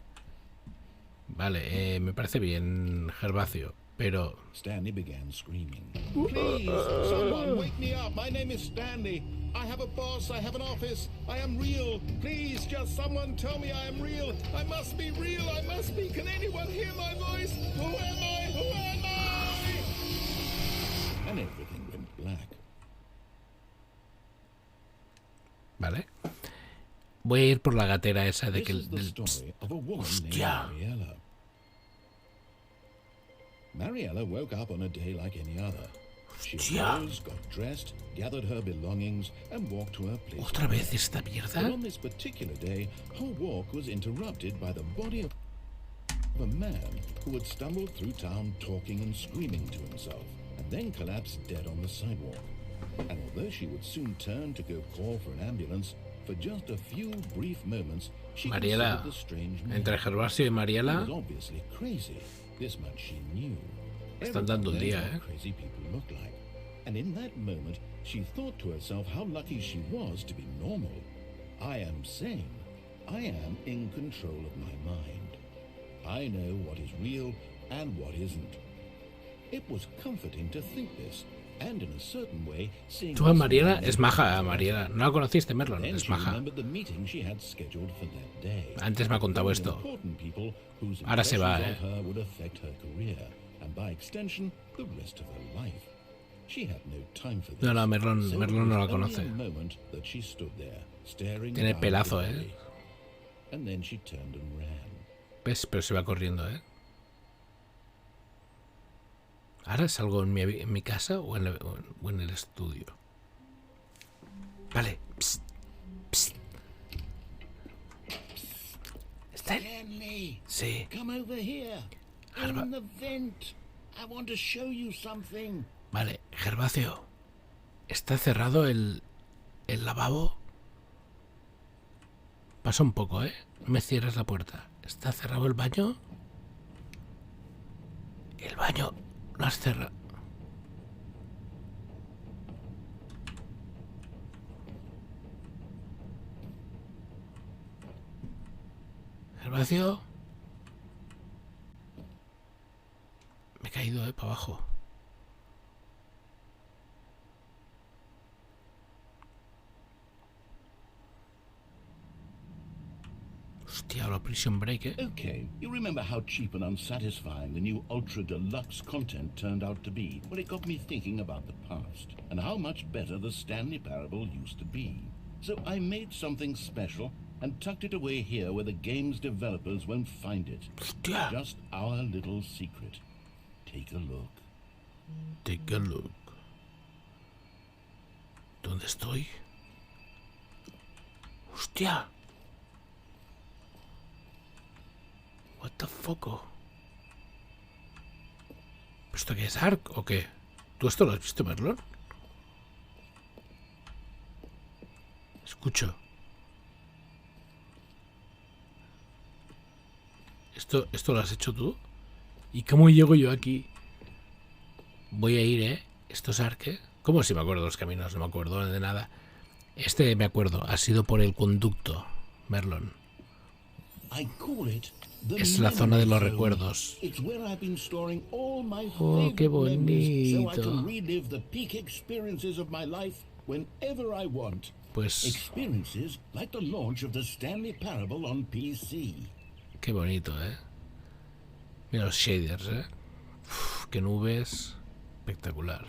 [SPEAKER 2] Vale, me parece bien, Gervasio. Pero...
[SPEAKER 4] Stanley began screaming. Please, someone wake me up. My name is Stanley. I have a boss. I have an office. I am real. Please, just someone tell me I am real. I must be real. I must be. Can anyone hear my voice? Who am I? Who am I? And everything went black.
[SPEAKER 2] Vale. Voy a ir por la gatera esa de
[SPEAKER 4] This
[SPEAKER 2] que...
[SPEAKER 4] is the story of a woman named
[SPEAKER 2] Hostia.
[SPEAKER 4] Mariella. Mariella woke up on a day like any other. She
[SPEAKER 2] Hostia.
[SPEAKER 4] arose, got dressed, gathered her belongings, and walked to her place.
[SPEAKER 2] ¿Otra vez esta
[SPEAKER 4] But
[SPEAKER 2] mierda?
[SPEAKER 4] on this particular day, her walk was interrupted by the body of a man who had stumbled through town talking and screaming to himself, and then collapsed dead on the sidewalk. And although she would soon turn to go call for an ambulance, for just a few brief moments, she
[SPEAKER 2] Mariela,
[SPEAKER 4] considered the strange man.
[SPEAKER 2] entre Gervasio y
[SPEAKER 4] He
[SPEAKER 2] Mariela...
[SPEAKER 4] was obviously crazy. This much she knew.
[SPEAKER 2] Están dando el
[SPEAKER 4] Everyone
[SPEAKER 2] día,
[SPEAKER 4] knows
[SPEAKER 2] ¿eh?
[SPEAKER 4] what crazy people look like. And in that moment, she thought to herself how lucky she was to be normal. I am sane. I am in control of my mind. I know what is real and what isn't. It was comforting to think this, and in a certain way, seeing
[SPEAKER 2] Tú a Mariela es maja, Mariela. ¿No la conociste, Merlon?
[SPEAKER 4] Then
[SPEAKER 2] Es
[SPEAKER 4] she
[SPEAKER 2] maja.
[SPEAKER 4] remembered the meeting she had scheduled for that day.
[SPEAKER 2] Antes me ha contado
[SPEAKER 4] With
[SPEAKER 2] esto.
[SPEAKER 4] important people whose
[SPEAKER 2] Ahora se va,
[SPEAKER 4] impressions of her would affect her career, and by extension, the rest of her life. She had no time for this.
[SPEAKER 2] No, Merlon
[SPEAKER 4] So
[SPEAKER 2] no
[SPEAKER 4] it
[SPEAKER 2] la
[SPEAKER 4] was only
[SPEAKER 2] conoce.
[SPEAKER 4] a moment that she stood there, staring
[SPEAKER 2] Tiene
[SPEAKER 4] down
[SPEAKER 2] pelazo,
[SPEAKER 4] the
[SPEAKER 2] ¿eh?
[SPEAKER 4] valley. And then she turned and ran.
[SPEAKER 2] ¿Ves? Pero se va corriendo, ¿eh? ¿Ahora salgo en mi casa o en el estudio? Vale. Psst. Psst. ¿Está él?
[SPEAKER 7] Stanley,
[SPEAKER 2] Sí.
[SPEAKER 7] come over here.
[SPEAKER 2] Gerva-
[SPEAKER 7] In the vent. I want to show you something.
[SPEAKER 2] Vale, Gervasio. ¿Está cerrado el lavabo? Pasa un poco, ¿eh? No me cierres la puerta. ¿Está cerrado el baño? El baño lo has cerrado. Gervasio. Me he caído, para abajo. Hostia, la Prison Break, ¿eh?
[SPEAKER 4] Okay, you remember how cheap and unsatisfying the new Ultra Deluxe content turned out to be? Well, it got me thinking about the past and how much better the Stanley Parable used to be. So I made something special and tucked it away here where the game's developers won't find it.
[SPEAKER 2] Hostia.
[SPEAKER 4] Just our little secret. Take a look.
[SPEAKER 2] Take a look. ¿Dónde estoy? Hostia. What the fuck? ¿Esto qué es Ark o qué? ¿Tú esto lo has visto, Merlon? Escucho. ¿Esto lo has hecho tú? ¿Y cómo llego yo aquí? Voy a ir, ¿eh? ¿Esto es Ark, eh? ¿Cómo si me acuerdo de los caminos? No me acuerdo de nada. Este me acuerdo. Ha sido por el conducto, Merlon.
[SPEAKER 4] I call it the
[SPEAKER 2] Es la zona de los
[SPEAKER 4] memory zone.
[SPEAKER 2] recuerdos.
[SPEAKER 4] It's where I've been storing all my
[SPEAKER 2] Oh, qué
[SPEAKER 4] favorite memories so I
[SPEAKER 2] bonito.
[SPEAKER 4] can relive the peak experiences of my life whenever I want.
[SPEAKER 2] Pues
[SPEAKER 4] Experiences like the launch of the Stanley Parable on PC.
[SPEAKER 2] qué bonito, ¿eh? Mira los shaders, ¿eh? Uf, qué nubes. Espectacular.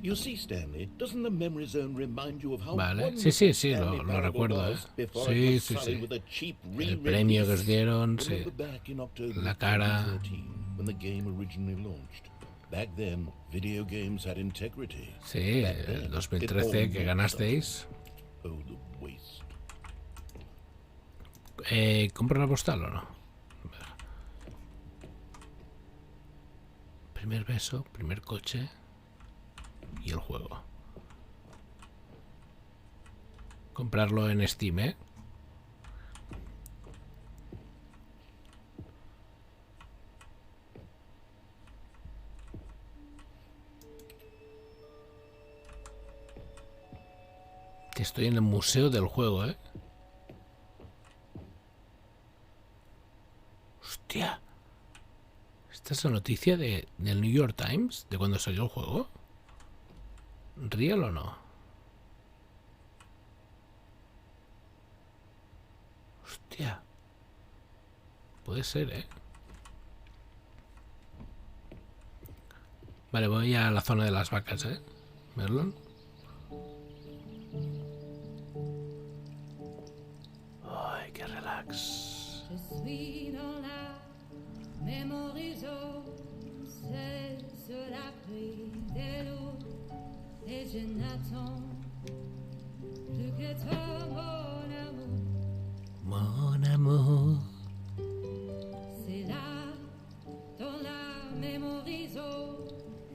[SPEAKER 4] You see, Stanley, doesn't the memory zone remind you of how
[SPEAKER 2] Vale.
[SPEAKER 4] wonderful
[SPEAKER 2] Sí,
[SPEAKER 4] Stanley
[SPEAKER 2] lo
[SPEAKER 4] Parable
[SPEAKER 2] recuerdo, ¿eh?
[SPEAKER 4] was before
[SPEAKER 2] Sí,
[SPEAKER 4] it was
[SPEAKER 2] sí,
[SPEAKER 4] sullied
[SPEAKER 2] sí.
[SPEAKER 4] with a cheap
[SPEAKER 2] El
[SPEAKER 4] re-release?
[SPEAKER 2] premio que os dieron, sí.
[SPEAKER 4] Remember back in October
[SPEAKER 2] La cara.
[SPEAKER 4] 2013, when the game originally launched. Back then, video games had integrity.
[SPEAKER 2] Sí,
[SPEAKER 4] Back then,
[SPEAKER 2] el
[SPEAKER 4] it
[SPEAKER 2] 2013
[SPEAKER 4] all
[SPEAKER 2] que
[SPEAKER 4] meant
[SPEAKER 2] ganasteis.
[SPEAKER 4] something. Oh, the waste.
[SPEAKER 2] ¿Compro una postal o no? Primer beso, primer coche y el juego. Comprarlo en Steam, ¿eh? Que estoy en el museo del juego, ¿eh? Hostia. ¿Esta es la noticia del New York Times? ¿De cuando salió el juego? ¿Real o no? Hostia. Puede ser, ¿eh? Vale, voy a la zona de las vacas, ¿eh? Merlon. Ay, qué relax.
[SPEAKER 1] Je suis dans la mémorie zone, c'est sur la pluie de l'eau, et je n'attends plus que toi, mon amour.
[SPEAKER 2] Mon amour.
[SPEAKER 1] C'est là, dans la mémorie zone,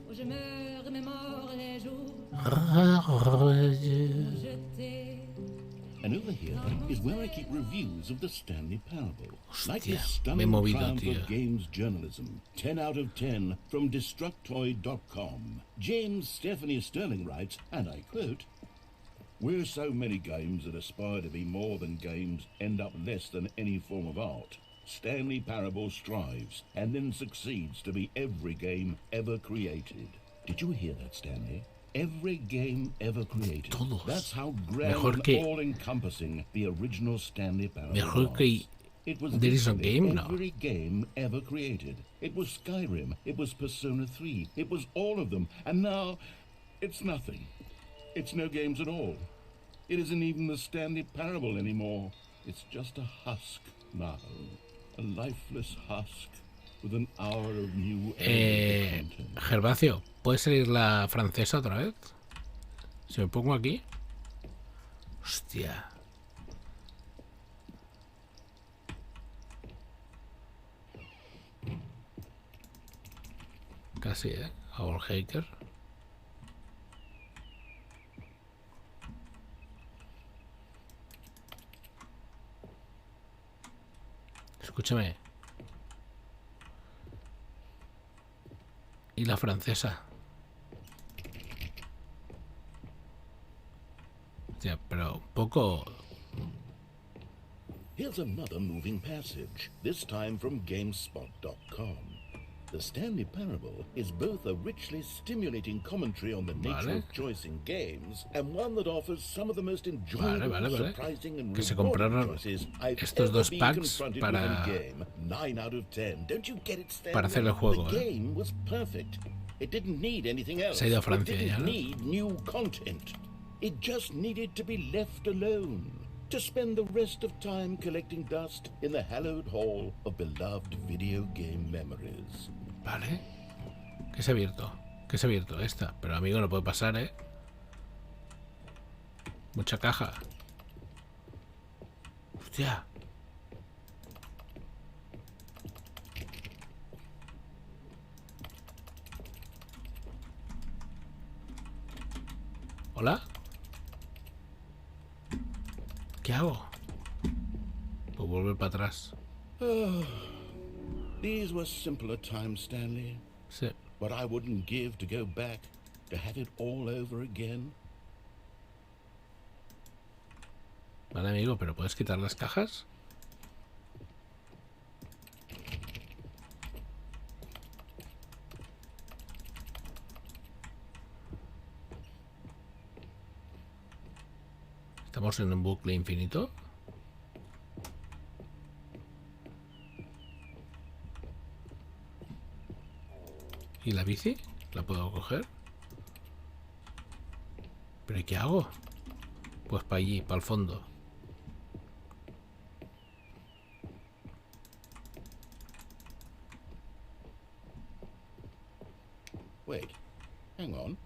[SPEAKER 1] où je me remémore les jours où je t'ai
[SPEAKER 4] And over here is where I keep reviews of the Stanley Parable. Like
[SPEAKER 2] Hostia,
[SPEAKER 4] the
[SPEAKER 2] me he
[SPEAKER 4] stunning
[SPEAKER 2] movido,
[SPEAKER 4] triumph
[SPEAKER 2] tío.
[SPEAKER 4] of games journalism. 10 out of 10 from Destructoid.com. James Stephanie Sterling writes, and I quote, "Where so many games that aspire to be more than games end up less than any form of art, Stanley Parable strives and then succeeds to be every game ever created." Did you hear that, Stanley? Every game ever created.
[SPEAKER 2] Todos.
[SPEAKER 4] That's how grand
[SPEAKER 2] Mejor
[SPEAKER 4] and
[SPEAKER 2] que-
[SPEAKER 4] all-encompassing the original Stanley Parable
[SPEAKER 2] Mejor
[SPEAKER 4] was.
[SPEAKER 2] que
[SPEAKER 4] It was
[SPEAKER 2] There is a
[SPEAKER 4] literally
[SPEAKER 2] game? No.
[SPEAKER 4] every game ever created. It was Skyrim. It was Persona 3. It was all of them. And now, it's nothing. It's no games at all. It isn't even the Stanley Parable anymore. It's just a husk now. A lifeless husk with an hour of new content.
[SPEAKER 2] Gervasio, ¿puede salir la francesa otra vez? Si me pongo aquí. Hostia. Casi, Our Hacker. Escúchame. Y la francesa. Hostia, pero un poco...
[SPEAKER 4] Here's another moving passage, this time from GameSpot.com. The Stanley Parable is both a richly stimulating commentary on the nature
[SPEAKER 2] Vale.
[SPEAKER 4] of choice in games and one that offers some of the most enjoyable,
[SPEAKER 2] Vale.
[SPEAKER 4] surprising and
[SPEAKER 2] Que se
[SPEAKER 4] rewarding
[SPEAKER 2] compraron
[SPEAKER 4] choices I've
[SPEAKER 2] estos
[SPEAKER 4] ever
[SPEAKER 2] dos
[SPEAKER 4] been
[SPEAKER 2] packs
[SPEAKER 4] confronted
[SPEAKER 2] para-
[SPEAKER 4] with in a game. 9 out of 10. Don't you get it, Stanley?
[SPEAKER 2] Para hacer el juego,
[SPEAKER 4] The game was perfect. It didn't need anything else.
[SPEAKER 2] Se ha ido a Francia
[SPEAKER 4] It didn't
[SPEAKER 2] ya, ¿no?
[SPEAKER 4] need new content. It just needed to be left alone. To spend the rest of time collecting dust in the hallowed hall of beloved video game memories.
[SPEAKER 2] Vale. Que se ha abierto. Que se ha abierto esta. Pero amigo, no puede pasar, Mucha caja. Hostia. ¿Hola? ¿Qué hago? Pues volver para atrás.
[SPEAKER 4] These were simpler times, Stanley.
[SPEAKER 2] Sí.
[SPEAKER 4] But I wouldn't give to go back, to have it all over again.
[SPEAKER 2] Vale, amigo, pero ¿puedes quitar las cajas? Estamos en un bucle infinito. ¿Y la bici? ¿La puedo coger? ¿Pero y qué hago? Pues para allí, para el fondo.
[SPEAKER 4] Wait, hang on.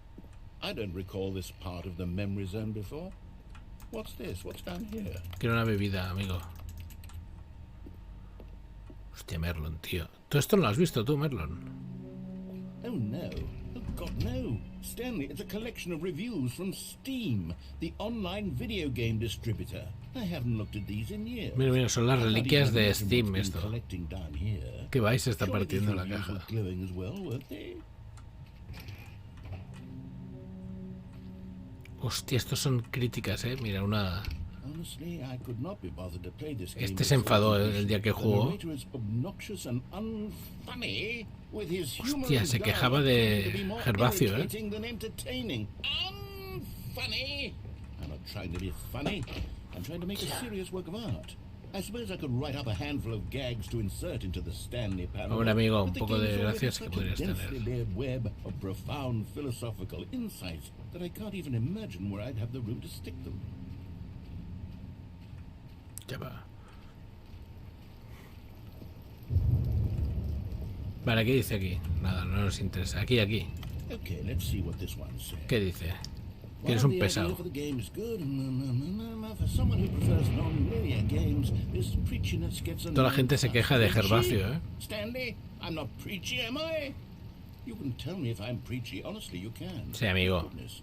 [SPEAKER 4] I don't recall this part of the memory zone before. What's this? What's down here?
[SPEAKER 2] Quiero una bebida, amigo. Hostia, Merlon, tío. ¿Todo esto no lo has visto tú, Merlon?
[SPEAKER 4] Oh no. Oh God, no. Stanley, it's a collection of reviews from Steam, the online video game distributor. I haven't looked at these in years.
[SPEAKER 2] Mira, mira, son las
[SPEAKER 4] I can't
[SPEAKER 2] reliquias
[SPEAKER 4] even
[SPEAKER 2] de
[SPEAKER 4] imagine
[SPEAKER 2] Steam
[SPEAKER 4] what's been
[SPEAKER 2] esto.
[SPEAKER 4] collecting down here.
[SPEAKER 2] Que vais, se está
[SPEAKER 4] Surely these
[SPEAKER 2] partiendo la
[SPEAKER 4] reviews
[SPEAKER 2] caja.
[SPEAKER 4] were glowing as well, weren't they?
[SPEAKER 2] Hostia, estos son críticas, Mira, una...
[SPEAKER 4] Honestly, I could not be bothered to play this game
[SPEAKER 2] Este se enfadó el día que
[SPEAKER 4] The
[SPEAKER 2] jugó.
[SPEAKER 4] narrator is obnoxious and unfunny with his
[SPEAKER 2] Hostia,
[SPEAKER 4] humorous
[SPEAKER 2] se quejaba
[SPEAKER 4] dialogue
[SPEAKER 2] de
[SPEAKER 4] trying to be more
[SPEAKER 2] Gervasio,
[SPEAKER 4] irritating than entertaining. Unfunny! I'm not trying to be funny. I'm trying to make a serious work of art. I suppose I could write up a handful of gags to insert into the Stanley Parable.
[SPEAKER 2] Hombre, amigo, un
[SPEAKER 4] but the
[SPEAKER 2] poco de
[SPEAKER 4] game's already
[SPEAKER 2] gracias que
[SPEAKER 4] such a
[SPEAKER 2] podrías
[SPEAKER 4] densely
[SPEAKER 2] tener.
[SPEAKER 4] layered web of profound philosophical insights that I can't even imagine where I'd have the room to stick them.
[SPEAKER 2] Ya va. Vale, ¿qué dice aquí? Nada, no nos interesa. Aquí, aquí.
[SPEAKER 4] Okay, let's see what this one says.
[SPEAKER 2] ¿Qué dice? Que eres
[SPEAKER 4] While
[SPEAKER 2] un
[SPEAKER 4] the idea
[SPEAKER 2] pesado.
[SPEAKER 4] for the game is good, for someone who prefers non-linear games, this preachiness gets
[SPEAKER 2] Toda la gente se queja de Gervasio,
[SPEAKER 4] Stanley, I'm not preachy, am I? You can tell me if I'm preachy. Honestly, you can.
[SPEAKER 2] Sí, amigo.
[SPEAKER 4] Goodness.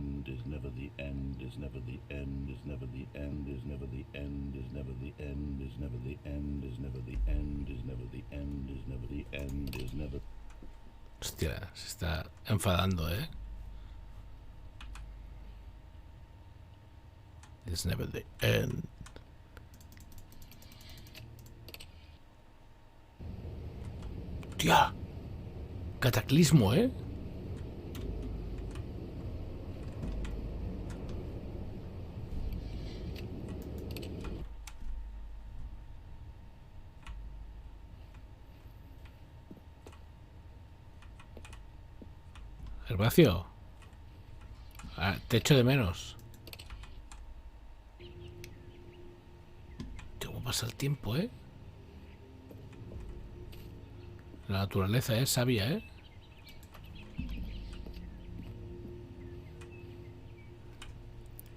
[SPEAKER 7] end, is never the end, is never the end, is never the end, is never the end, is never the end, is never the end, is never the end, is never the end, is never the end, is never.
[SPEAKER 2] Hostia, se está enfadando, ¿eh? It's never the end. Tía, cataclismo, ¿eh? Gervasio, te echo de menos. ¿Cómo pasa el tiempo, eh? La naturaleza es sabia, ¿eh?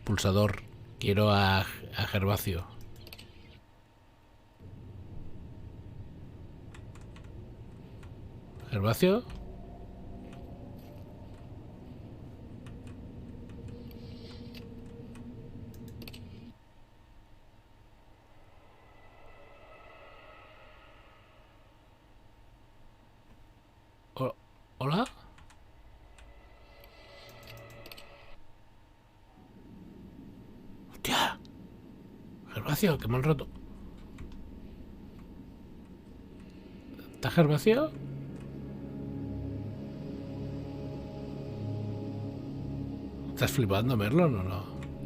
[SPEAKER 2] Pulsador. Quiero a Gervasio. ¿Gervasio? ¿Hola? ¡Hostia! Gervasio, que me han roto. ¿Está Gervasio? ¿Estás flipando, Merlon, o no?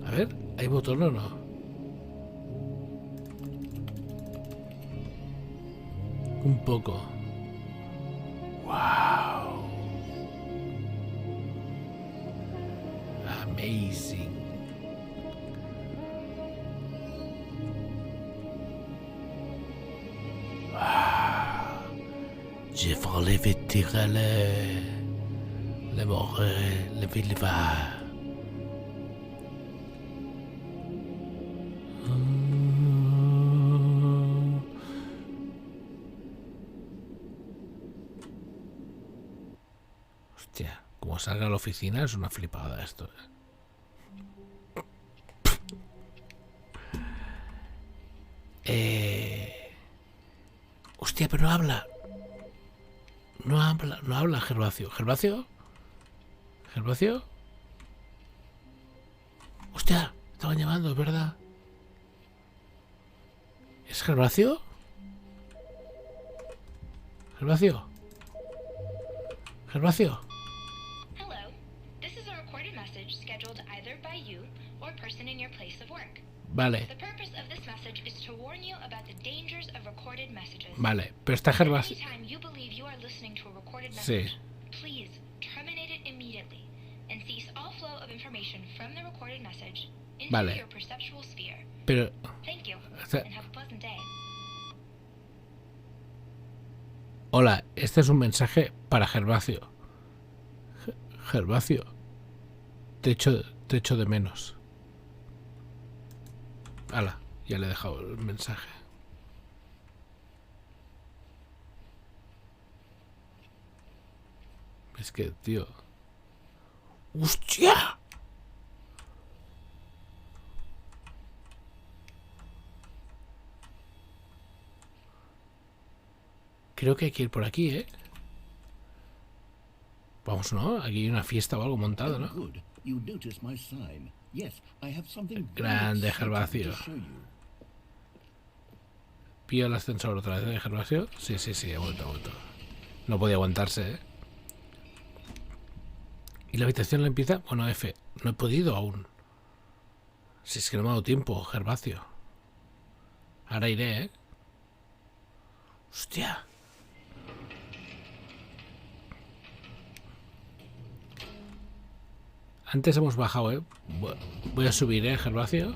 [SPEAKER 2] A ver, ¿hay botón o no? Un poco. Wow. Amazing. Je voulais tirer le moreux, le villeva. Hostia, como salga a la oficina es una flipada esto. Hostia, pero no habla. No habla Gervasio. ¿Gervasio? ¿Gervasio? Hostia, estaban llamando, es verdad. ¿Es Gervasio? ¿Gervasio? ¿Gervasio?
[SPEAKER 8] Hello. This is a recorded message scheduled either by you or person in your place of work.
[SPEAKER 2] Vale,
[SPEAKER 8] The purpose of this message is to warn you about the dangers of recorded messages.
[SPEAKER 2] vale. Pero está Gervasio.
[SPEAKER 8] Anytime you believe you are listening to a recorded
[SPEAKER 2] Sí.
[SPEAKER 8] message, please terminate it immediately and cease all flow of information from the recorded message into
[SPEAKER 2] Vale.
[SPEAKER 8] your perceptual sphere.
[SPEAKER 2] Pero...
[SPEAKER 8] Thank you,
[SPEAKER 2] Está-
[SPEAKER 8] and have a pleasant day.
[SPEAKER 2] Hola, este es un mensaje para Gervasio. Gervasio. Te echo de menos. Hala, ya le he dejado el mensaje. Es que, tío... ¡Hostia! Creo que hay que ir por aquí, ¿eh? Vamos, ¿no? Aquí hay una fiesta o algo montado, ¿no?
[SPEAKER 7] Good. You notice my sign. Yes, I have something very
[SPEAKER 2] Grande
[SPEAKER 7] exciting
[SPEAKER 2] Gervasio.
[SPEAKER 7] to show you.
[SPEAKER 2] ¿Pillo el ascensor otra vez, Gervasio? Sí, he vuelto. No podía aguantarse, ¿eh? ¿Y la habitación la empieza? Bueno, F. No he podido aún. Si es que no me ha dado tiempo, Gervasio. Ahora iré, ¿eh? Hostia. Antes hemos bajado, ¿eh? Voy a subir, ¿eh, Gervasio?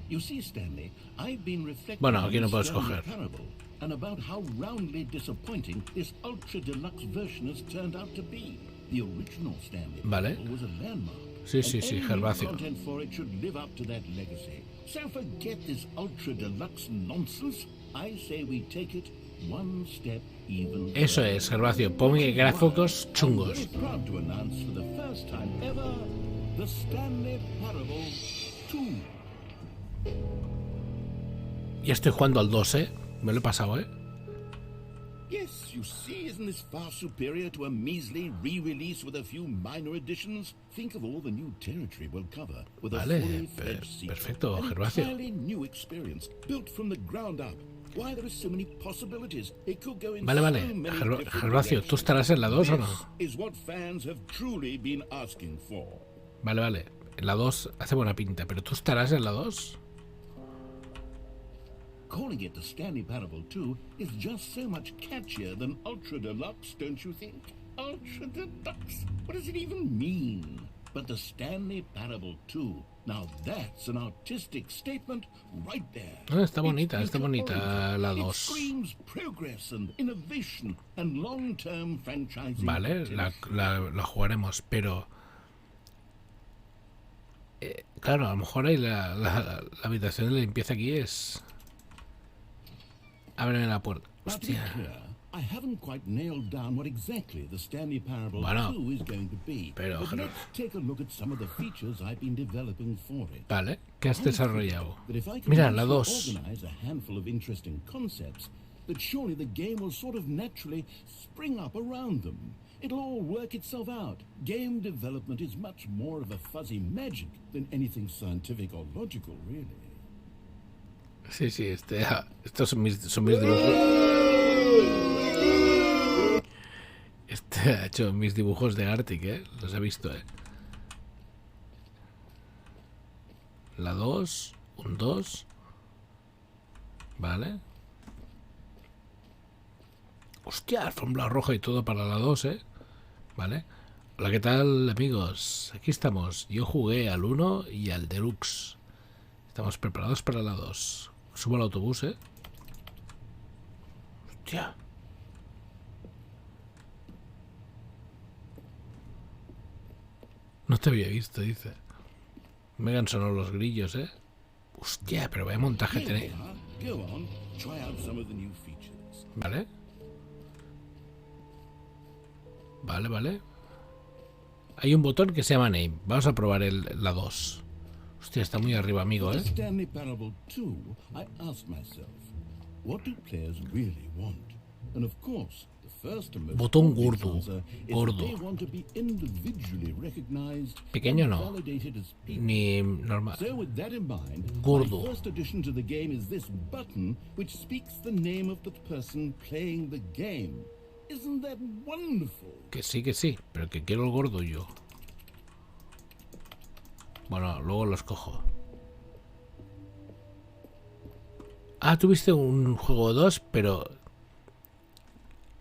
[SPEAKER 7] You see, Stanley, I've been reflecting
[SPEAKER 2] Bueno,
[SPEAKER 7] on
[SPEAKER 2] aquí no
[SPEAKER 7] the
[SPEAKER 2] puedo
[SPEAKER 7] Stanley
[SPEAKER 2] escoger.
[SPEAKER 7] Parable and about how roundly disappointing this ultra deluxe version has turned out to be. The original Stanley
[SPEAKER 2] Vale.
[SPEAKER 7] Parable was a landmark.
[SPEAKER 2] Sí,
[SPEAKER 7] and any new
[SPEAKER 2] Gervasio.
[SPEAKER 7] content for it should live up to that legacy. So forget this ultra deluxe nonsense. I say we take it one step even
[SPEAKER 2] Eso es, Gervasio. Ponme gráficos chungos.
[SPEAKER 7] I'm very proud to announce for the first time ever The Stanley Parable 2.
[SPEAKER 2] Ya estoy jugando al 2, ¿eh? Me lo he pasado, ¿eh?
[SPEAKER 7] Yes, you see, isn't this far superior to a measly re-release with a few minor additions? Think of all the new territory we'll cover with a
[SPEAKER 2] Vale,
[SPEAKER 7] fully fledged sequel,
[SPEAKER 2] perfecto,
[SPEAKER 7] an
[SPEAKER 2] Gervasio.
[SPEAKER 7] entirely new experience built from the ground up. Why, there are so many possibilities. It could go in
[SPEAKER 2] Vale, vale.
[SPEAKER 7] so many different
[SPEAKER 2] Gervasio, ¿tú
[SPEAKER 7] directions.
[SPEAKER 2] estarás en la 2 o no?
[SPEAKER 7] This is what fans have truly been asking for.
[SPEAKER 2] Vale, vale. En la 2 hace buena pinta, pero ¿tú estarás en la 2?
[SPEAKER 7] Calling it the Stanley Parable 2 is just so much catchier than Ultra Deluxe, don't you think? Ultra Deluxe? What does it even mean? But the Stanley Parable 2, now that's an artistic statement right there.
[SPEAKER 2] Ah, está bonita,
[SPEAKER 7] It's
[SPEAKER 2] está bonita
[SPEAKER 7] original.
[SPEAKER 2] la
[SPEAKER 7] It
[SPEAKER 2] 2.
[SPEAKER 7] screams progress and innovation and long-term franchising.
[SPEAKER 2] Vale, la jugaremos, pero... claro, a lo mejor ahí la habitación de limpieza aquí es... Ábreme la puerta.
[SPEAKER 7] Now, to be
[SPEAKER 2] Hostia.
[SPEAKER 7] clear, I haven't quite nailed down what exactly the Stanley Parable
[SPEAKER 2] Bueno,
[SPEAKER 7] 2 is going to be.
[SPEAKER 2] pero-
[SPEAKER 7] But let's take a look at some of the features I've been developing for it.
[SPEAKER 2] Vale, ¿qué has desarrollado?
[SPEAKER 7] That if I can
[SPEAKER 2] Mira, la
[SPEAKER 7] also
[SPEAKER 2] 2.
[SPEAKER 7] organize a handful of interesting concepts, that surely the game will sort of naturally spring up around them. It'll all work itself out. Game development is much more of a fuzzy magic than anything scientific or logical, really.
[SPEAKER 2] Sí, sí, estos son mis dibujos. Este ha hecho mis dibujos de Arctic, ¿eh? Los he visto, ¿eh? La 2, un 2. Vale. Hostia, alfombra roja y todo para la 2, ¿eh? Vale. Hola, ¿qué tal, amigos? Aquí estamos. Yo jugué al 1 y al Deluxe. Estamos preparados para la 2. Subo al autobús, ¿eh? Hostia. No te había visto, dice. Me han sonado los grillos, ¿eh? Hostia, pero vaya montaje
[SPEAKER 7] Here
[SPEAKER 2] tenéis.
[SPEAKER 7] we are. Go on, try out some of the new features.
[SPEAKER 2] Vale. Vale, vale. Hay un botón que se llama Name. Vamos a probar la 2. Hostia, está muy arriba, amigo,
[SPEAKER 7] With
[SPEAKER 2] ¿eh?
[SPEAKER 7] the Stanley Parable 2, I asked myself, what do players really want? And of course, the first and most
[SPEAKER 2] Botón
[SPEAKER 7] obvious
[SPEAKER 2] gordo,
[SPEAKER 7] answer is
[SPEAKER 2] gordo.
[SPEAKER 7] that they want to be individually recognized
[SPEAKER 2] Pequeño
[SPEAKER 7] and
[SPEAKER 2] no.
[SPEAKER 7] validated as people.
[SPEAKER 2] Ni normal.
[SPEAKER 7] So with that in mind,
[SPEAKER 2] Gordo.
[SPEAKER 7] my first addition to the game is this button which speaks the name of the person playing the game. Isn't that wonderful?
[SPEAKER 2] Que sí, pero que quiero el gordo yo. Bueno, luego los cojo. Ah, tuviste un juego 2, pero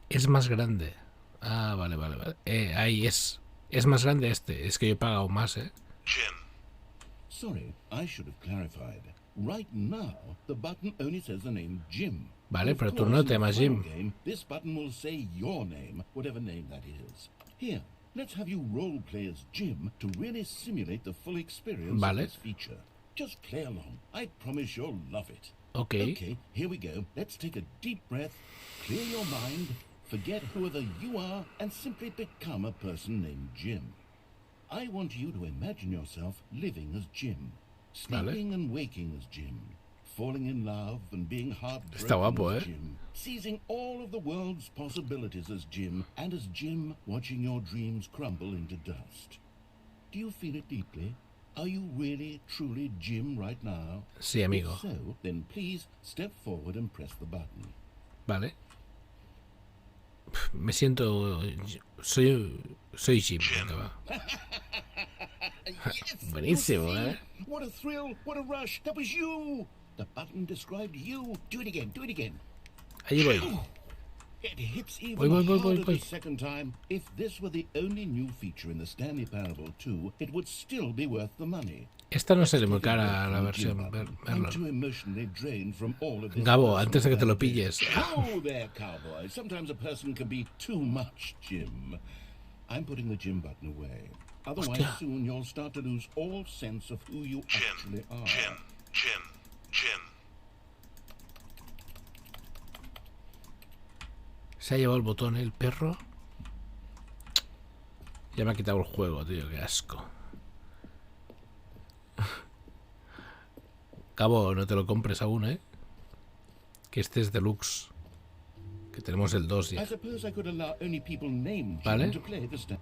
[SPEAKER 2] es más grande. Ah, vale. Ahí es más grande este. Es que yo he pagado más, ¿eh?
[SPEAKER 7] Sorry, I should have clarified. Right now, the button only says the name Jim.
[SPEAKER 2] Vale,
[SPEAKER 7] Of
[SPEAKER 2] pero tú
[SPEAKER 7] course,
[SPEAKER 2] no
[SPEAKER 7] in
[SPEAKER 2] te
[SPEAKER 7] the
[SPEAKER 2] llamas
[SPEAKER 7] final
[SPEAKER 2] Jim.
[SPEAKER 7] game, this button will say your name, whatever name that is. Here, let's have you roleplay as Jim to really simulate the full experience
[SPEAKER 2] Vale.
[SPEAKER 7] of this feature. Just play along. I promise you'll love it.
[SPEAKER 2] Ok.
[SPEAKER 7] Okay, here we go. Let's take a deep breath, clear your mind, forget whoever you are, and simply become a person named Jim. I want you to imagine yourself living as Jim, sleeping and waking as Jim, falling in love and being heartbroken
[SPEAKER 2] Está guapo,
[SPEAKER 7] as
[SPEAKER 2] ¿eh?
[SPEAKER 7] Jim, seizing all of the world's possibilities as Jim, and as Jim watching your dreams crumble into dust. Do you feel it deeply? Are you really, truly Jim right now?
[SPEAKER 2] Sí, amigo.
[SPEAKER 7] If so, then please step forward and press the button.
[SPEAKER 2] Vale. Me siento... Soy Jim. Venga, va.
[SPEAKER 7] Yes,
[SPEAKER 2] Buenísimo,
[SPEAKER 7] you see?
[SPEAKER 2] ¿eh?
[SPEAKER 7] What a thrill, what a rush. That was you. The button described you. Do it again, do it again.
[SPEAKER 2] Allí voy.
[SPEAKER 7] It hits even
[SPEAKER 2] Voy.
[SPEAKER 7] harder the second time. If this were the only new feature in the Stanley Parable 2, it would still be worth the money.
[SPEAKER 2] Esta no se le muy cara a la versión.
[SPEAKER 7] I'm
[SPEAKER 2] Verlo.
[SPEAKER 7] too emotionally drained from all of this.
[SPEAKER 2] Gabo,
[SPEAKER 7] personal
[SPEAKER 2] antes de que te lo
[SPEAKER 7] validation.
[SPEAKER 2] pilles.
[SPEAKER 7] Oh, there, cowboy. Sometimes a person can be too much, Jim. I'm putting the Jim button away. Otherwise,
[SPEAKER 2] Hostia.
[SPEAKER 7] soon you'll start to lose all sense of who you actually are.
[SPEAKER 9] Jim.
[SPEAKER 2] Se ha llevado el botón el perro. Ya me ha quitado el juego, tío, qué asco. Cabo, no te lo compres aún, ¿eh? Que este es deluxe. Que tenemos el 2
[SPEAKER 7] I
[SPEAKER 2] ya.
[SPEAKER 7] suppose I could allow only people named
[SPEAKER 2] Vale.
[SPEAKER 7] Jim to play the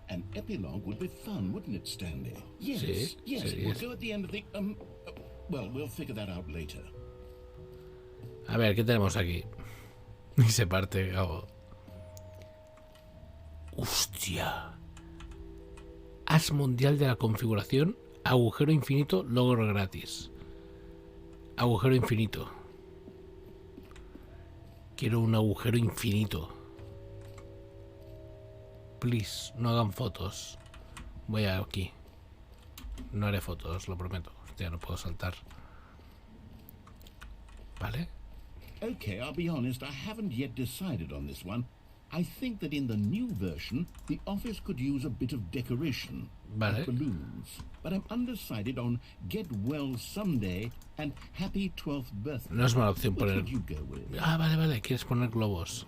[SPEAKER 7] An epilogue would be fun, wouldn't it, Stanley? Yes,
[SPEAKER 2] Sí,
[SPEAKER 7] yes,
[SPEAKER 2] sí,
[SPEAKER 7] it would
[SPEAKER 2] es.
[SPEAKER 7] go at the end of the well, we'll figure that out later.
[SPEAKER 2] A ver, ¿qué tenemos aquí? Y se parte, Gabo. Hostia. As mundial de la configuración. Agujero infinito, logro gratis. Agujero infinito. Quiero un agujero infinito. Please, no hagan fotos. Voy aquí. No haré fotos, lo prometo. Ya no puedo saltar. ¿Vale?
[SPEAKER 7] Okay, I'll be honest, I haven't yet decided on this one. I think that in the new version, the office could use a bit of decoration,
[SPEAKER 2] Vale.
[SPEAKER 7] like balloons. But I'm undecided on Get Well Someday and Happy 12th Birthday.
[SPEAKER 2] No es mala opción
[SPEAKER 7] Which
[SPEAKER 2] poner...
[SPEAKER 7] would you go with?
[SPEAKER 2] Ah, vale, vale, quieres poner globos.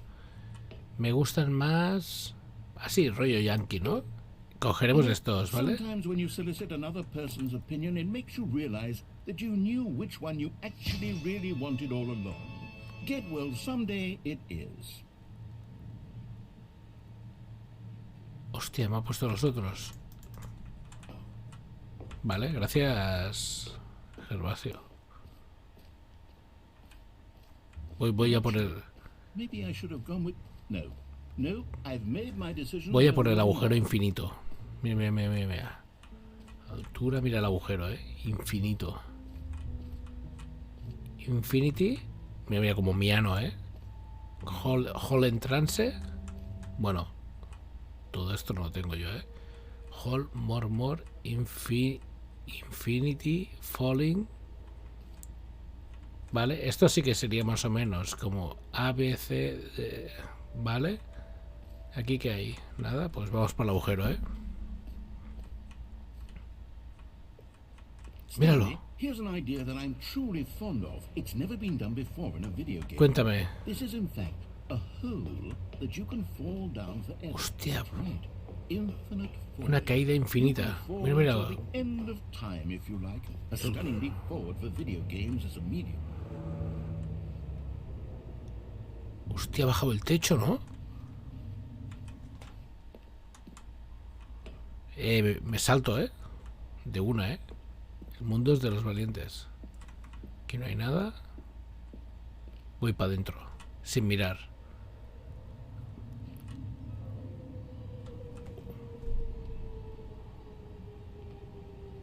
[SPEAKER 2] Me gustan más... Así, rollo yankee, ¿no? Cogeremos estos, ¿vale?
[SPEAKER 7] Sometimes when you solicit another person's opinion, it makes you realize that you knew which one you actually really wanted all along. Get Well Someday it is.
[SPEAKER 2] Hostia, me ha puesto los otros. Vale, gracias, Gervasio. Voy a poner...
[SPEAKER 7] Maybe I should have gone with no, I've made my decision.
[SPEAKER 2] Voy a poner el agujero infinito. Mira, mira, mira, mira. Altura, mira el agujero, infinito. Infinity. Mira, mira, como miano, Hall en trance. Bueno, todo esto no lo tengo yo, Hall, more, infinity, falling. Vale, esto sí que sería más o menos como A, B, C, vale. Aquí que hay, nada, pues vamos para el agujero, Míralo.
[SPEAKER 7] Here's an idea that I'm truly fond of. It's never been done before in a video game.
[SPEAKER 2] Cuéntame.
[SPEAKER 7] This is in fact a hole that you can fall down forever.
[SPEAKER 2] Hostia.
[SPEAKER 7] Right. Infinite falling.
[SPEAKER 2] Una caída infinita.
[SPEAKER 7] Fall
[SPEAKER 2] Mira, mira.
[SPEAKER 7] to the end of time, if you like. A stunning leap forward for video games as a medium.
[SPEAKER 2] Hostia, ha bajado el techo, ¿no? Me salto, de una, El mundo es de los valientes. Aquí no hay nada. Voy para adentro, sin mirar.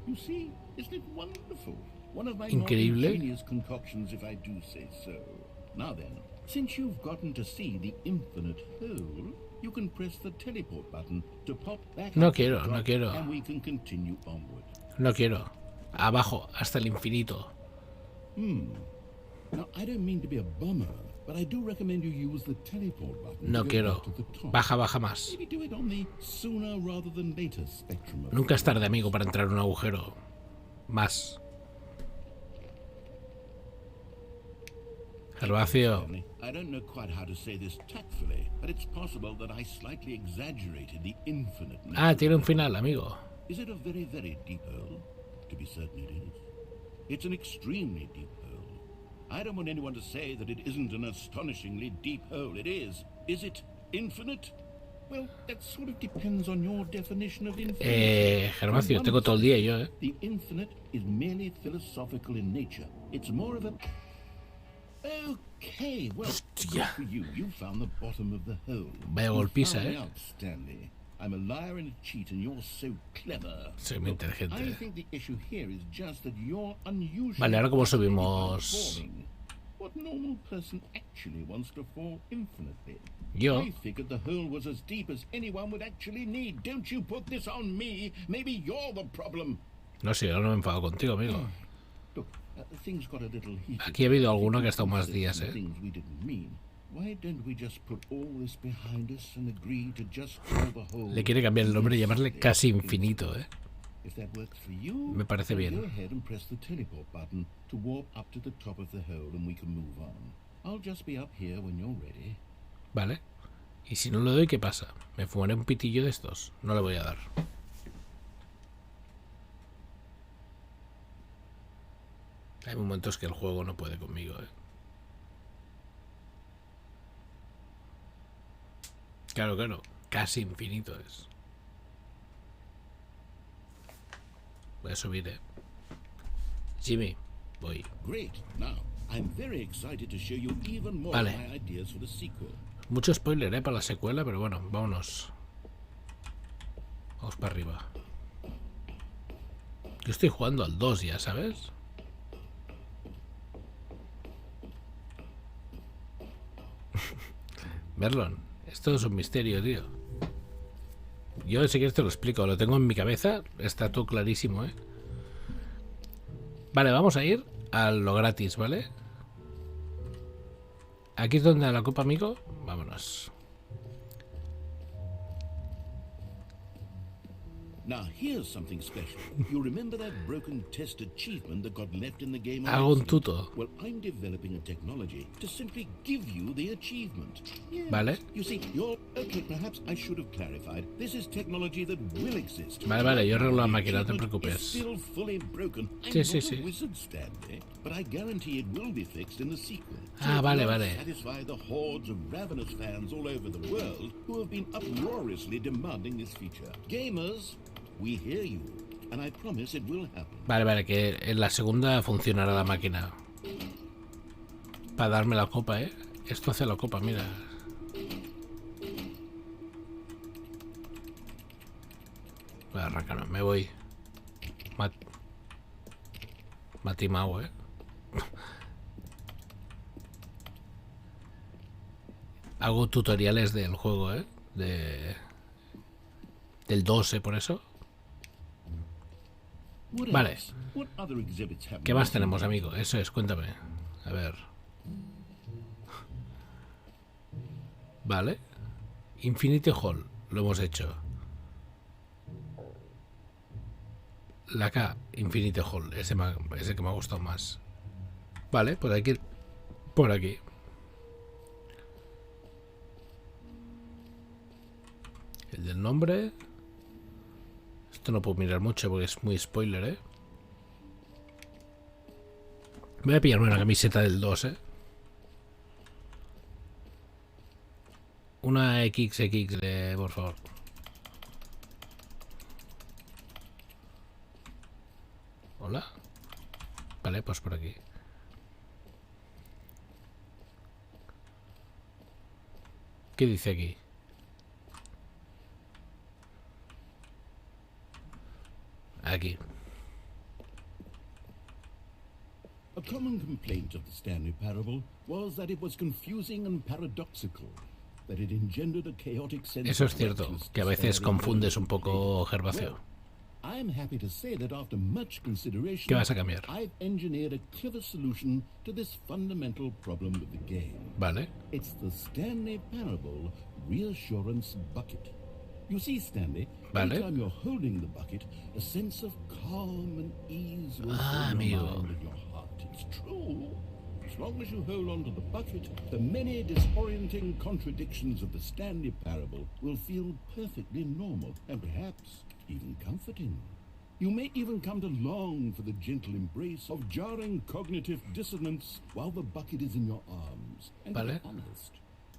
[SPEAKER 7] You see, isn't it wonderful? One of my more
[SPEAKER 2] Increíble.
[SPEAKER 7] ingenious concoctions, if I do say so. Now then, since you've gotten to see the infinite hole, you can press the teleport button to pop back
[SPEAKER 2] No
[SPEAKER 7] up to the
[SPEAKER 2] quiero, no
[SPEAKER 7] top,
[SPEAKER 2] quiero.
[SPEAKER 7] and we can continue onward.
[SPEAKER 2] No quiero. Abajo, hasta el infinito.
[SPEAKER 7] Now, I don't mean to be a bummer, but I do recommend you use the teleport button
[SPEAKER 2] No
[SPEAKER 7] to get
[SPEAKER 2] quiero.
[SPEAKER 7] back to the top.
[SPEAKER 2] Baja, baja más.
[SPEAKER 7] Maybe do it on the sooner rather than later spectrum of
[SPEAKER 2] Nunca es tarde, amigo, para entrar en un agujero. Más. Gervasio.
[SPEAKER 7] I don't know quite how to say this tactfully, but it's possible that I slightly exaggerated the infinite.
[SPEAKER 2] Ah, tiene un final, amigo.
[SPEAKER 7] Is it a very, very deep hole? To be certain it is. It's an extremely deep hole. I don't want anyone to say that it isn't an astonishingly deep hole. It is. Is it infinite? Well, that sort of depends on your definition of infinite.
[SPEAKER 2] Gervasio, tengo todo el día yo,
[SPEAKER 7] The infinite is merely philosophical in nature. It's more of a... Okay, well,
[SPEAKER 2] Hostia.
[SPEAKER 7] good for you. You found the bottom of the hole.
[SPEAKER 2] Vaya
[SPEAKER 7] You
[SPEAKER 2] golpiza,
[SPEAKER 7] found me out, Stanley. I'm a liar and a cheat, and you're so clever.
[SPEAKER 2] Soy muy
[SPEAKER 7] Look,
[SPEAKER 2] inteligente.
[SPEAKER 7] I think the issue here is just that you're unusual.
[SPEAKER 2] Vale, ahora cómo subimos.
[SPEAKER 7] falling. What normal person actually wants to fall infinitely?
[SPEAKER 2] Yo.
[SPEAKER 7] I figured the hole was as deep as anyone would actually need. Don't you put this on me. Maybe you're the problem.
[SPEAKER 2] No sé, ahora no me enfado contigo, amigo.
[SPEAKER 7] Look, things got a little heated.
[SPEAKER 2] Aquí ha habido alguno que ha estado más días,
[SPEAKER 7] Things we didn't mean. Why don't we just put all this behind us and agree to just call the hole?
[SPEAKER 2] Le quiere cambiar el nombre y llamarle casi infinito,
[SPEAKER 7] If that works for you,
[SPEAKER 2] Me parece
[SPEAKER 7] then
[SPEAKER 2] bien.
[SPEAKER 7] go ahead and press the teleport button to warp up to the top of the hole and we can move on. I'll just be up here when you're ready.
[SPEAKER 2] Vale. Y si no le doy, ¿qué pasa? ¿Me fumaré un pitillo de estos? No le voy a dar. Hay momentos que el juego no puede conmigo, ¿eh? Claro, claro. Casi infinito es. Voy a subir, ¿eh? Jimmy, voy.
[SPEAKER 7] Great. Now, I'm very excited to show you even more
[SPEAKER 2] Vale.
[SPEAKER 7] of my ideas for the sequel.
[SPEAKER 2] Mucho spoiler, ¿eh? Para la secuela, pero bueno, vámonos. Vamos para arriba. Yo estoy jugando al 2 ya, ¿sabes? Merlon, esto es un misterio, tío. Yo si quieres te lo explico, lo tengo en mi cabeza, está todo clarísimo, ¿eh? Vale, vamos a ir a lo gratis, ¿vale? Aquí es donde la copa, amigo. Vámonos.
[SPEAKER 7] Now, here's something special. You remember that broken test achievement that got left in the game? on
[SPEAKER 2] Hago un
[SPEAKER 7] accident?
[SPEAKER 2] tuto.
[SPEAKER 7] Well, I'm developing a technology to simply give you the achievement. Yes.
[SPEAKER 2] Vale.
[SPEAKER 7] You see, you're... Okay, perhaps I should have clarified. This is technology that will exist.
[SPEAKER 2] Vale, vale, yo arreglo la
[SPEAKER 7] The
[SPEAKER 2] máquina, no te
[SPEAKER 7] achievement
[SPEAKER 2] preocupes.
[SPEAKER 7] is still fully broken. I'm
[SPEAKER 2] Sí,
[SPEAKER 7] not
[SPEAKER 2] sí,
[SPEAKER 7] a
[SPEAKER 2] sí.
[SPEAKER 7] wizard, Stanley, but I guarantee it will be fixed in the sequel.
[SPEAKER 2] Ah, vale,
[SPEAKER 7] it will
[SPEAKER 2] vale.
[SPEAKER 7] satisfy the hordes of ravenous fans all over the world who have been uproariously demanding this feature. Gamers, we hear you, and I promise it will happen.
[SPEAKER 2] Vale, vale, que en la segunda funcionará la máquina. Para darme la copa, ¿eh? Esto hace la copa, mira. Voy a arrancarme, me voy. Matimao, ¿eh? Hago tutoriales del juego, ¿eh? Del 12, por eso.
[SPEAKER 7] What
[SPEAKER 2] Vale.
[SPEAKER 7] else? What other exhibits have
[SPEAKER 2] ¿Qué
[SPEAKER 7] we
[SPEAKER 2] más
[SPEAKER 7] seen?
[SPEAKER 2] tenemos, amigo? Eso es, cuéntame. A ver. Vale. Infinity Hall. Lo hemos hecho. La K, Infinity Hall. Ese que me ha gustado más. Vale, pues hay que ir por aquí. El del nombre. Esto no puedo mirar mucho porque es muy spoiler, ¿eh? Voy a pillarme una camiseta del 2, ¿eh? Una XXL, por favor. Hola. Vale, pues por aquí. ¿Qué dice aquí? Aquí.
[SPEAKER 7] A common complaint of the Stanley Parable was that it was confusing and paradoxical, that it engendered a chaotic sense
[SPEAKER 2] Eso
[SPEAKER 7] of
[SPEAKER 2] es cierto,
[SPEAKER 7] reckless
[SPEAKER 2] que a veces
[SPEAKER 7] despair in
[SPEAKER 2] confundes un
[SPEAKER 7] relevant
[SPEAKER 2] poco
[SPEAKER 7] players.
[SPEAKER 2] Gervasio.
[SPEAKER 7] Well, I'm happy to say that after much consideration,
[SPEAKER 2] ¿Qué vas a cambiar?
[SPEAKER 7] I've engineered a clever solution to this fundamental problem of the game.
[SPEAKER 2] Vale.
[SPEAKER 7] It's the Stanley Parable Reassurance Bucket. You see, Stanley,
[SPEAKER 2] Vale.
[SPEAKER 7] every time you're holding the bucket, a sense of calm and ease will
[SPEAKER 2] Ah,
[SPEAKER 7] fill your
[SPEAKER 2] amigo.
[SPEAKER 7] mind and your heart. It's true. As long as you hold on to the bucket, the many disorienting contradictions of the Stanley Parable will feel perfectly normal and perhaps even comforting. You may even come to long for the gentle embrace of jarring cognitive dissonance while the bucket is in your arms. And to
[SPEAKER 2] Vale.
[SPEAKER 7] be honest,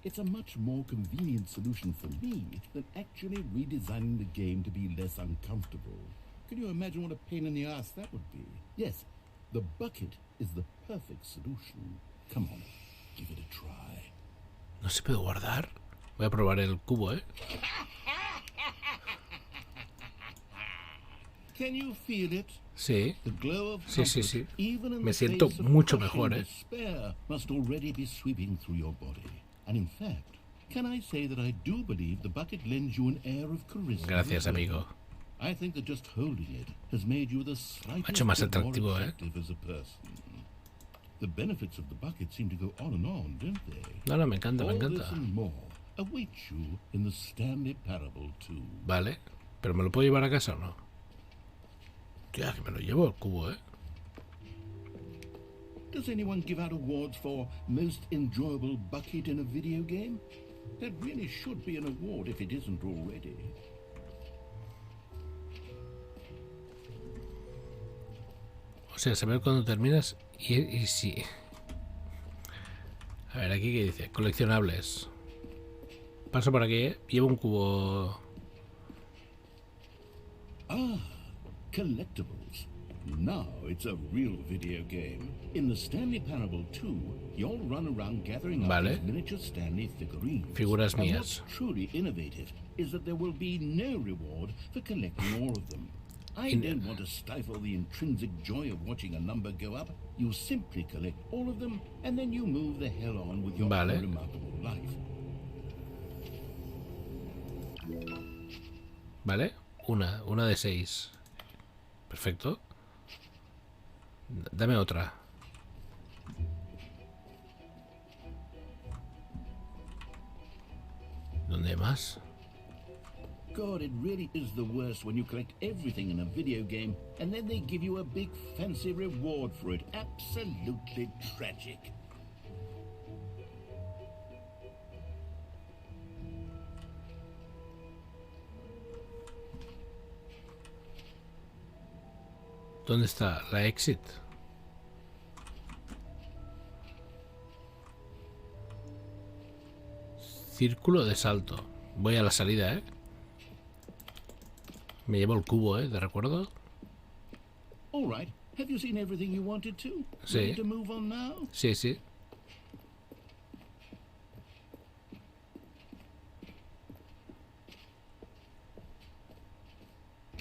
[SPEAKER 7] it's a much more convenient solution for me than actually redesigning the game to be less uncomfortable. Can you imagine what a pain in the ass that would be? Yes, the bucket is the perfect solution. Come on, give it a try.
[SPEAKER 2] ¿No se puede guardar? Voy a probar el cubo, ¿eh?
[SPEAKER 7] Can you feel it?
[SPEAKER 2] Sí.
[SPEAKER 7] The glow of
[SPEAKER 2] Sí, sí,
[SPEAKER 7] comfort,
[SPEAKER 2] sí.
[SPEAKER 7] even in
[SPEAKER 2] Me
[SPEAKER 7] the
[SPEAKER 2] siento
[SPEAKER 7] face of
[SPEAKER 2] mucho
[SPEAKER 7] crushing
[SPEAKER 2] mejor, ¿eh?
[SPEAKER 7] despair, must already be sweeping through your body. And in fact, can I say that I do believe the bucket lends you an air of charisma?
[SPEAKER 2] Gracias,
[SPEAKER 7] as well.
[SPEAKER 2] amigo.
[SPEAKER 7] I think that just holding it has made you the slightest
[SPEAKER 2] hecho más
[SPEAKER 7] bit more
[SPEAKER 2] atractivo, ¿eh?
[SPEAKER 7] attractive as a person. The benefits of the bucket seem to go on and on, don't they?
[SPEAKER 2] No, no, me encanta, me
[SPEAKER 7] All
[SPEAKER 2] encanta.
[SPEAKER 7] this and more awaits you in the Stanley Parable 2.
[SPEAKER 2] Vale. ¿Pero me lo puedo llevar a casa o no? Ya, que me lo llevo el cubo, ¿eh?
[SPEAKER 7] Does anyone give out awards for most enjoyable bucket in a video game? That really should be an award if it isn't already.
[SPEAKER 2] sea, saber cuándo terminas y si... A ver, aquí que dice, coleccionables. Paso por aquí, ¿eh? Llevo un cubo.
[SPEAKER 7] Ah, collectibles. Now it's a real video game. In the Stanley Parable 2, you'll run around gathering up
[SPEAKER 2] Vale.
[SPEAKER 7] these miniature Stanley figurines.
[SPEAKER 2] Figuras
[SPEAKER 7] And
[SPEAKER 2] mías.
[SPEAKER 7] what's truly innovative is that there will be no reward for collecting all of them. I don't want to stifle the intrinsic joy of watching a number go up. You simply collect all of them, and then you move the hell on with your
[SPEAKER 2] Vale.
[SPEAKER 7] own remarkable life.
[SPEAKER 2] Vale, una de 6. Perfecto. Dame otra. ¿Dónde hay más?
[SPEAKER 7] God, it really is the worst when you collect everything in a video game and then they give you a big fancy reward for it. Absolutely tragic.
[SPEAKER 2] ¿Dónde está la exit? Círculo de salto. Voy a la salida, ¿eh? Me llevo el cubo, ¿eh? ¿De recuerdo?
[SPEAKER 7] All right. Have you seen everything you wanted to?
[SPEAKER 2] Sí.
[SPEAKER 7] Ready to move on now?
[SPEAKER 2] Sí, sí.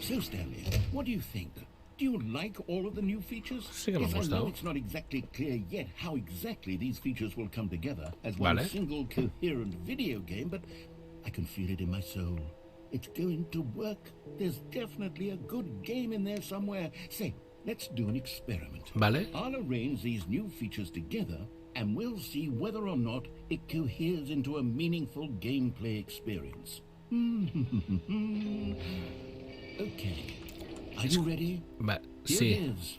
[SPEAKER 7] So, Stanley, what do you think? Do you like all of the new features?
[SPEAKER 2] Sí que me ha
[SPEAKER 7] Yes, I know
[SPEAKER 2] gustado.
[SPEAKER 7] it's not exactly clear yet how exactly these features will come together as one
[SPEAKER 2] Vale.
[SPEAKER 7] single coherent video game, but I can feel it in my soul. It's going to work. There's definitely a good game in there somewhere. Say, let's do an experiment.
[SPEAKER 2] Vale.
[SPEAKER 7] I'll arrange these new features together and we'll see whether or not it coheres into a meaningful gameplay experience. Okay. Are you ready?
[SPEAKER 2] Va,
[SPEAKER 7] Here
[SPEAKER 2] sí.
[SPEAKER 7] it is.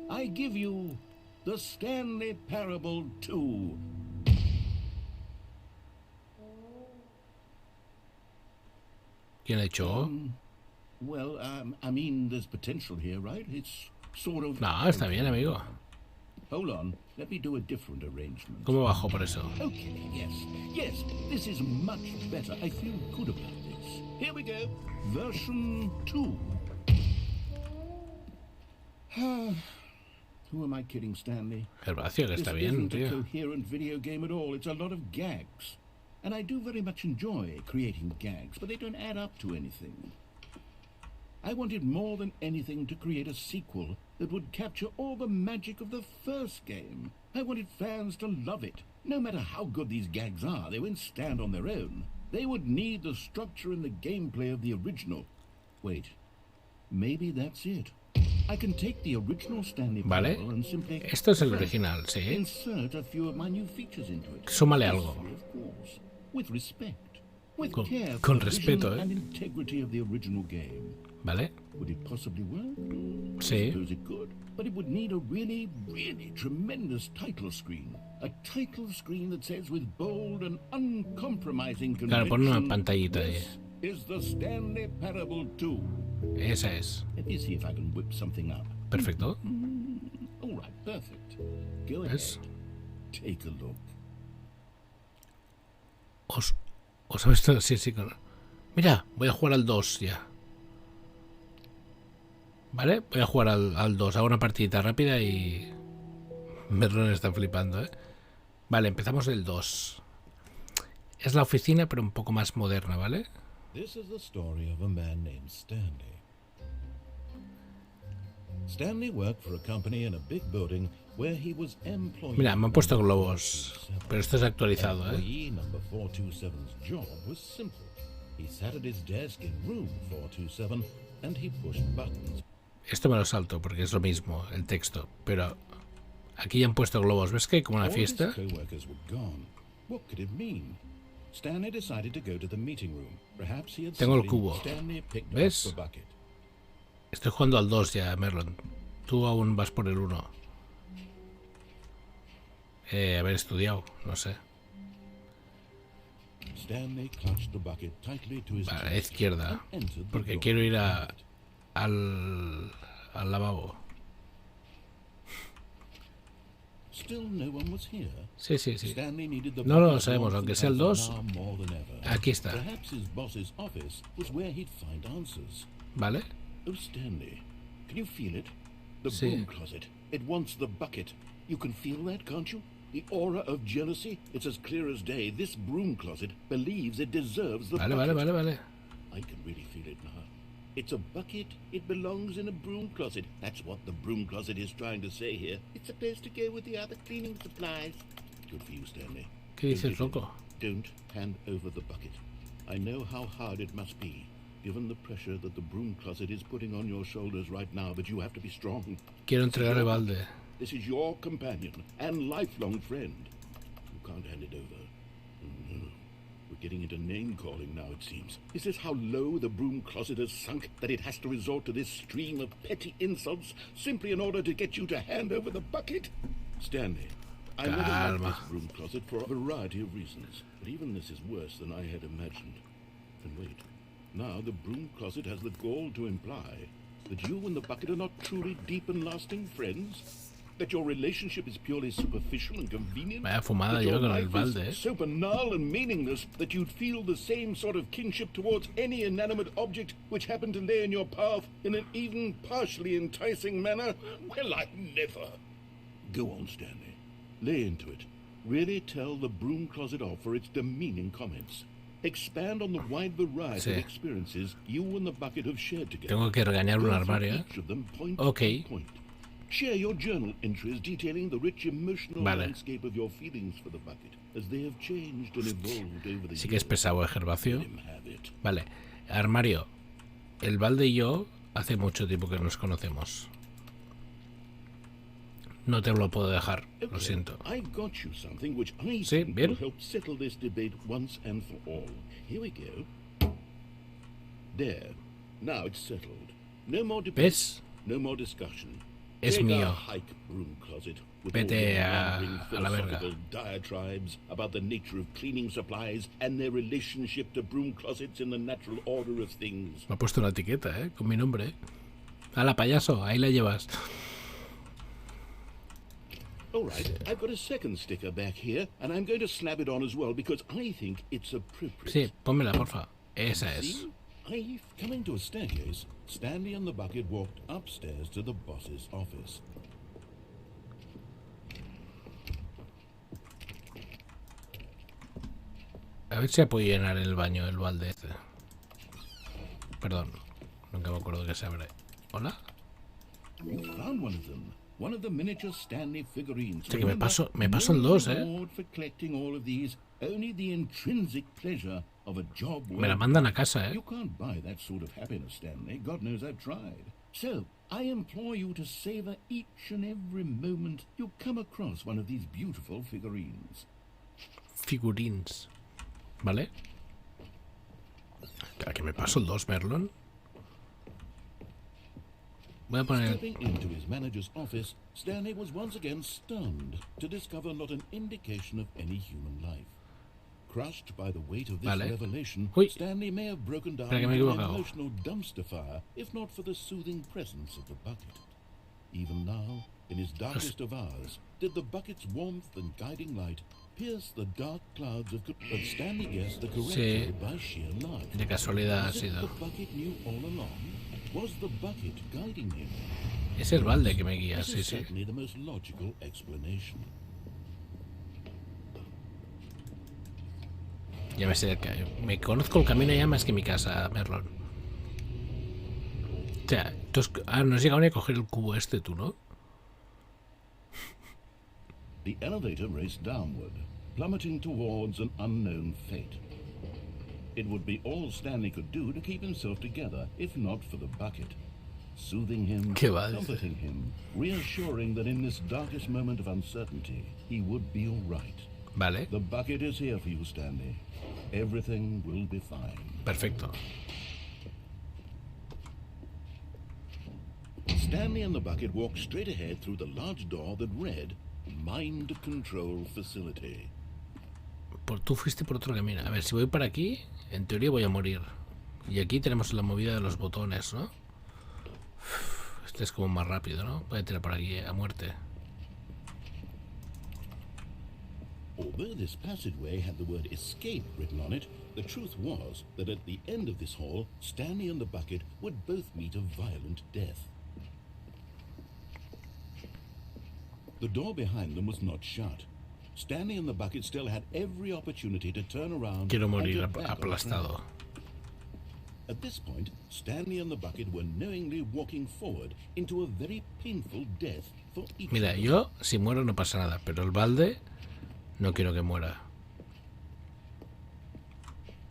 [SPEAKER 7] I give you the Stanley Parable 2.
[SPEAKER 2] ¿Quién ha hecho?
[SPEAKER 7] Well, I mean, there's potential here, right? It's sort of...
[SPEAKER 2] No, está bien, amigo.
[SPEAKER 7] Hold on. Let me do a different arrangement.
[SPEAKER 2] ¿Cómo bajo por eso?
[SPEAKER 7] Okay, yes. Yes, this is much better. I feel good about this. Here we go. Version 2. Who am I kidding, Stanley?
[SPEAKER 2] Gervasio, que
[SPEAKER 7] This
[SPEAKER 2] está bien,
[SPEAKER 7] isn't a
[SPEAKER 2] tío.
[SPEAKER 7] coherent video game at all. It's a lot of gags. And I do very much enjoy creating gags, but they don't add up to anything. I wanted more than anything to create a sequel that would capture all the magic of the first game. I wanted fans to love it. No matter how good these gags are, they won't stand on their own. They would need the structure and the gameplay of the original. Wait, maybe that's it. I can take the original Stanley
[SPEAKER 2] Vale.
[SPEAKER 7] Parable and simply
[SPEAKER 2] Esto es el original, sí.
[SPEAKER 7] insert a few of my new features into it.
[SPEAKER 2] Súmale algo.
[SPEAKER 7] Carefully, of course, with respect, with
[SPEAKER 2] Con-
[SPEAKER 7] care
[SPEAKER 2] con
[SPEAKER 7] for the
[SPEAKER 2] respeto,
[SPEAKER 7] vision
[SPEAKER 2] eh.
[SPEAKER 7] and integrity of the original game.
[SPEAKER 2] ¿Vale?
[SPEAKER 7] Would it possibly work? I
[SPEAKER 2] Sí.
[SPEAKER 7] suppose it could, but it would need a really, really tremendous title screen. A title screen that says with bold and uncompromising
[SPEAKER 2] Claro, pon una
[SPEAKER 7] conviction,
[SPEAKER 2] pantallita ahí.
[SPEAKER 7] "This is the Stanley Parable 2."
[SPEAKER 2] Esa es.
[SPEAKER 7] Let me see if I can whip something up.
[SPEAKER 2] Perfecto.
[SPEAKER 7] All right, perfect. Go
[SPEAKER 2] ¿Ves?
[SPEAKER 7] ahead. Take a look.
[SPEAKER 2] ¿Os habéis visto? Sí, sí. Mira, voy a jugar al 2 ya. ¿Vale? Voy a jugar al 2. Hago una partidita rápida y... Merlon está flipando, ¿eh? Vale, empezamos el 2. Es la oficina, pero un poco más moderna, ¿vale?
[SPEAKER 4] This is the story of a man named Stanley. Stanley worked for a company in a big building where he was employed.
[SPEAKER 2] Mira, me han puesto globos. Pero esto es actualizado, ¿eh?
[SPEAKER 4] Employee number 427's job was simple. He sat at his desk in room 427 and he pushed buttons.
[SPEAKER 2] Esto me lo salto porque es lo mismo, el texto. Pero aquí ya han puesto globos. ¿Ves que hay como una
[SPEAKER 4] All his
[SPEAKER 2] fiesta?
[SPEAKER 4] co-workers were gone. What could it mean? Stanley decided to go to the meeting room. Perhaps he had
[SPEAKER 2] Tengo el
[SPEAKER 4] studied.
[SPEAKER 2] cubo.
[SPEAKER 4] Stanley picked
[SPEAKER 2] ¿Ves?
[SPEAKER 4] up the bucket.
[SPEAKER 2] Estoy jugando al 2 ya, Merlon. Tú aún vas por el 1. Haber estudiado, no sé.
[SPEAKER 4] Stanley clutched the bucket tightly to his
[SPEAKER 2] Vale, a la
[SPEAKER 4] chest
[SPEAKER 2] izquierda.
[SPEAKER 4] and entered the
[SPEAKER 2] Porque
[SPEAKER 4] door.
[SPEAKER 2] quiero ir al lavabo.
[SPEAKER 7] Still no one was here.
[SPEAKER 2] Sí, sí, sí.
[SPEAKER 7] Stanley needed the
[SPEAKER 2] No lo
[SPEAKER 7] bucket
[SPEAKER 2] sabemos,
[SPEAKER 7] more
[SPEAKER 2] aunque
[SPEAKER 7] than
[SPEAKER 2] sea el
[SPEAKER 7] ever
[SPEAKER 2] 2.
[SPEAKER 7] now more than ever.
[SPEAKER 2] Aquí está.
[SPEAKER 7] Perhaps his boss's office was where he'd find answers.
[SPEAKER 2] ¿Vale?
[SPEAKER 7] Oh, Stanley, can you feel it? The
[SPEAKER 2] Sí.
[SPEAKER 7] broom closet. It wants the bucket. You can feel that, can't you? The aura of jealousy. It's as clear as day. This broom closet believes it deserves the
[SPEAKER 2] Vale,
[SPEAKER 7] bucket.
[SPEAKER 2] vale, vale, vale.
[SPEAKER 7] I can really feel it now. It's a bucket. It belongs in a broom closet. That's what the broom closet is trying to say here. It's supposed to go with the other cleaning supplies. Good for you, Stanley.
[SPEAKER 2] ¿Qué dices, loco?
[SPEAKER 7] Don't hand over the bucket. I know how hard it must be, given the pressure that the broom closet is putting on your shoulders right now, but you have to be strong.
[SPEAKER 2] Quiero entregar el balde.
[SPEAKER 7] This is your companion and lifelong friend. You can't hand it over. No. We're getting into name-calling now, it seems. Is this how low the broom closet has sunk, that it has to resort to this stream of petty insults simply in order to get you to hand over the bucket? Stanley, I never liked
[SPEAKER 2] Calma.
[SPEAKER 7] this broom closet for a variety of reasons, but even this is worse than I had imagined. And wait, now the broom closet has the gall to imply that you and the bucket are not truly deep and lasting friends? That your relationship is purely superficial and convenient?
[SPEAKER 2] Vaya fumada
[SPEAKER 7] That your
[SPEAKER 2] lleva con el
[SPEAKER 7] life
[SPEAKER 2] balde,
[SPEAKER 7] is so banal and meaningless that you'd feel the same sort of kinship towards any inanimate object which happened to lay in your path in an even partially enticing manner? Well, I never. Go on, Stanley. Lay into it. Really tell the broom closet off for its demeaning comments. Expand on the wide variety of
[SPEAKER 2] Sí.
[SPEAKER 7] experiences you and the bucket have shared together.
[SPEAKER 2] Tengo que regañar un
[SPEAKER 7] Go through
[SPEAKER 2] armario, ¿eh?
[SPEAKER 7] each of them point
[SPEAKER 2] Ok.
[SPEAKER 7] by point. Share your journal entries detailing the rich emotional
[SPEAKER 2] Vale.
[SPEAKER 7] landscape of your feelings for the bucket, as they have changed and evolved over the
[SPEAKER 2] Sí que es
[SPEAKER 7] years.
[SPEAKER 2] pesado el gervacio.
[SPEAKER 7] Let him have it.
[SPEAKER 2] Vale. Armario. El balde y yo hace mucho tiempo que nos conocemos. No te lo puedo dejar, lo
[SPEAKER 7] Okay,
[SPEAKER 2] siento.
[SPEAKER 7] I've got you something which I
[SPEAKER 2] Sí,
[SPEAKER 7] think
[SPEAKER 2] bien.
[SPEAKER 7] will help settle this debate once and for all. Here we go. There. Now it's settled. No more debate.
[SPEAKER 2] ¿Ves?
[SPEAKER 7] No more discussion.
[SPEAKER 2] Es
[SPEAKER 7] Take
[SPEAKER 2] mío.
[SPEAKER 7] our hike broom closet with
[SPEAKER 2] Vete
[SPEAKER 7] all your
[SPEAKER 2] a
[SPEAKER 7] rambling
[SPEAKER 2] la verga.
[SPEAKER 7] philosophical diatribes about the nature of cleaning supplies and their relationship to broom closets in the natural order of things.
[SPEAKER 2] Me ha puesto una etiqueta, con mi nombre. ¡Hala, payaso! Ahí la llevas.
[SPEAKER 7] All right, I've got a second sticker back here, and I'm going to slap it on as well because I think it's appropriate.
[SPEAKER 2] Sí, pónmela, porfa. Esa es.
[SPEAKER 7] See? Coming to a staircase, Stanley and the bucket walked upstairs to the boss's office.
[SPEAKER 2] A ver si puedo llenar el baño, el balde este. Perdón, nunca me acuerdo que se abre. ¿Hola?
[SPEAKER 7] You found one of them. One of the miniature Stanley figurines.
[SPEAKER 2] Sí, que me
[SPEAKER 7] Remember,
[SPEAKER 2] paso el
[SPEAKER 7] no
[SPEAKER 2] 2,
[SPEAKER 7] reward for collecting all of these, only the intrinsic pleasure of a job
[SPEAKER 2] Me la
[SPEAKER 7] well
[SPEAKER 2] mandan a casa,
[SPEAKER 7] You can't buy that sort of happiness, Stanley. God knows I've tried. So, I implore you to savor each and every moment you come across one of these beautiful figurines.
[SPEAKER 2] Figurines. ¿Vale? ¿A que me paso el 2, Merlon? Voy a poner...
[SPEAKER 7] Stepping into his manager's office, Stanley was once again stunned to discover not an indication of any human life. Crushed by the weight of this
[SPEAKER 2] Vale.
[SPEAKER 7] revelation,
[SPEAKER 2] Uy.
[SPEAKER 7] Stanley may have broken down
[SPEAKER 2] Espera, que me he
[SPEAKER 7] into an
[SPEAKER 2] equivocado.
[SPEAKER 7] emotional dumpster fire if not for the soothing presence of the bucket. Even now, in his darkest of hours, did the bucket's warmth and guiding light pierce the dark clouds of... But Stanley guessed the correct
[SPEAKER 2] Sí.
[SPEAKER 7] way by sheer luck.
[SPEAKER 2] De casualidad ha
[SPEAKER 7] Was it
[SPEAKER 2] sido.
[SPEAKER 7] the bucket knew all along? Was the bucket guiding him?
[SPEAKER 2] Es el balde que me guía,
[SPEAKER 7] This
[SPEAKER 2] sí,
[SPEAKER 7] is
[SPEAKER 2] sí.
[SPEAKER 7] certainly the most logical explanation.
[SPEAKER 2] Ya me sé, me conozco el camino ya más que mi casa, Merlon. O sea, no has llegado ni a coger el cubo este tú, ¿no?
[SPEAKER 7] The elevator raced downward, plummeting towards an unknown fate. It would be all Stanley could do to keep himself together, if not for the bucket. Soothing him,
[SPEAKER 2] Qué va, dice.
[SPEAKER 7] comforting him, reassuring that in this darkest moment of uncertainty, he would be all right.
[SPEAKER 2] Vale,
[SPEAKER 7] The bucket is here for you, Stanley. Everything will be fine.
[SPEAKER 2] perfecto.
[SPEAKER 7] Stanley and the bucket walked straight ahead through the large door that read, Mind Control Facility.
[SPEAKER 2] Tú fuiste por otro camino. A ver, si voy para aquí, en teoría voy a morir. Y aquí tenemos la movida de los botones, ¿no? Este es como más rápido, ¿no? Voy a tirar por aquí a muerte.
[SPEAKER 4] Although this passageway had the word escape written on it, the truth was that at the end of this hall, Stanley and the bucket would both meet a violent death. The door behind them was not shut. Stanley and the bucket still had every opportunity to turn around
[SPEAKER 2] Quiero
[SPEAKER 4] and
[SPEAKER 2] morir
[SPEAKER 4] get back on
[SPEAKER 2] aplastado.
[SPEAKER 4] track. At this point, Stanley and the bucket were knowingly walking forward into a very painful death for each
[SPEAKER 2] Mira,
[SPEAKER 4] of them.
[SPEAKER 2] yo si muero no pasa nada, pero el balde no quiero que muera.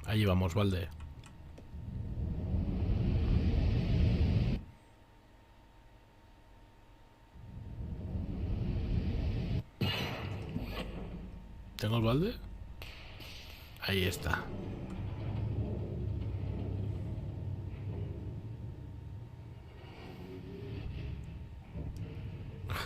[SPEAKER 2] Allí vamos, balde. ¿Tengo el balde? Ahí está.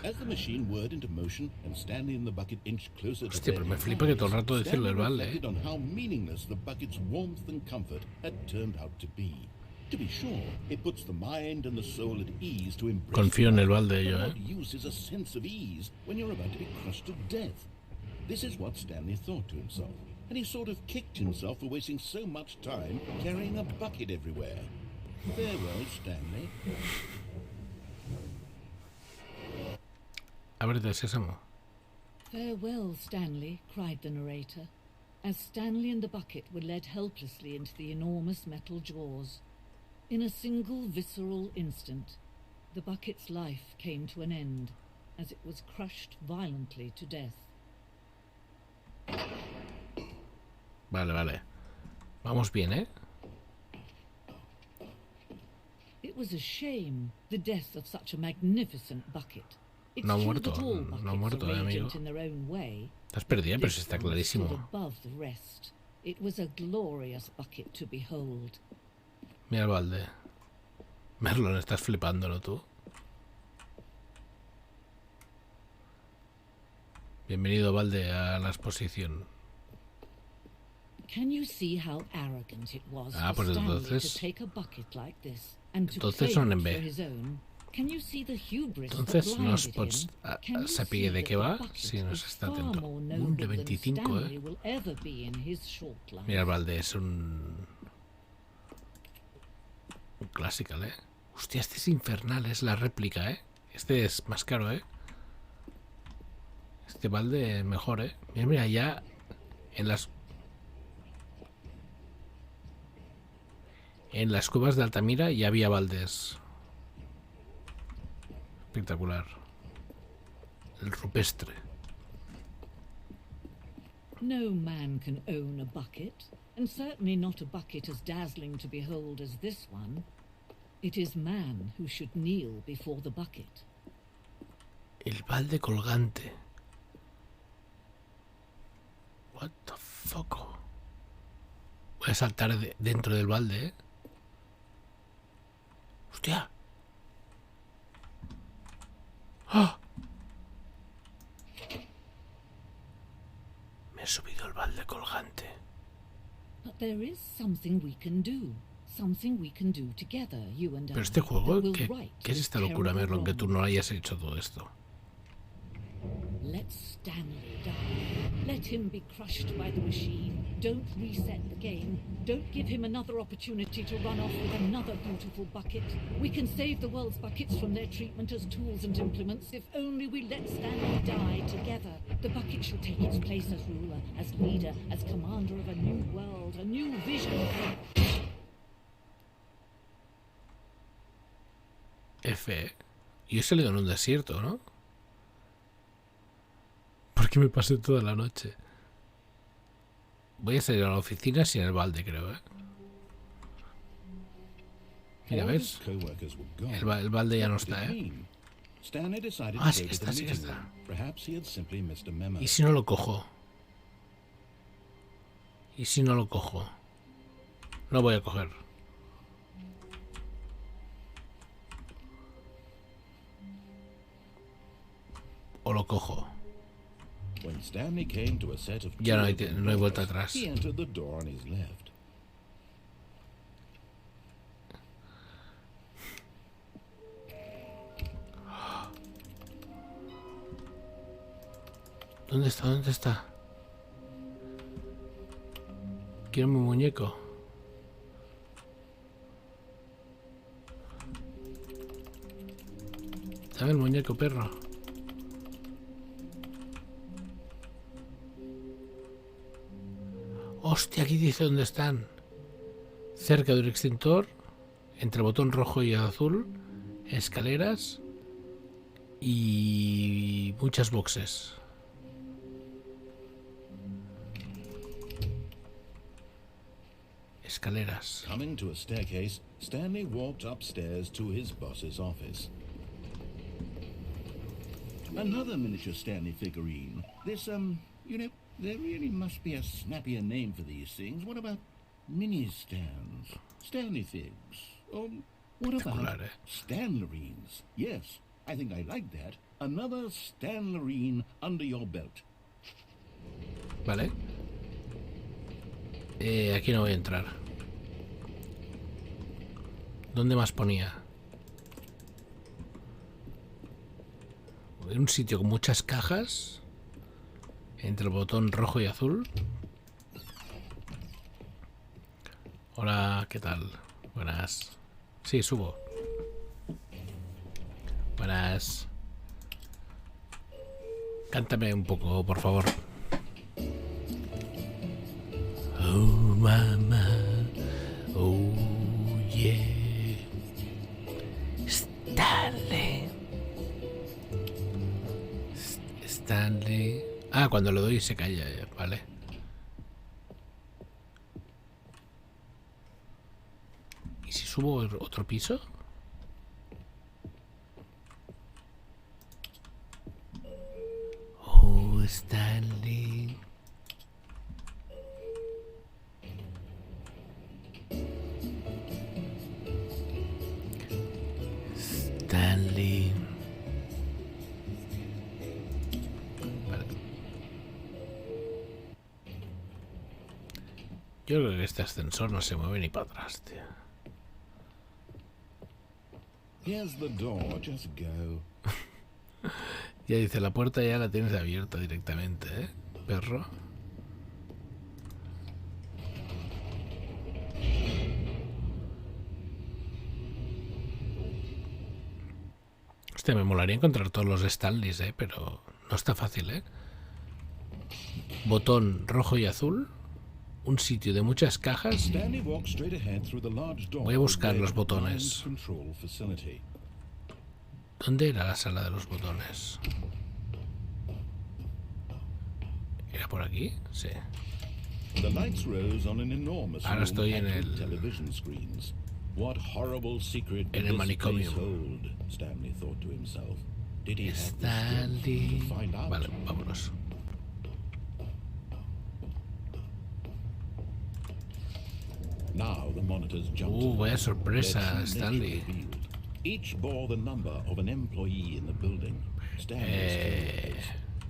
[SPEAKER 4] As the machine whirred into motion and Stanley and the bucket inched closer to
[SPEAKER 2] Hostia,
[SPEAKER 4] their
[SPEAKER 2] pero me flipa que todo el rato
[SPEAKER 4] demise,
[SPEAKER 2] decirle el
[SPEAKER 4] Stanley
[SPEAKER 2] balde,
[SPEAKER 4] reflected on how meaningless the bucket's warmth and comfort had turned out to be. To be sure, it puts the mind and the soul at ease to embrace.
[SPEAKER 2] Confío en el
[SPEAKER 4] life,
[SPEAKER 2] balde
[SPEAKER 4] but
[SPEAKER 2] yo,
[SPEAKER 4] what use is a sense of ease when you're about to be crushed to death? This is what Stanley thought to himself, and he sort of kicked himself for wasting so much time carrying a bucket everywhere. Farewell, Stanley.
[SPEAKER 2] Ábrete el sésamo.
[SPEAKER 5] Farewell, Stanley, cried the narrator, as Stanley and the bucket were led helplessly into the enormous metal jaws. In a single visceral instant, the bucket's life came to an end, as it was crushed violently to death.
[SPEAKER 2] Vale, vale. Vamos bien, ¿eh?
[SPEAKER 5] It was a shame, the death of such a magnificent bucket. It's
[SPEAKER 2] No ha
[SPEAKER 5] true
[SPEAKER 2] muerto,
[SPEAKER 5] that all
[SPEAKER 2] no ha
[SPEAKER 5] buckets
[SPEAKER 2] muerto,
[SPEAKER 5] are
[SPEAKER 2] amigo.
[SPEAKER 5] radiant in their own way.
[SPEAKER 2] Estás perdida, pero si
[SPEAKER 5] This
[SPEAKER 2] está
[SPEAKER 5] one stood
[SPEAKER 2] clarísimo.
[SPEAKER 5] above the rest. It was a glorious bucket to behold.
[SPEAKER 2] Mira el balde. Merlon, estás flipándolo tú. Bienvenido, balde, a la exposición.
[SPEAKER 5] Can you see how arrogant it was
[SPEAKER 2] Ah,
[SPEAKER 5] for
[SPEAKER 2] pues
[SPEAKER 5] Stanley
[SPEAKER 2] entonces-
[SPEAKER 5] to take a bucket like this and to
[SPEAKER 2] entonces
[SPEAKER 5] claim
[SPEAKER 2] son en
[SPEAKER 5] it
[SPEAKER 2] B.
[SPEAKER 5] for his own? Can you see the hubris that
[SPEAKER 2] Entonces no os
[SPEAKER 5] blinded
[SPEAKER 2] pots
[SPEAKER 5] him? Can you
[SPEAKER 2] saber
[SPEAKER 5] see
[SPEAKER 2] de
[SPEAKER 5] that
[SPEAKER 2] qué
[SPEAKER 5] the
[SPEAKER 2] va
[SPEAKER 5] bucket
[SPEAKER 2] si no se
[SPEAKER 5] is
[SPEAKER 2] está
[SPEAKER 5] far
[SPEAKER 2] atento.
[SPEAKER 5] more
[SPEAKER 2] Un
[SPEAKER 5] noble
[SPEAKER 2] de
[SPEAKER 5] than
[SPEAKER 2] 25,
[SPEAKER 5] Stanley will ever be in his short life?
[SPEAKER 2] Mira el balde, es un clásico, ¿eh? Hostia, este es infernal, es la réplica, ¿eh? Este es más caro, ¿eh? Este balde mejor, ¿eh? Mira, mira, ya en las cuevas de Altamira ya había baldes. Espectacular. El rupestre.
[SPEAKER 5] No man can own a bucket, and certainly not a bucket as dazzling to behold as this one. It is man who should kneel before the bucket.
[SPEAKER 2] El balde colgante. What the fuck? Voy a saltar dentro del balde, ¿eh? ¡Hostia! ¡Ah! Me he subido el balde colgante.
[SPEAKER 5] But there is something we can do. Something we can do together, you and I.
[SPEAKER 2] Pero este juego,
[SPEAKER 5] that will
[SPEAKER 2] ¿qué
[SPEAKER 5] right
[SPEAKER 2] es esta
[SPEAKER 5] this
[SPEAKER 2] locura,
[SPEAKER 5] terrible
[SPEAKER 2] Merlon? Que tú
[SPEAKER 5] wrong.
[SPEAKER 2] no hayas hecho todo esto.
[SPEAKER 5] Let Stanley die. Let him be crushed by the machine. Don't reset the game. Don't give him another opportunity to run off with another beautiful bucket. We can save the world's buckets from their treatment as tools and implements if only we let Stanley die together. The bucket shall take its place as ruler, as leader, as commander of a new world, a new vision.
[SPEAKER 2] F. Yo he salido en un desierto, ¿no? ¿Por qué me pasé toda la noche? Voy a salir a la oficina sin el balde, creo, ¿eh? Mira,
[SPEAKER 4] All of
[SPEAKER 2] ¿ves?
[SPEAKER 4] his co-workers were gone.
[SPEAKER 2] El balde ya no
[SPEAKER 4] What did
[SPEAKER 2] está,
[SPEAKER 4] it
[SPEAKER 2] ¿eh?
[SPEAKER 4] mean? Stanley decided
[SPEAKER 2] Ah,
[SPEAKER 4] to
[SPEAKER 2] sí
[SPEAKER 4] go
[SPEAKER 2] que
[SPEAKER 4] to the
[SPEAKER 2] está, sí que
[SPEAKER 4] meeting
[SPEAKER 2] está.
[SPEAKER 4] room. Perhaps he had simply missed a memo.
[SPEAKER 2] ¿Y si no lo cojo? ¿Y si no lo cojo? No voy a coger. O lo cojo.
[SPEAKER 4] When Stanley came to a set of
[SPEAKER 2] Ya no hay
[SPEAKER 4] two open
[SPEAKER 2] no hay vuelta
[SPEAKER 4] doors,
[SPEAKER 2] atrás.
[SPEAKER 4] He entered the door on his left.
[SPEAKER 2] ¿Dónde está? ¿Dónde está? Quiero mi muñeco. Dame el muñeco, perro. Hostia, aquí dice dónde están. Cerca de un extintor, entre el botón rojo y azul, escaleras y muchas boxes. Escaleras.
[SPEAKER 4] Coming to a staircase, Stanley walked upstairs to his boss's office. Another miniature Stanley figurine. This, you know, there really must be a snappier name for these things. What about mini stands? Stanley figs? Or what about Stanlerines? Yes, I think I like that. Another Stanlerine under your belt.
[SPEAKER 2] Vale. Aquí no voy a entrar. ¿Dónde más ponía? En un sitio con muchas cajas. Entre el botón rojo y azul. Hola, ¿qué tal? Buenas. Sí, subo. Buenas. Cántame un poco, por favor. Oh, mamá. Oh, yeah. Stanley. Stanley. Ah, cuando lo doy se calla, vale. ¿Y si subo otro piso? Oh, Stanley. Stanley. Vale. Yo creo que este ascensor no se mueve ni para atrás, tío.
[SPEAKER 4] Here's the door, just go.
[SPEAKER 2] Ya dice, la puerta ya la tienes abierta directamente, ¿eh, perro? Hostia, me molaría encontrar todos los Stanleys, pero no está fácil, ¿eh? Botón rojo y azul. Un sitio de muchas cajas. Voy a buscar los botones. ¿Dónde era la sala de los botones? ¿Era por aquí? Sí. Ahora estoy en el manicomio. Stanley. Vale, vámonos. Vaya sorpresa, Stanley.
[SPEAKER 4] Each bore the number of an employee in the building.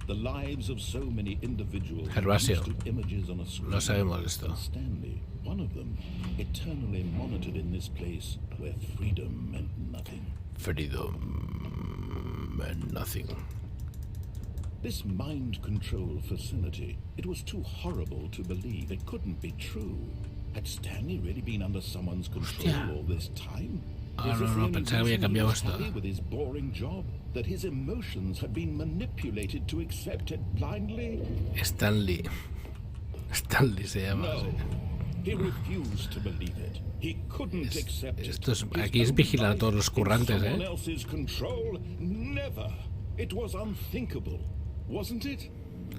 [SPEAKER 4] The lives of so many individuals
[SPEAKER 2] Gervasio.
[SPEAKER 4] used to images on a screen.
[SPEAKER 2] Lo sabemos esto.
[SPEAKER 4] Stanley, one of them, eternally monitored in this place where freedom meant nothing.
[SPEAKER 2] Freedom and nothing.
[SPEAKER 4] This mind control facility, it was too horrible to believe. It couldn't be true. Had Stanley really been under someone's control all this time?
[SPEAKER 2] Ah, no, pensaba que había cambiado esto.
[SPEAKER 4] With his boring job, that his emotions had been manipulated to accept it blindly.
[SPEAKER 2] Stanley. Stanley se llama.
[SPEAKER 4] No, he refused to believe it. He couldn't accept it.
[SPEAKER 2] Esto es, aquí es vigilar a todos los currantes,
[SPEAKER 4] Someone else's control? Never. It was unthinkable, wasn't it?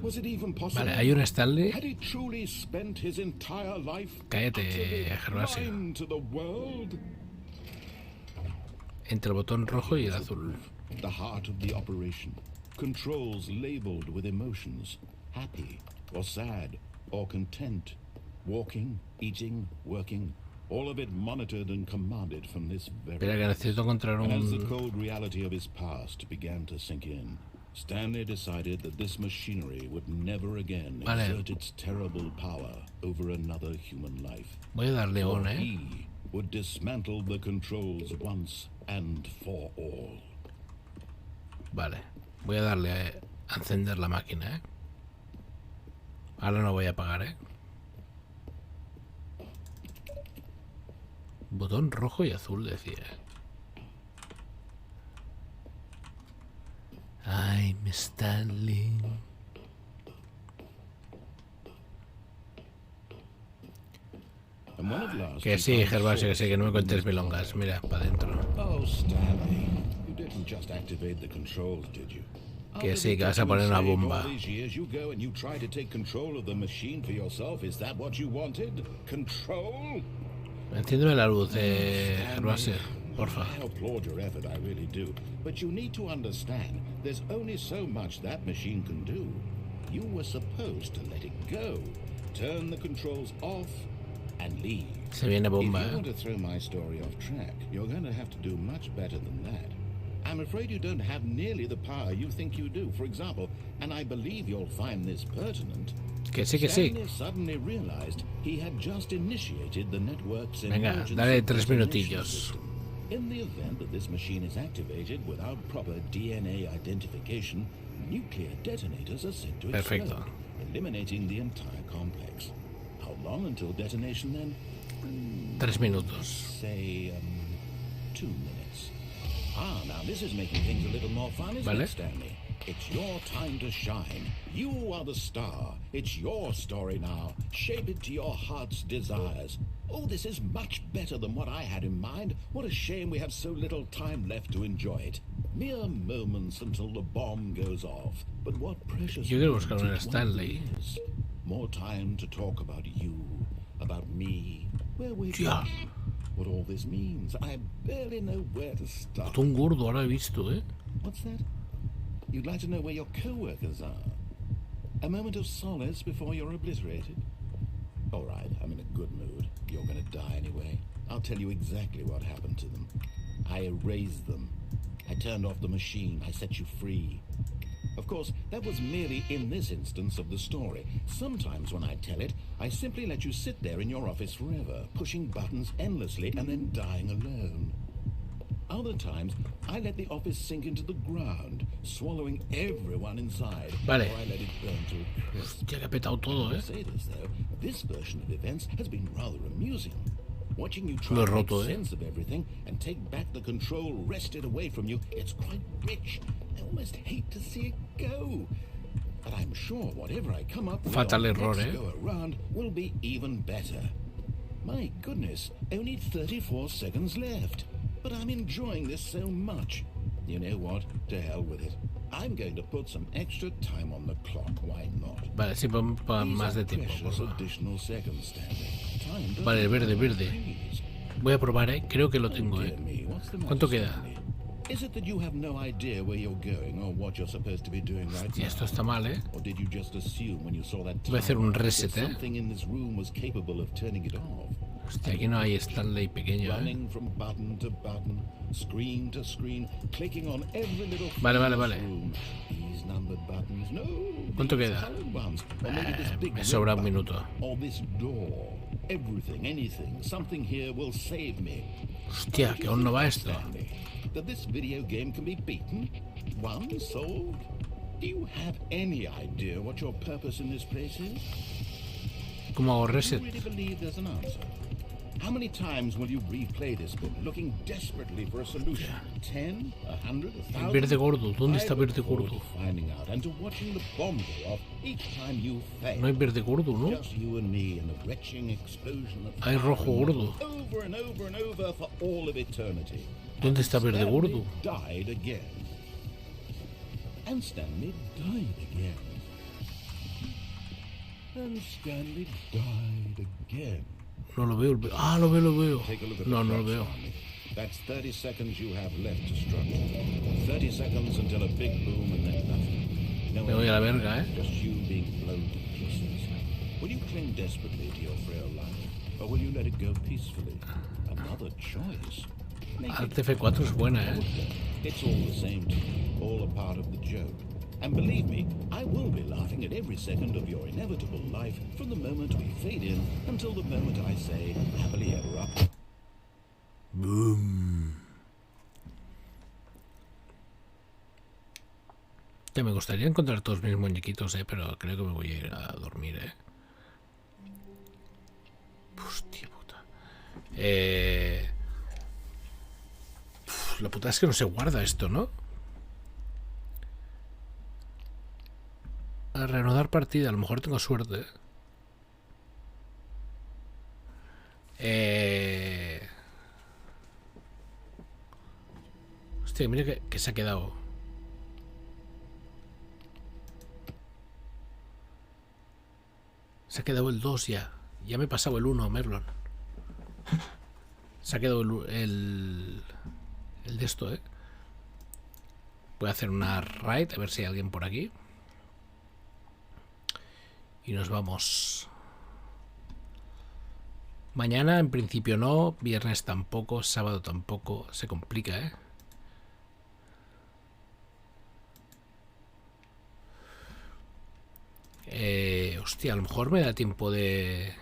[SPEAKER 4] Was it even possible?
[SPEAKER 2] Vale, hay un Stanley.
[SPEAKER 4] Had he truly spent his entire life
[SPEAKER 2] Cállate, Gervasio.
[SPEAKER 4] blind to the world?
[SPEAKER 2] Entre el botón rojo y el azul.
[SPEAKER 4] The heart of the operation. Controls labeled with emotions. Happy or sad or content. Walking, eating, working. All of it monitored and commanded from this very...
[SPEAKER 2] Espera, que necesito encontrar
[SPEAKER 4] And as the
[SPEAKER 2] un...
[SPEAKER 4] cold reality of his past began to sink in, Stanley decided that this machinery would never again exert its terrible power over another human life.
[SPEAKER 2] Voy a darle
[SPEAKER 4] For
[SPEAKER 2] on,
[SPEAKER 4] he would dismantle the controls once and for all.
[SPEAKER 2] Vale, voy a darle a encender la máquina, Ahora no voy a apagar, Botón rojo y azul, decía. I'm Stanley.
[SPEAKER 7] And when at last
[SPEAKER 2] Que
[SPEAKER 7] you
[SPEAKER 2] sí,
[SPEAKER 7] find
[SPEAKER 2] Gervasio, que
[SPEAKER 7] source
[SPEAKER 2] sí, que no me
[SPEAKER 7] of the
[SPEAKER 2] cuentes
[SPEAKER 7] mystery-
[SPEAKER 2] milongas. Mira, para adentro.
[SPEAKER 7] Oh, Stanley, you didn't just activate the controls, did you?
[SPEAKER 2] Que
[SPEAKER 7] After
[SPEAKER 2] sí,
[SPEAKER 7] we
[SPEAKER 2] que vas a
[SPEAKER 7] kept you
[SPEAKER 2] poner una
[SPEAKER 7] enslaved
[SPEAKER 2] bomba.
[SPEAKER 7] all these years, you go and you try to take control of the machine for yourself. Is that what you wanted? Control?
[SPEAKER 2] Enciéndeme la luz, Gervasio, porfa.
[SPEAKER 7] I applaud your effort, I really do. But you need to understand, there's only so much that machine can do. You were supposed to let it go, turn the controls off, and leave.
[SPEAKER 2] Se viene bomba,
[SPEAKER 7] If you want to throw my story off track, you're going to have to do much better than that. I'm afraid you don't have nearly the power you think you do. For example, and I believe you'll find this pertinent,
[SPEAKER 2] Que sí, que sí.
[SPEAKER 7] Stanley suddenly realized he had just initiated the network's
[SPEAKER 2] Venga,
[SPEAKER 7] emergency
[SPEAKER 2] dale 3
[SPEAKER 7] detonation
[SPEAKER 2] minutillos.
[SPEAKER 7] system. In the event that this machine is activated without proper DNA identification, nuclear detonators are sent to explode,
[SPEAKER 2] Perfecto.
[SPEAKER 7] eliminating the entire complex. How long until detonation then?
[SPEAKER 2] 3 minutos.
[SPEAKER 7] Say, 2 minutes. Now this is making things a little more fun, isn't
[SPEAKER 2] Vale.
[SPEAKER 7] it, Stanley? It's your time to shine. You are the star. It's your story now. Shape it to your heart's desires. Oh, this is much better than what I had in mind. What a shame we have so little time left to enjoy it. Mere moments until the bomb goes off. But what precious
[SPEAKER 2] Yo quiero buscar
[SPEAKER 7] moments
[SPEAKER 2] un
[SPEAKER 7] each one
[SPEAKER 2] Stanley.
[SPEAKER 7] is. More time to talk about you, about me, where we're
[SPEAKER 2] Tía.
[SPEAKER 7] going, what all this means. I barely know where to start.
[SPEAKER 2] Botón gordo, ahora he visto,
[SPEAKER 7] What's that? You'd like to know where your co-workers are? A moment of solace before you're obliterated? All right, I'm in a good mood. You're gonna die anyway. I'll tell you exactly what happened to them. I erased them. I turned off the machine. I set you free. Of course, that was merely in this instance of the story. Sometimes when I tell it, I simply let you sit there in your office forever, pushing buttons endlessly and then dying alone. Other times, I let the office sink into the ground, swallowing everyone inside.
[SPEAKER 2] Vale.
[SPEAKER 7] Or I let it burn to a crisp.
[SPEAKER 2] Hostia, que ha petado todo,
[SPEAKER 7] I'll say this though, this version of events has been rather amusing. Watching you try
[SPEAKER 2] Lo he
[SPEAKER 7] to make
[SPEAKER 2] roto,
[SPEAKER 7] sense of everything and take back the control wrested away from you, it's quite rich. I almost hate to see it go. But I'm sure whatever I come up with
[SPEAKER 2] Fatal
[SPEAKER 7] on
[SPEAKER 2] error,
[SPEAKER 7] next go around will be even better. My goodness, only 34 seconds left. But I'm enjoying this so much. You know what? To hell with it. I'm going to put some extra time on the clock. Why not?
[SPEAKER 2] Vale, sí, pon
[SPEAKER 7] These
[SPEAKER 2] más
[SPEAKER 7] are
[SPEAKER 2] de tiempo, por
[SPEAKER 7] precious
[SPEAKER 2] favor.
[SPEAKER 7] additional seconds, Stanley. Time doesn't
[SPEAKER 2] Vale, verde,
[SPEAKER 7] wait,
[SPEAKER 2] verde.
[SPEAKER 7] please.
[SPEAKER 2] Voy a probar, Creo que lo
[SPEAKER 7] Oh,
[SPEAKER 2] tengo,
[SPEAKER 7] dear me, what's the matter,
[SPEAKER 2] ¿Cuánto queda?
[SPEAKER 7] Stanley? Is it that you have no idea where you're going or what you're supposed to be doing right
[SPEAKER 2] Hostia,
[SPEAKER 7] now?
[SPEAKER 2] esto está mal,
[SPEAKER 7] Or did you just assume when you saw that
[SPEAKER 2] Voy a hacer un
[SPEAKER 7] timer
[SPEAKER 2] reset,
[SPEAKER 7] that something in this room was capable of turning it off?
[SPEAKER 2] Hostia, aquí no hay Stanley pequeño,
[SPEAKER 7] Running from button to button, screen to screen, clicking on every little thing
[SPEAKER 2] Vale, vale,
[SPEAKER 7] in this
[SPEAKER 2] vale.
[SPEAKER 7] room. These numbered buttons, no.
[SPEAKER 2] ¿Cuánto
[SPEAKER 7] these
[SPEAKER 2] queda?
[SPEAKER 7] colored ones. Or maybe this big
[SPEAKER 2] Me
[SPEAKER 7] red
[SPEAKER 2] sobra un
[SPEAKER 7] button.
[SPEAKER 2] minuto.
[SPEAKER 7] Or this door. Everything, anything, something here will save me.
[SPEAKER 2] Hostia, que aún no va esto.
[SPEAKER 7] Stanley, that this video game can be beaten, won, solved. Do you have any idea what your purpose in this place is?
[SPEAKER 2] ¿Cómo hago
[SPEAKER 7] Do
[SPEAKER 2] reset?
[SPEAKER 7] you really believe there's an answer? How many times will you replay this book, looking desperately for a solution? 10, 100, 1,000?
[SPEAKER 2] El verde gordo, ¿dónde está
[SPEAKER 7] I look
[SPEAKER 2] verde
[SPEAKER 7] forward
[SPEAKER 2] gordo?
[SPEAKER 7] to finding out and to watching the bomb go off each time you fail.
[SPEAKER 2] No hay verde gordo, ¿no?
[SPEAKER 7] Just you and me and the retching explosion of
[SPEAKER 2] Hay
[SPEAKER 7] fire
[SPEAKER 2] rojo
[SPEAKER 7] and
[SPEAKER 2] gordo.
[SPEAKER 7] over and over and over for all of eternity.
[SPEAKER 2] ¿Dónde
[SPEAKER 7] And
[SPEAKER 2] está verde
[SPEAKER 7] Stanley
[SPEAKER 2] gordo?
[SPEAKER 7] died again. And Stanley died again. And Stanley died again.
[SPEAKER 2] No lo veo. Ah, lo veo.
[SPEAKER 7] Take a look at
[SPEAKER 2] No,
[SPEAKER 7] the
[SPEAKER 2] no lo
[SPEAKER 7] clock,
[SPEAKER 2] veo.
[SPEAKER 7] Stanley. That's 30 seconds you have left to struggle. 30 seconds until a big boom and then nothing. No
[SPEAKER 2] Me voy a la verga,
[SPEAKER 7] Just you being blown to pieces. Will you cling desperately to your frail life, or will you let it go peacefully? Another choice. Make it
[SPEAKER 2] Alt F4 es buena,
[SPEAKER 7] It's all the same to me, all a part of the joke. And believe me, I will be laughing at every second of your inevitable life from the moment we fade in until the moment I say, happily ever after.
[SPEAKER 2] Boom. Ya me gustaría encontrar todos mis muñequitos, pero creo que me voy a ir a dormir, Hostia puta. putada es que no se guarda esto, ¿no? A reanudar partida, a lo mejor tengo suerte. Hostia, mira que se ha quedado. Se ha quedado el 2 ya. Ya me he pasado el 1, Merlon. Se ha quedado el de esto, ¿eh? Voy a hacer una raid, a ver si hay alguien por aquí. Y nos vamos. Mañana en principio no, viernes tampoco, sábado tampoco. Se complica, ¿eh? Hostia, a lo mejor me da tiempo de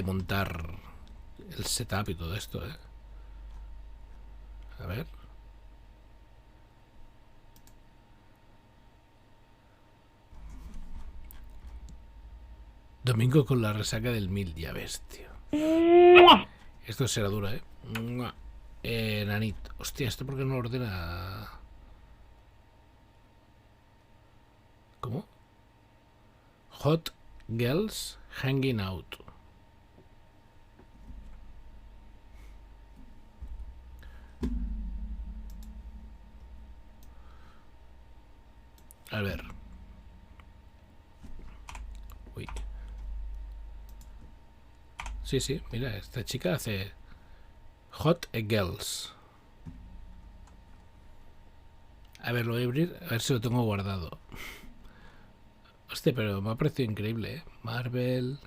[SPEAKER 2] montar el setup y todo esto, ¿eh? A ver. Domingo con la resaca del 1000, ya ves, tío. Esto será duro, ¿eh? Nanit. Hostia, ¿esto por qué no lo ordena? ¿Cómo? Hot Girls Hanging Out. A ver. Uy. Sí, sí, mira, esta chica hace Hot Girls. A ver, lo voy a abrir, a ver si lo tengo guardado. Hostia, pero me ha parecido increíble, ¿eh? Marvel.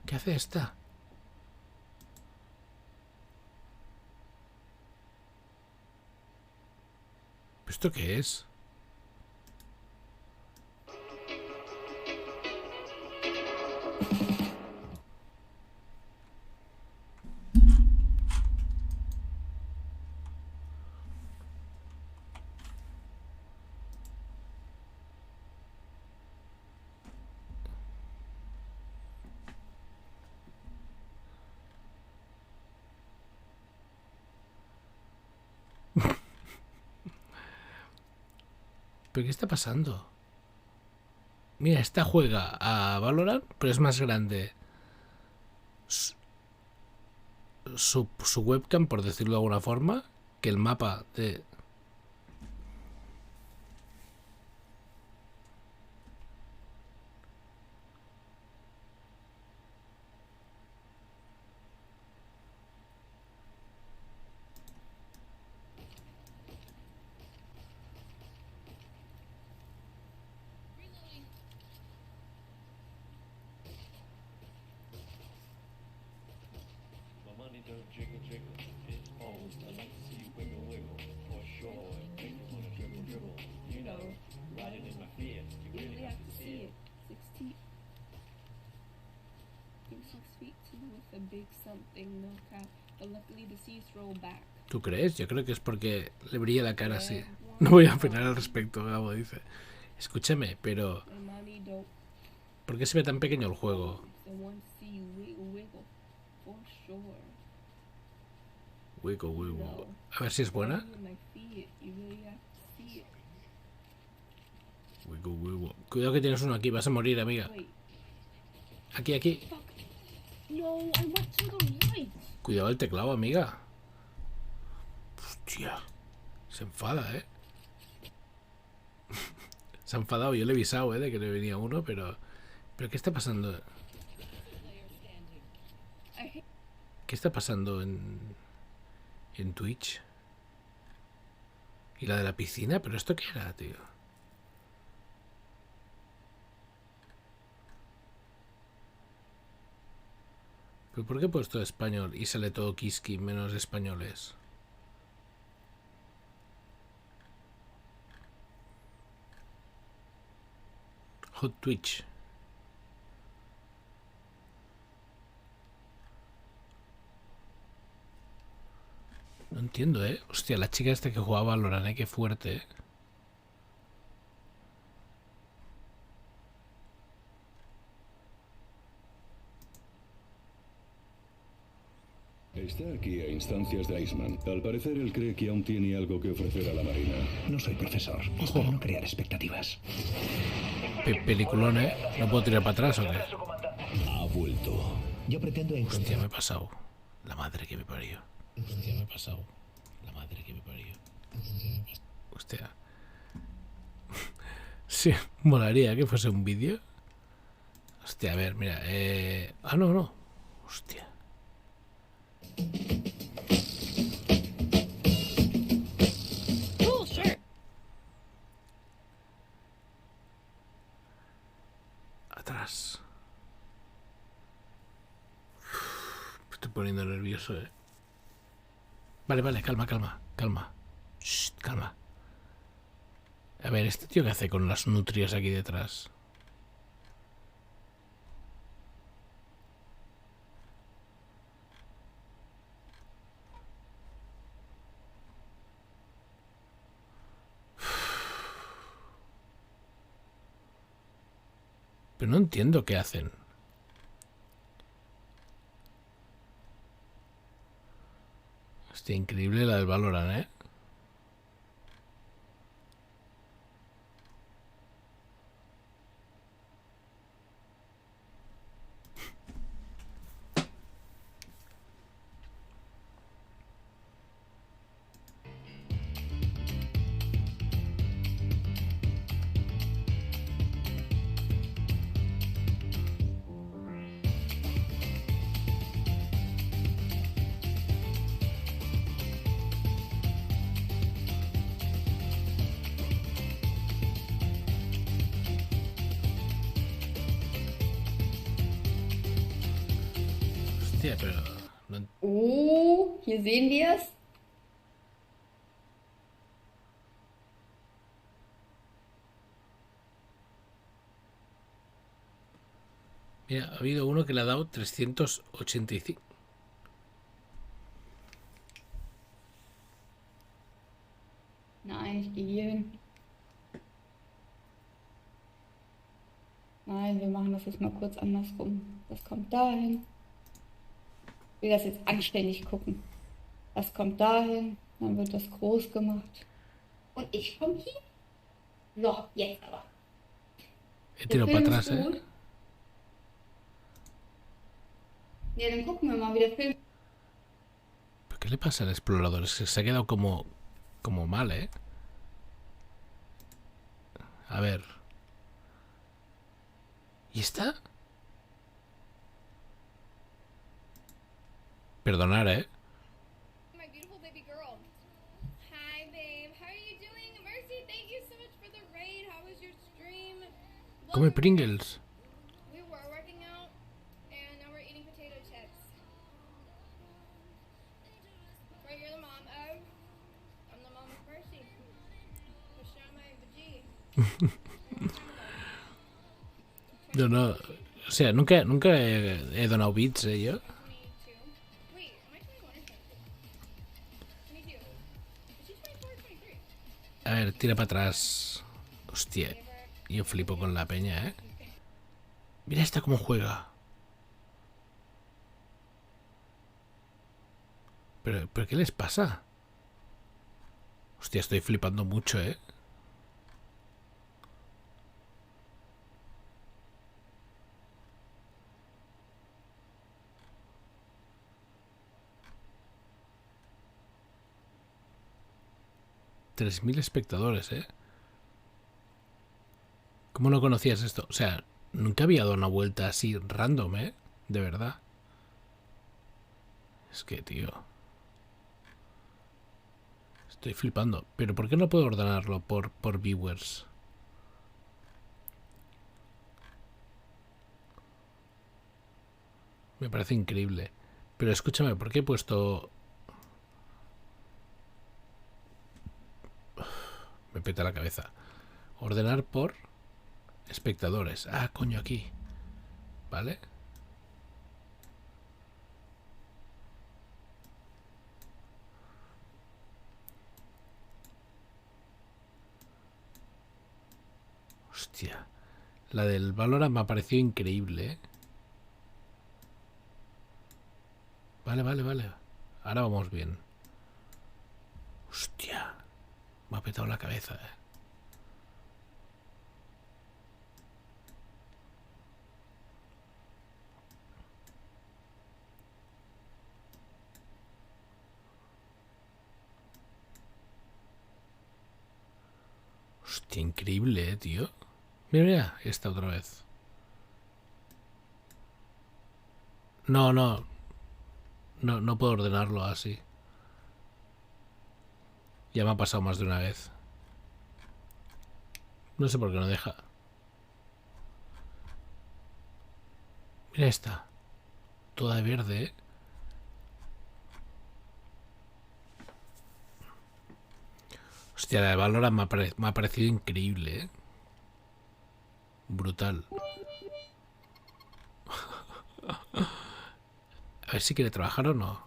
[SPEAKER 2] ¿Qué hace esta? ¿Esto qué es? ¿Pero qué está pasando? Mira, esta juega a Valorant, pero es más grande. Su webcam, por decirlo de alguna forma, que el mapa de... ¿Tú crees? Yo creo que es porque le brilla la cara así. No voy a opinar al respecto, Gabo dice. Escúchame, pero... ¿por qué se ve tan pequeño el juego? Wiggle, wiggle. A ver si es buena. Wiggle, wiggle. Cuidado que tienes uno aquí, vas a morir, amiga. Aquí, aquí. Cuidado el teclado, amiga. Hostia. Se enfada, ¿eh? Se ha enfadado, yo le he avisado, de que le venía uno, pero... ¿Pero qué está pasando? ¿Qué está pasando en Twitch? ¿Y la de la piscina? ¿Pero esto qué era, tío? ¿Pero por qué he puesto español y sale todo Kiski menos españoles? Hot Twitch. No entiendo, ¿eh? Hostia, la chica esta que jugaba a Valorant, qué fuerte, ¿eh?
[SPEAKER 10] Está aquí a instancias de Iceman. Al parecer, él cree que aún tiene algo que ofrecer a la Marina.
[SPEAKER 11] No soy profesor. Espero no crear expectativas.
[SPEAKER 2] Peliculón, ¿eh? ¿No puedo tirar para atrás o qué?
[SPEAKER 11] Ha vuelto. Yo pretendo encontrar...
[SPEAKER 2] Hostia, me he pasado. La madre que me parió. Hostia, me he pasado. La madre que me parió. Hostia. Sí, molaría que fuese un vídeo. Hostia, a ver, mira. Ah, no, no. Hostia. Atrás. Me estoy poniendo nervioso, eh. Vale, vale, calma, calma, calma. Shh, calma. A ver, ¿este tío qué hace con las nutrias aquí detrás? Pero no entiendo qué hacen. Hostia, increíble la del Valorant, ¿eh? Hostia, pero... No...
[SPEAKER 12] Hier sehen wir es.
[SPEAKER 2] Mira, ha habido uno que le ha dado 385.
[SPEAKER 12] Nein, ich gehe hier hin. Nein, wir machen das jetzt mal kurz andersrum. Das kommt dahin. Ich will das jetzt anständig gucken. Das kommt dahin, dann wird das groß gemacht. Und ich komme hier. So, jetzt aber.
[SPEAKER 2] He tirado para atrás,
[SPEAKER 12] Gut. Ja, dann gucken wir mal, wie der Film...
[SPEAKER 2] ¿Pero qué le pasa al explorador? Es que se ha quedado como mal, ¿eh? A ver. ¿Y esta? Perdonar, ¿eh?
[SPEAKER 13] My beautiful baby girl. Hi, babe. How are you doing? Mercy, thank you so much for the raid. How was your stream?
[SPEAKER 2] Come Pringles.
[SPEAKER 13] We were working out, and now we're eating potato chips. Right, you're the mom of? I'm the mom of Mercy. Push down my vagina.
[SPEAKER 2] No, no. O sea, nunca he donado bits, ¿eh? Yo.
[SPEAKER 13] Wait, am I 21 or 22? 22. Is she 24 or 23?
[SPEAKER 2] A ver, tira para atrás. Hostia. Yo flipo con la peña, ¿eh? Mira esta cómo juega. ¿Pero qué les pasa? Hostia, estoy flipando mucho, ¿eh? $3.000 espectadores, ¿eh? ¿Cómo no conocías esto? O sea, nunca había dado una vuelta así random, ¿eh? De verdad. Es que, tío... Estoy flipando. ¿Pero por qué no puedo ordenarlo por viewers? Me parece increíble. Pero escúchame, ¿por qué he puesto...? Me peta la cabeza. Ordenar por espectadores. Ah, coño, aquí. ¿Vale? Hostia. La del Valorant me ha parecido increíble, ¿eh? Vale, vale, vale. Ahora vamos bien. Hostia. Me ha petado la cabeza, Hostia, increíble, tío. Mira, mira, esta otra vez. No, no. No puedo ordenarlo así. Ya me ha pasado más de una vez. No sé por qué no deja. Mira esta. Toda de verde, ¿eh? Hostia, la de Valorant me ha parecido increíble, ¿eh? Brutal. A ver si quiere trabajar o no.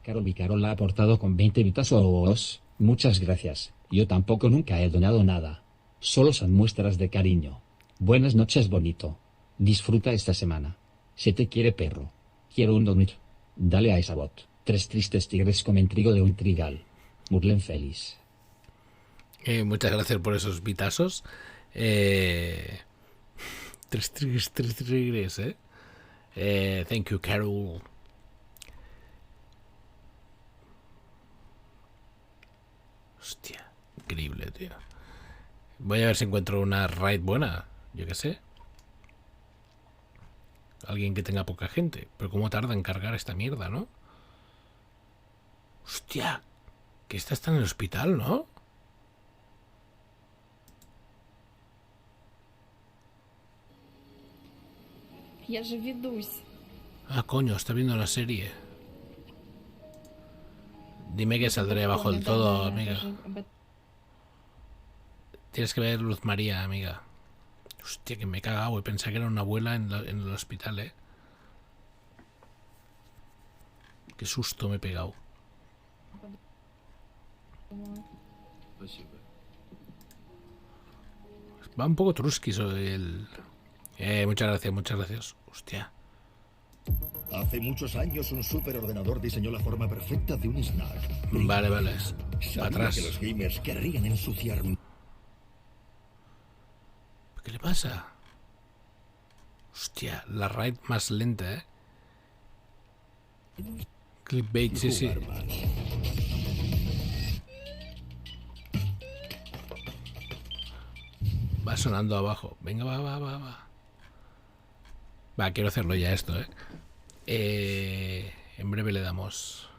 [SPEAKER 14] Carol Carol la ha aportado con 20 vitazos. Muchas gracias. Yo tampoco nunca he donado nada. Solo son muestras de cariño. Buenas noches, bonito. Disfruta esta semana. Se te quiere, perro. Quiero un donut. Dale a esa bot. 3 tristes tigres comen trigo de un trigal. Murlen feliz.
[SPEAKER 2] Muchas gracias por esos vitazos. 3 tigres, ¿eh? Thank you, Carol. Hostia, increíble, tío. Voy a ver si encuentro una raid buena. Yo qué sé. Alguien que tenga poca gente. Pero cómo tarda en cargar esta mierda, ¿no? Hostia. Que esta está en el hospital, ¿no?
[SPEAKER 15] Я же ведусь.
[SPEAKER 2] Ah, coño, está viendo la serie. Dime que saldré abajo del todo, amiga. Tienes que ver Luz María, amiga. Hostia, que me he cagado. Pensé que era una abuela en el hospital, ¿eh? Qué susto me he pegado. Va un poco truskis el... muchas gracias, muchas gracias. Hostia.
[SPEAKER 11] Hace muchos años un superordenador diseñó la forma perfecta de un snack.
[SPEAKER 2] Vale, vale.
[SPEAKER 11] Sabía
[SPEAKER 2] Atrás.
[SPEAKER 11] que los gamers querrían ensuciar.
[SPEAKER 2] ¿Qué le pasa? Hostia, la raid más lenta, ¿eh? Clickbait, sí, sí. Va sonando abajo. Venga, va. Va, quiero hacerlo ya esto, ¿eh? En breve le damos.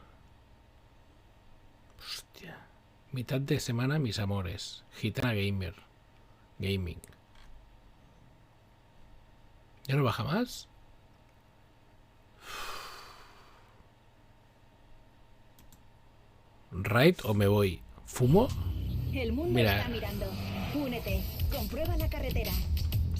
[SPEAKER 2] Hostia. Mitad de semana, mis amores. Gitana Gamer. Gaming. ¿Ya no baja más? ¿Raid o me voy? ¿Fumo?
[SPEAKER 16] El mundo
[SPEAKER 2] Mira.
[SPEAKER 16] está mirando. Únete. Comprueba la carretera.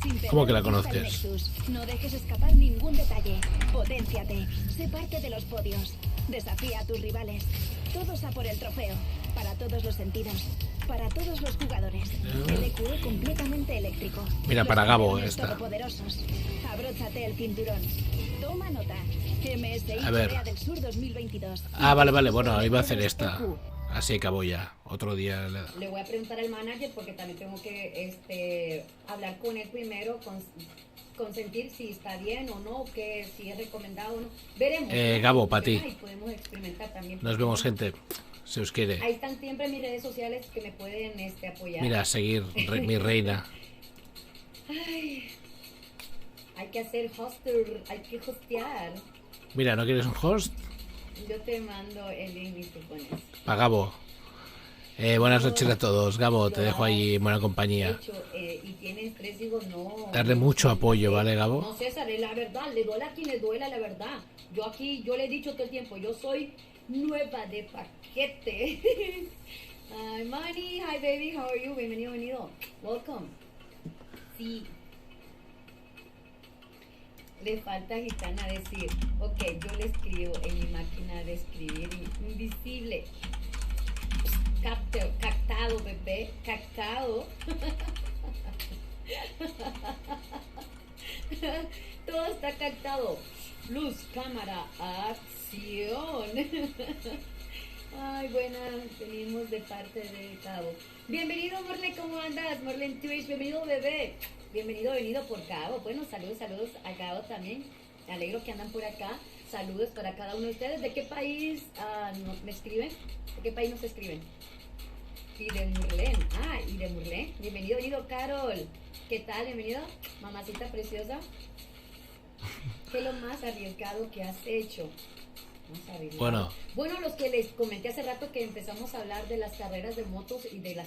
[SPEAKER 16] Sin
[SPEAKER 2] ¿Cómo que la
[SPEAKER 16] perder de vista el
[SPEAKER 2] conoces?
[SPEAKER 16] Nexus. No dejes escapar ningún detalle. Potenciate. Sé parte de los podios. Desafía a tus rivales. Todos a por el trofeo. Para todos los sentidos. Para todos los jugadores. El EQE completamente eléctrico.
[SPEAKER 2] Mira,
[SPEAKER 16] Los
[SPEAKER 2] para Gabo
[SPEAKER 16] campeones
[SPEAKER 2] esta.
[SPEAKER 16] todopoderosos. Abróchate el cinturón. Toma nota. MSI
[SPEAKER 2] A ver.
[SPEAKER 16] Corea del Sur 2022.
[SPEAKER 2] Ah, vale. Bueno, iba a hacer esta. Así acabó ya. Otro día le da.
[SPEAKER 17] Le voy a preguntar al manager porque también tengo que hablar con él primero, consentir si está bien o no, que si es recomendado o no. Veremos. ¿No?
[SPEAKER 2] Gabo, para ti.
[SPEAKER 17] Ay, podemos experimentar también.
[SPEAKER 2] Nos vemos, gente. Se os quiere.
[SPEAKER 17] Ahí están siempre mis redes sociales que me pueden apoyar.
[SPEAKER 2] Mira, a seguir, mi reina.
[SPEAKER 17] Ay, hay que hacer hoster, hay que hostear.
[SPEAKER 2] Mira, ¿no quieres un host?
[SPEAKER 17] Yo te mando el link y te pones.
[SPEAKER 2] Pa' Gabo. Buenas noches a todos. Gabo, te dejo ahí en buena compañía.
[SPEAKER 17] De hecho, y tiene estrés, digo, no.
[SPEAKER 2] Darle mucho apoyo, ¿vale, Gabo?
[SPEAKER 17] No, César, es la verdad, le duele a quien le duela la verdad. Yo le he dicho todo el tiempo, yo soy nueva de paquete. Hi, Manny, hi baby, how are you? Bienvenido. Welcome. Sí. Le falta Gitana decir, ok, yo le escribo en mi máquina de escribir invisible. Cactado, bebé, cactado. Todo está cactado. Luz, cámara, acción. Ay, buenas, venimos de parte de Cabo. Bienvenido, Morle, ¿cómo andas? Morle en Twitch, bienvenido, bebé. Venido por Cabo. Bueno, saludos a Cabo también. Me alegro que andan por acá. Saludos para cada uno de ustedes. ¿De qué país me escriben? ¿De qué país nos escriben? Y de Murlén. Y de Murlén. Bienvenido, Carol. ¿Qué tal? Bienvenido, mamacita preciosa. ¿Qué es lo más arriesgado que has hecho?
[SPEAKER 2] Bueno,
[SPEAKER 17] Los que les comenté hace rato que empezamos a hablar de las carreras de motos y de las